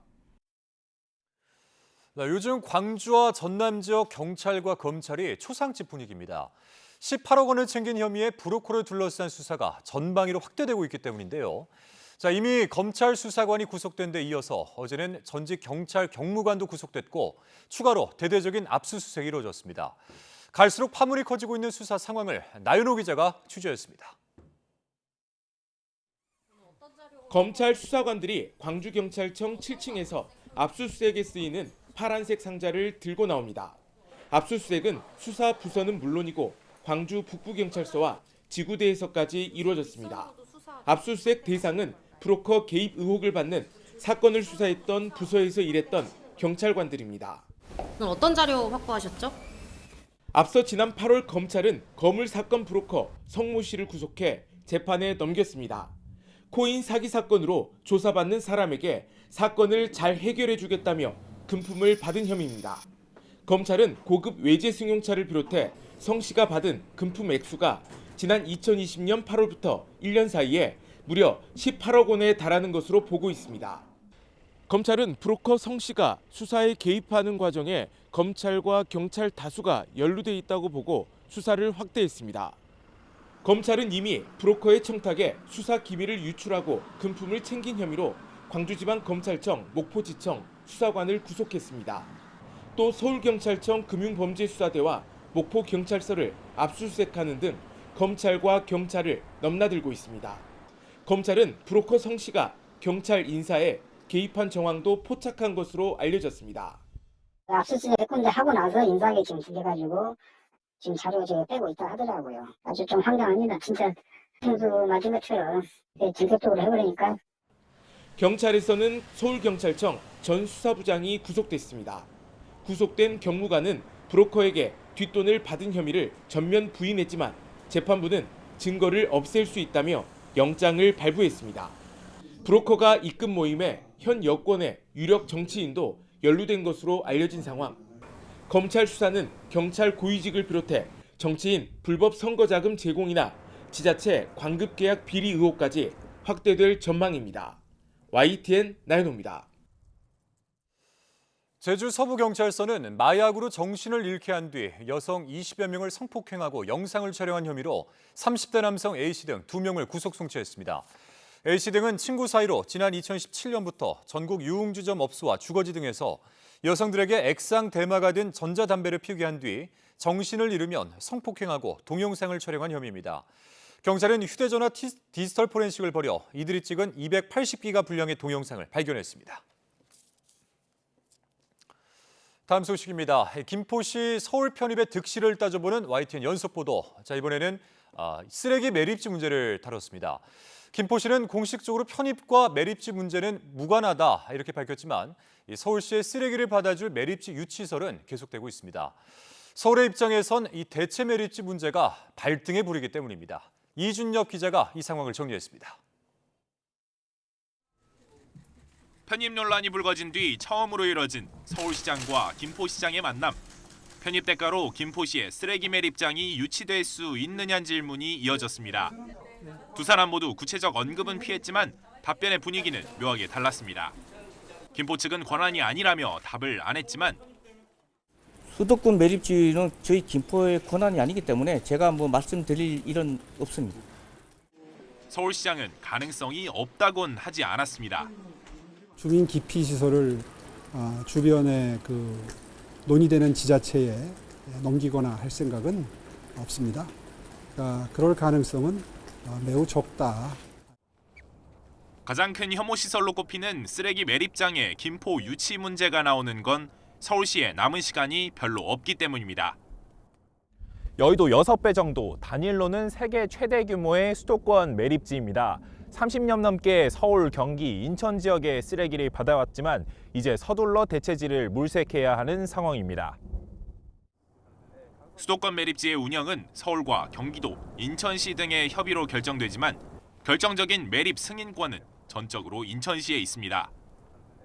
요즘 광주와 전남 지역 경찰과 검찰이 초상집 분위기입니다. 18억 원을 챙긴 혐의의 브로커를 둘러싼 수사가 전방위로 확대되고 있기 때문인데요. 이미 검찰 수사관이 구속된 데 이어서 어제는 전직 경찰 경무관도 구속됐고 추가로 대대적인 압수수색이 이루어졌습니다. 갈수록 파문이 커지고 있는 수사 상황을 나윤호 기자가 취재했습니다. 검찰 수사관들이 광주경찰청 7층에서 압수수색에 쓰이는 파란색 상자를 들고 나옵니다. 압수수색은 수사 부서는 물론이고 광주 북부경찰서와 지구대에서까지 이루어졌습니다. 압수수색 대상은 브로커 개입 의혹을 받는 사건을 수사했던 부서에서 일했던 경찰관들입니다. 어떤 자료 확보하셨죠? 앞서 지난 8월 검찰은 거물 사건 브로커 성모 씨를 구속해 재판에 넘겼습니다. 코인 사기 사건으로 조사받는 사람에게 사건을 잘 해결해 주겠다며 금품을 받은 혐의입니다. 검찰은 고급 외제 승용차를 비롯해 성 씨가 받은 금품 액수가 지난 2020년 8월부터 1년 사이에 무려 18억 원에 달하는 것으로 보고 있습니다. 검찰은 브로커 성 씨가 수사에 개입하는 과정에 검찰과 경찰 다수가 연루돼 있다고 보고 수사를 확대했습니다. 검찰은 이미 브로커의 청탁에 수사 기밀을 유출하고 금품을 챙긴 혐의로 광주지방검찰청 목포지청 수사관을 구속했습니다. 또 서울경찰청 금융범죄수사대와 목포경찰서를 압수수색하는 등 검찰과 경찰을 넘나들고 있습니다. 검찰은 브로커 성 씨가 경찰 인사에 개입한 정황도 포착한 것으로 알려졌습니다. 압수수색 건데 하고 나서 인사하게 지금 들려가지고 지금 자료 제가 빼고 있다 하더라고요. 아주 좀 황당합니다. 진짜 평소 맞은 것처럼 전격적으로 해버리니까. 경찰에서는 서울경찰청 전 수사부장이 구속됐습니다. 구속된 경무관은 브로커에게 뒷돈을 받은 혐의를 전면 부인했지만 재판부는 증거를 없앨 수 있다며 영장을 발부했습니다. 브로커가 이끈 모임에 현 여권의 유력 정치인도 연루된 것으로 알려진 상황. 검찰 수사는 경찰 고위직을 비롯해 정치인 불법 선거자금 제공이나 지자체 관급계약 비리 의혹까지 확대될 전망입니다. YTN 나윤호입니다. 제주 서부경찰서는 마약으로 정신을 잃게 한 뒤 여성 20여 명을 성폭행하고 영상을 촬영한 혐의로 30대 남성 A씨 등 2명을 구속 송치했습니다. A씨 등은 친구 사이로 지난 2017년부터 전국 유흥주점 업소와 주거지 등에서 여성들에게 액상 대마가 든 전자담배를 피우게 한 뒤 정신을 잃으면 성폭행하고 동영상을 촬영한 혐의입니다. 경찰은 휴대전화 디지털 포렌식을 벌여 이들이 찍은 280기가 분량의 동영상을 발견했습니다. 다음 소식입니다. 김포시 서울 편입의 득실을 따져보는 YTN 연속보도. 이번에는 쓰레기 매립지 문제를 다뤘습니다. 김포시는 공식적으로 편입과 매립지 문제는 무관하다 이렇게 밝혔지만 서울시의 쓰레기를 받아줄 매립지 유치설은 계속되고 있습니다. 서울의 입장에선 이 대체 매립지 문제가 발등에 부리기 때문입니다. 이준엽 기자가 이 상황을 정리했습니다. 편입 논란이 불거진 뒤 처음으로 이뤄진 서울시장과 김포시장의 만남. 편입 대가로 김포시의 쓰레기 매립장이 유치될 수 있느냐는 질문이 이어졌습니다. 두 사람 모두 구체적 언급은 피했지만 답변의 분위기는 묘하게 달랐습니다. 김포 측은 권한이 아니라며 답을 안 했지만 수도권 매립지는 저희 김포의 권한이 아니기 때문에 제가 말씀드릴 일은 없습니다. 서울시장은 가능성이 없다곤 하지 않았습니다. 주민 기피 시설을 주변에 논의되는 지자체에 넘기거나 할 생각은 없습니다. 그럴 가능성은 매우 적다. 가장 큰 혐오 시설로 꼽히는 쓰레기 매립장의 김포 유치 문제가 나오는 건 서울시에 남은 시간이 별로 없기 때문입니다. 여의도 6배 정도, 단일로는 세계 최대 규모의 수도권 매립지입니다. 30년 넘게 서울, 경기, 인천 지역의 쓰레기를 받아왔지만 이제 서둘러 대체지를 물색해야 하는 상황입니다. 수도권 매립지의 운영은 서울과 경기도, 인천시 등의 협의로 결정되지만 결정적인 매립 승인권은 전적으로 인천시에 있습니다.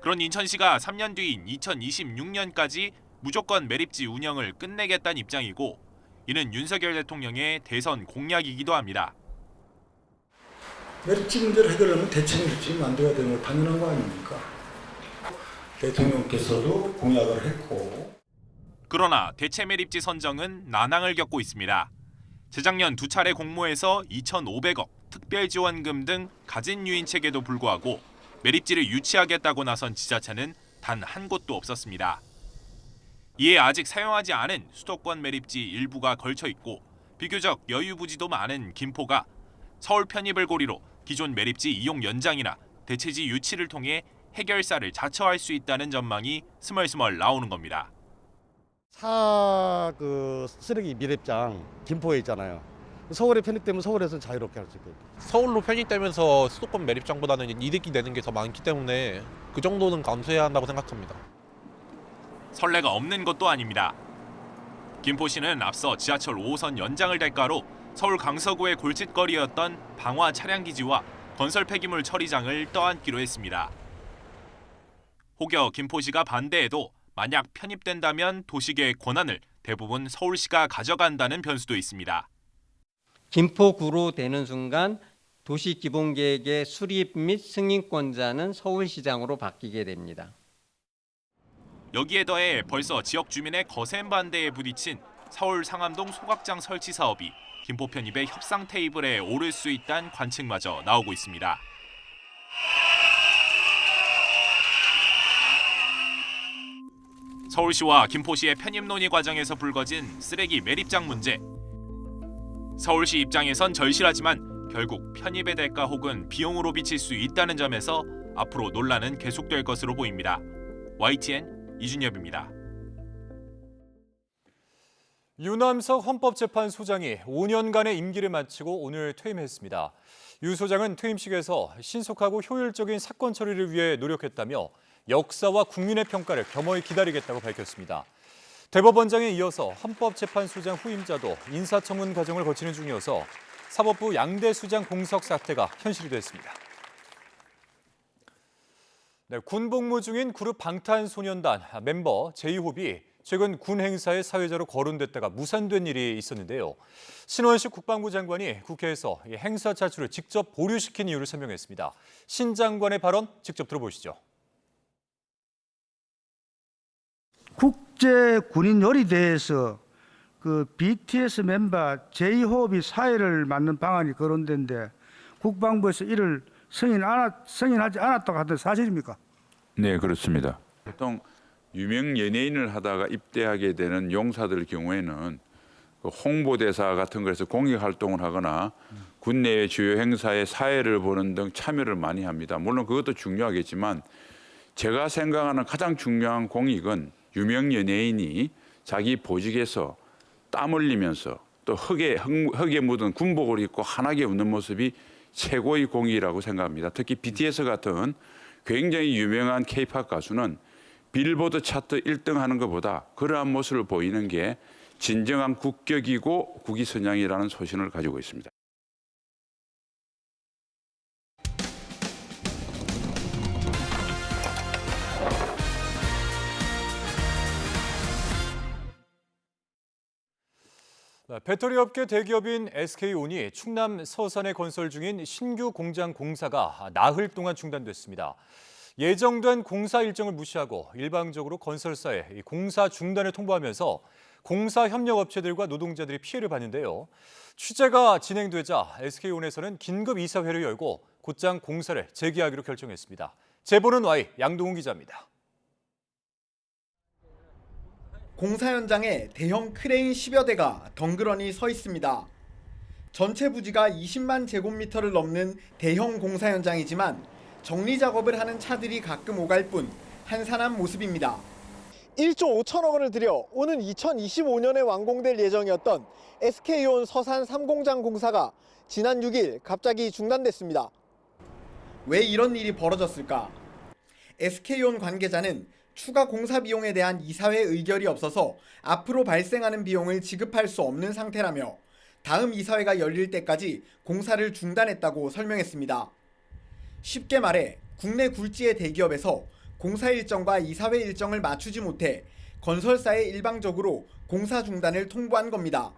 그런 인천시가 3년 뒤인 2026년까지 무조건 매립지 운영을 끝내겠다는 입장이고, 이는 윤석열 대통령의 대선 공약이기도 합니다. 매립지 문제를 해결하려면 대체 매립지 만들어야 되는 건 당연한 거 아닙니까? 대통령께서도 공약을 했고. 그러나 대체 매립지 선정은 난항을 겪고 있습니다. 재작년 2차례 공모에서 2,500억 특별지원금 등 가진 유인책에도 불구하고 매립지를 유치하겠다고 나선 지자체는 단 한 곳도 없었습니다. 이에 아직 사용하지 않은 수도권 매립지 일부가 걸쳐 있고 비교적 여유 부지도 많은 김포가 서울 편입을 고리로 기존 매립지 이용 연장이나 대체지 유치를 통해 해결사를 자처할 수 있다는 전망이 스멀스멀 나오는 겁니다. 쓰레기 매립장 김포에 있잖아요. 서울에 편입되면 서울에서는 자유롭게 할 수 있거든요. 서울로 편입되면서 수도권 매립장보다는 이득이 되는 게 더 많기 때문에 그 정도는 감수해야 한다고 생각합니다. 선례가 없는 것도 아닙니다. 김포시는 앞서 지하철 5호선 연장을 대가로 서울 강서구의 골칫거리였던 방화 차량기지와 건설 폐기물 처리장을 떠안기로 했습니다. 혹여 김포시가 반대해도 만약 편입된다면 도시계획 권한을 대부분 서울시가 가져간다는 변수도 있습니다. 김포구로 되는 순간 도시기본계획의 수립 및 승인권자는 서울시장으로 바뀌게 됩니다. 여기에 더해 벌써 지역 주민의 거센 반대에 부딪힌 서울 상암동 소각장 설치 사업이 김포 편입의 협상 테이블에 오를 수 있다는 관측마저 나오고 있습니다. 서울시와 김포시의 편입 논의 과정에서 불거진 쓰레기 매립장 문제. 서울시 입장에선 절실하지만 결국 편입의 대가 혹은 비용으로 비칠 수 있다는 점에서 앞으로 논란은 계속될 것으로 보입니다. YTN 이준엽입니다. 유남석 헌법재판소장이 5년간의 임기를 마치고 오늘 퇴임했습니다. 유 소장은 퇴임식에서 신속하고 효율적인 사건 처리를 위해 노력했다며 역사와 국민의 평가를 겸허히 기다리겠다고 밝혔습니다. 대법원장에 이어서 헌법재판소장 후임자도 인사청문 과정을 거치는 중이어서 사법부 양대 수장 공석 사태가 현실이 됐습니다. 네, 군 복무 중인 그룹 방탄소년단 멤버 제이홉이 최근 군 행사에 사회자로 거론됐다가 무산된 일이 있었는데요. 신원식 국방부 장관이 국회에서 행사 차출을 직접 보류시킨 이유를 설명했습니다. 신 장관의 발언 직접 들어보시죠. 국제 군인 요리대회에서 그 BTS 멤버 제이홉이 사회를 맡는 방안이 거론된데 국방부에서 이를 승인하지 않았다고 하던 사실입니까? 네, 그렇습니다. 보통 유명 연예인을 하다가 입대하게 되는 용사들 경우에는 그 홍보대사 같은 것에서 공익 활동을 하거나 군내의 주요 행사에 사회를 보는 등 참여를 많이 합니다. 물론 그것도 중요하겠지만 제가 생각하는 가장 중요한 공익은 유명 연예인이 자기 보직에서 땀 흘리면서 또 흙에 묻은 군복을 입고 환하게 웃는 모습이 최고의 공익이라고 생각합니다. 특히 BTS 같은 굉장히 유명한 K-팝 가수는 빌보드 차트 1등 하는 것보다 그러한 모습을 보이는 게 진정한 국격이고 국위선양이라는 소신을 가지고 있습니다. 배터리 업계 대기업인 SK온이 충남 서산에 건설 중인 신규 공장 공사가 나흘 동안 중단됐습니다. 예정된 공사 일정을 무시하고 일방적으로 건설사에 공사 중단을 통보하면서 공사 협력 업체들과 노동자들이 피해를 봤는데요. 취재가 진행되자 SK온에서는 긴급 이사회를 열고 곧장 공사를 재개하기로 결정했습니다. 제보는 Y 양동훈 기자입니다. 공사 현장에 대형 크레인 10여 대가 덩그러니 서 있습니다. 전체 부지가 20만 제곱미터를 넘는 대형 공사 현장이지만 정리 작업을 하는 차들이 가끔 오갈 뿐 한산한 모습입니다. 1조 5천억 원을 들여 오는 2025년에 완공될 예정이었던 SK온 서산 3공장 공사가 지난 6일 갑자기 중단됐습니다. 왜 이런 일이 벌어졌을까? SK온 관계자는 추가 공사 비용에 대한 이사회 의결이 없어서 앞으로 발생하는 비용을 지급할 수 없는 상태라며 다음 이사회가 열릴 때까지 공사를 중단했다고 설명했습니다. 쉽게 말해 국내 굴지의 대기업에서 공사 일정과 이사회 일정을 맞추지 못해 건설사에 일방적으로 공사 중단을 통보한 겁니다.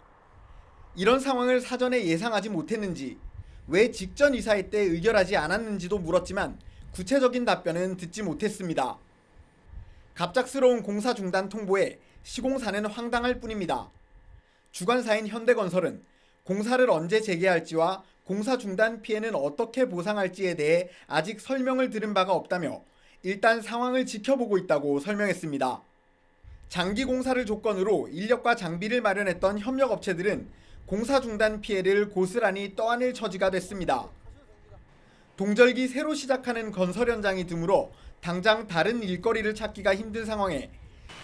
이런 상황을 사전에 예상하지 못했는지, 왜 직전 이사회 때 의결하지 않았는지도 물었지만 구체적인 답변은 듣지 못했습니다. 갑작스러운 공사 중단 통보에 시공사는 황당할 뿐입니다. 주관사인 현대건설은 공사를 언제 재개할지와 공사 중단 피해는 어떻게 보상할지에 대해 아직 설명을 들은 바가 없다며 일단 상황을 지켜보고 있다고 설명했습니다. 장기 공사를 조건으로 인력과 장비를 마련했던 협력업체들은 공사 중단 피해를 고스란히 떠안을 처지가 됐습니다. 동절기 새로 시작하는 건설 현장이 드물어 당장 다른 일거리를 찾기가 힘든 상황에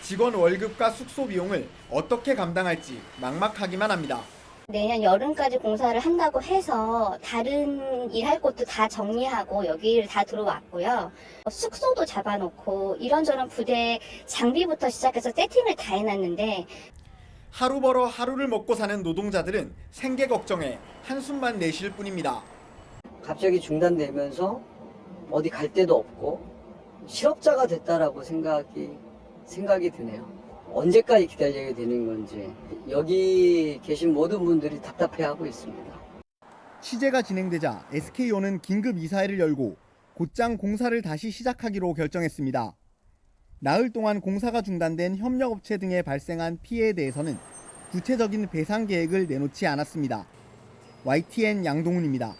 직원 월급과 숙소 비용을 어떻게 감당할지 막막하기만 합니다. 내년 여름까지 공사를 한다고 해서 다른 일할 곳도 다 정리하고 여기를 다 들어왔고요. 숙소도 잡아놓고 이런저런 부대 장비부터 시작해서 세팅을 다 해놨는데 하루 벌어 하루를 먹고 사는 노동자들은 생계 걱정에 한숨만 내쉴 뿐입니다. 갑자기 중단되면서 어디 갈 데도 없고 실업자가 됐다라고 생각이 드네요. 언제까지 기다려야 되는 건지 여기 계신 모든 분들이 답답해하고 있습니다. 취재가 진행되자 SK온은 긴급 이사회를 열고 곧장 공사를 다시 시작하기로 결정했습니다. 나흘 동안 공사가 중단된 협력업체 등에 발생한 피해에 대해서는 구체적인 배상 계획을 내놓지 않았습니다. YTN 양동훈입니다.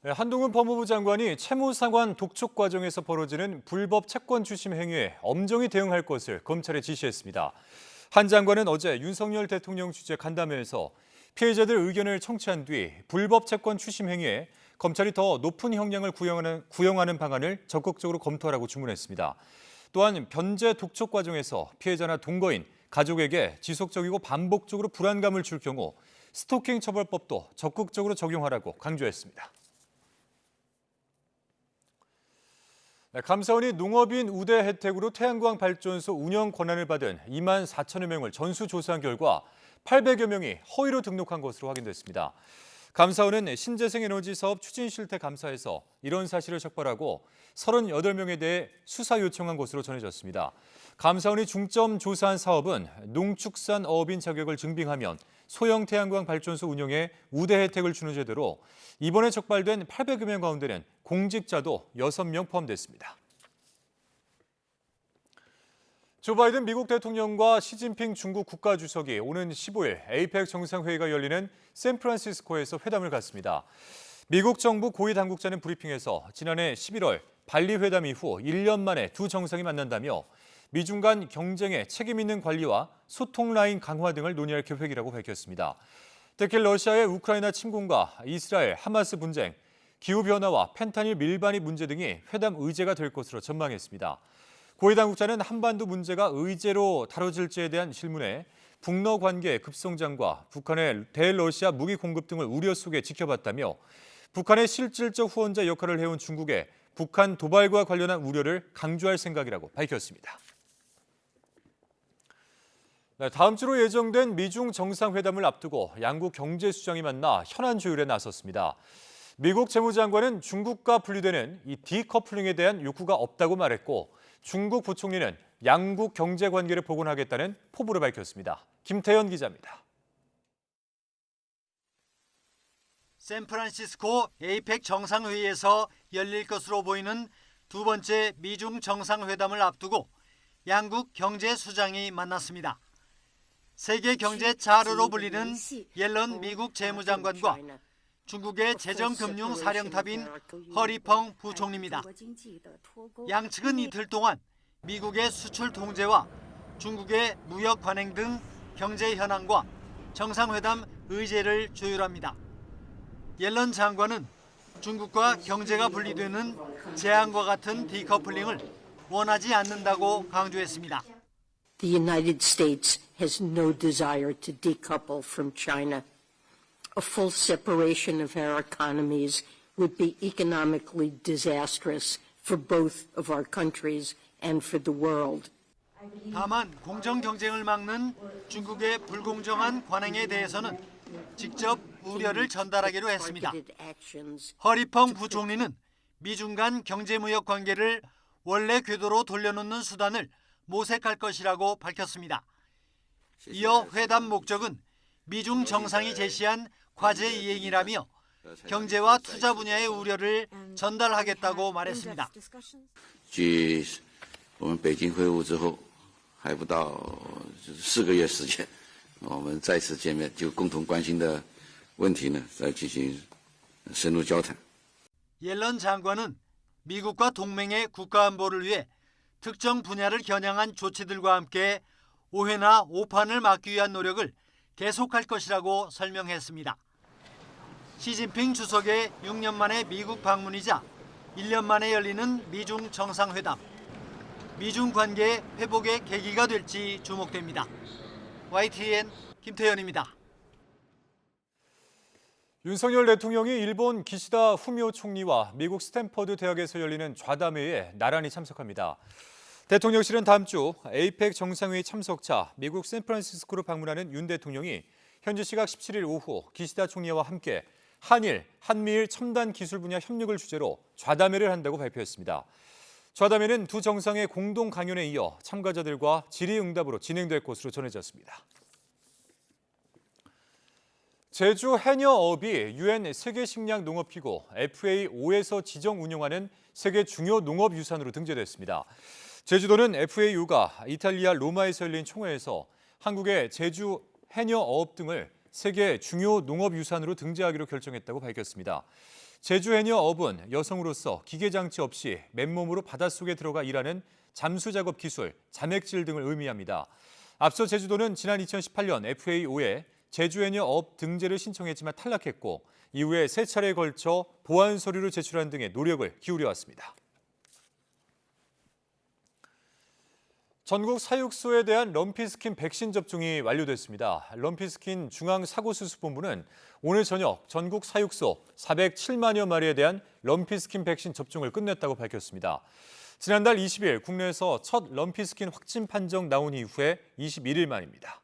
한동훈 법무부 장관이 채무상환 독촉 과정에서 벌어지는 불법 채권 추심 행위에 엄정히 대응할 것을 검찰에 지시했습니다. 한 장관은 어제 윤석열 대통령 주재 간담회에서 피해자들 의견을 청취한 뒤 불법 채권 추심 행위에 검찰이 더 높은 형량을 구형하는 방안을 적극적으로 검토하라고 주문했습니다. 또한 변제 독촉 과정에서 피해자나 동거인, 가족에게 지속적이고 반복적으로 불안감을 줄 경우 스토킹 처벌법도 적극적으로 적용하라고 강조했습니다. 감사원이 농업인 우대 혜택으로 태양광 발전소 운영 권한을 받은 2만 4천여 명을 전수조사한 결과 800여 명이 허위로 등록한 것으로 확인됐습니다. 감사원은 신재생에너지 사업 추진실태 감사에서 이런 사실을 적발하고 38명에 대해 수사 요청한 것으로 전해졌습니다. 감사원이 중점 조사한 사업은 농축산어업인 자격을 증빙하면 소형 태양광 발전소 운영에 우대 혜택을 주는 제도로 이번에 적발된 800여 명 가운데는 공직자도 6명 포함됐습니다. 조 바이든 미국 대통령과 시진핑 중국 국가주석이 오는 15일 APEC 정상회의가 열리는 샌프란시스코에서 회담을 갖습니다. 미국 정부 고위 당국자는 브리핑에서 지난해 11월 발리 회담 이후 1년 만에 두 정상이 만난다며 미중 간 경쟁의 책임 있는 관리와 소통 라인 강화 등을 논의할 계획이라고 밝혔습니다. 특히 러시아의 우크라이나 침공과 이스라엘 하마스 분쟁, 기후변화와 펜타닐 밀반입 문제 등이 회담 의제가 될 것으로 전망했습니다. 고위 당국자는 한반도 문제가 의제로 다뤄질지에 대한 질문에 북러 관계의 급성장과 북한의 대러시아 무기 공급 등을 우려 속에 지켜봤다며 북한의 실질적 후원자 역할을 해온 중국의 북한 도발과 관련한 우려를 강조할 생각이라고 밝혔습니다. 다음 주로 예정된 미중 정상회담을 앞두고 양국 경제수장이 만나 현안 조율에 나섰습니다. 미국 재무장관은 중국과 분리되는 이 디커플링에 대한 욕구가 없다고 말했고 중국 부총리는 양국 경제관계를 복원하겠다는 포부를 밝혔습니다. 김태현 기자입니다. 샌프란시스코 에이펙 정상회의에서 열릴 것으로 보이는 두 번째 미중 정상회담을 앞두고 양국 경제수장이 만났습니다. 세계 경제 자르로 불리는 옐런 미국 재무장관과 중국의 재정금융사령탑인 허리펑 부총리입니다. 양측은 이틀 동안 미국의 수출 통제와 중국의 무역 관행 등 경제 현황과 정상회담 의제를 조율합니다. 옐런 장관은 중국과 경제가 분리되는 재앙과 같은 디커플링을 원하지 않는다고 강조했습니다. The United States has no desire to decouple from China. A full separation of our economies would be economically disastrous for both of our countries and for the world. 다만 공정 경쟁을 막는 중국의 불공정한 관행에 대해서는 직접 우려를 전달하기로 했습니다. 허리펑 부총리는 미중 간 경제무역 관계를 원래 궤도로 돌려놓는 수단을 모색할 것이라고 밝혔습니다. 이어 회담 목적은 미중 정상이 제시한 과제 이행이라며 경제와 투자 분야의 우려를 전달하겠다고 말했습니다. 据我们北京会晤之后，还不到4个月时间，我们再次见面，就共同关心的问题呢，再进行深入交谈。 옐런 장관은 미국과 동맹의 국가안보를 위해 특정 분야를 겨냥한 조치들과 함께 오해나 오판을 막기 위한 노력을 계속할 것이라고 설명했습니다. 시진핑 주석의 6년 만에 미국 방문이자 1년 만에 열리는 미중 정상회담. 미중 관계 회복의 계기가 될지 주목됩니다. YTN 김태현입니다. 윤석열 대통령이 일본 기시다 후미오 총리와 미국 스탠퍼드 대학에서 열리는 좌담회에 나란히 참석합니다. 대통령실은 다음 주 에이펙 정상회의 참석차 미국 샌프란시스코로 방문하는 윤 대통령이 현지 시각 17일 오후 기시다 총리와 함께 한일, 한미일 첨단 기술 분야 협력을 주제로 좌담회를 한다고 발표했습니다. 좌담회는 두 정상의 공동 강연에 이어 참가자들과 질의응답으로 진행될 것으로 전해졌습니다. 제주 해녀어업이 UN 세계식량농업기구 FAO에서 지정 운영하는 세계 중요 농업유산으로 등재됐습니다. 제주도는 FAO가 이탈리아 로마에서 열린 총회에서 한국의 제주 해녀어업 등을 세계 중요 농업유산으로 등재하기로 결정했다고 밝혔습니다. 제주 해녀어업은 여성으로서 기계장치 없이 맨몸으로 바닷속에 들어가 일하는 잠수작업 기술, 자맥질 등을 의미합니다. 앞서 제주도는 지난 2018년 FAO에 제주 해녀어업 등재를 신청했지만 탈락했고 이후에 세 차례에 걸쳐 보완 서류를 제출한 등의 노력을 기울여왔습니다. 전국 사육소에 대한 럼피스킨 백신 접종이 완료됐습니다. 럼피스킨 중앙사고수습본부는 오늘 저녁 전국 사육소 407만여 마리에 대한 럼피스킨 백신 접종을 끝냈다고 밝혔습니다. 지난달 20일 국내에서 첫 럼피스킨 확진 판정 나온 이후에 21일 만입니다.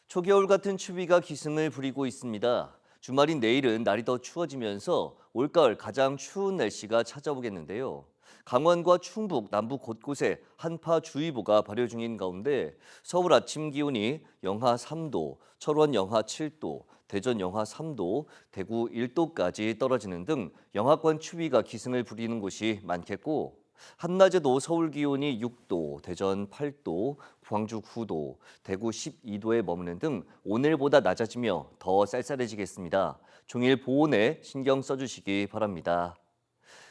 초겨울 같은 추위가 기승을 부리고 있습니다. 주말인 내일은 날이 더 추워지면서 올가을 가장 추운 날씨가 찾아오겠는데요. 강원과 충북, 남부 곳곳에 한파주의보가 발효 중인 가운데 서울 아침 기온이 영하 3도, 철원 영하 7도, 대전 영하 3도, 대구 1도까지 떨어지는 등 영하권 추위가 기승을 부리는 곳이 많겠고 한낮에도 서울 기온이 6도, 대전 8도, 광주 9도, 대구 12도에 머무는 등 오늘보다 낮아지며 더 쌀쌀해지겠습니다. 종일 보온에 신경 써주시기 바랍니다.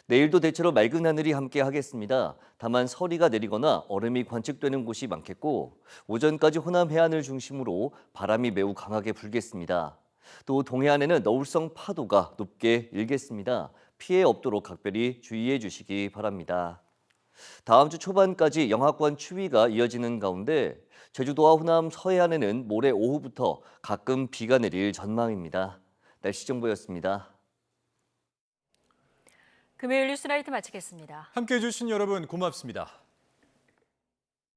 내일도 대체로 맑은 하늘이 함께 하겠습니다. 다만 서리가 내리거나 얼음이 관측되는 곳이 많겠고 오전까지 호남 해안을 중심으로 바람이 매우 강하게 불겠습니다. 또 동해안에는 너울성 파도가 높게 일겠습니다. 피해 없도록 각별히 주의해 주시기 바랍니다. 다음 주 초반까지 영하권 추위가 이어지는 가운데 제주도와 호남 서해안에는 모레 오후부터 가끔 비가 내릴 전망입니다. 날씨 정보였습니다. 금요일 뉴스라이트 마치겠습니다. 함께해 주신 여러분 고맙습니다.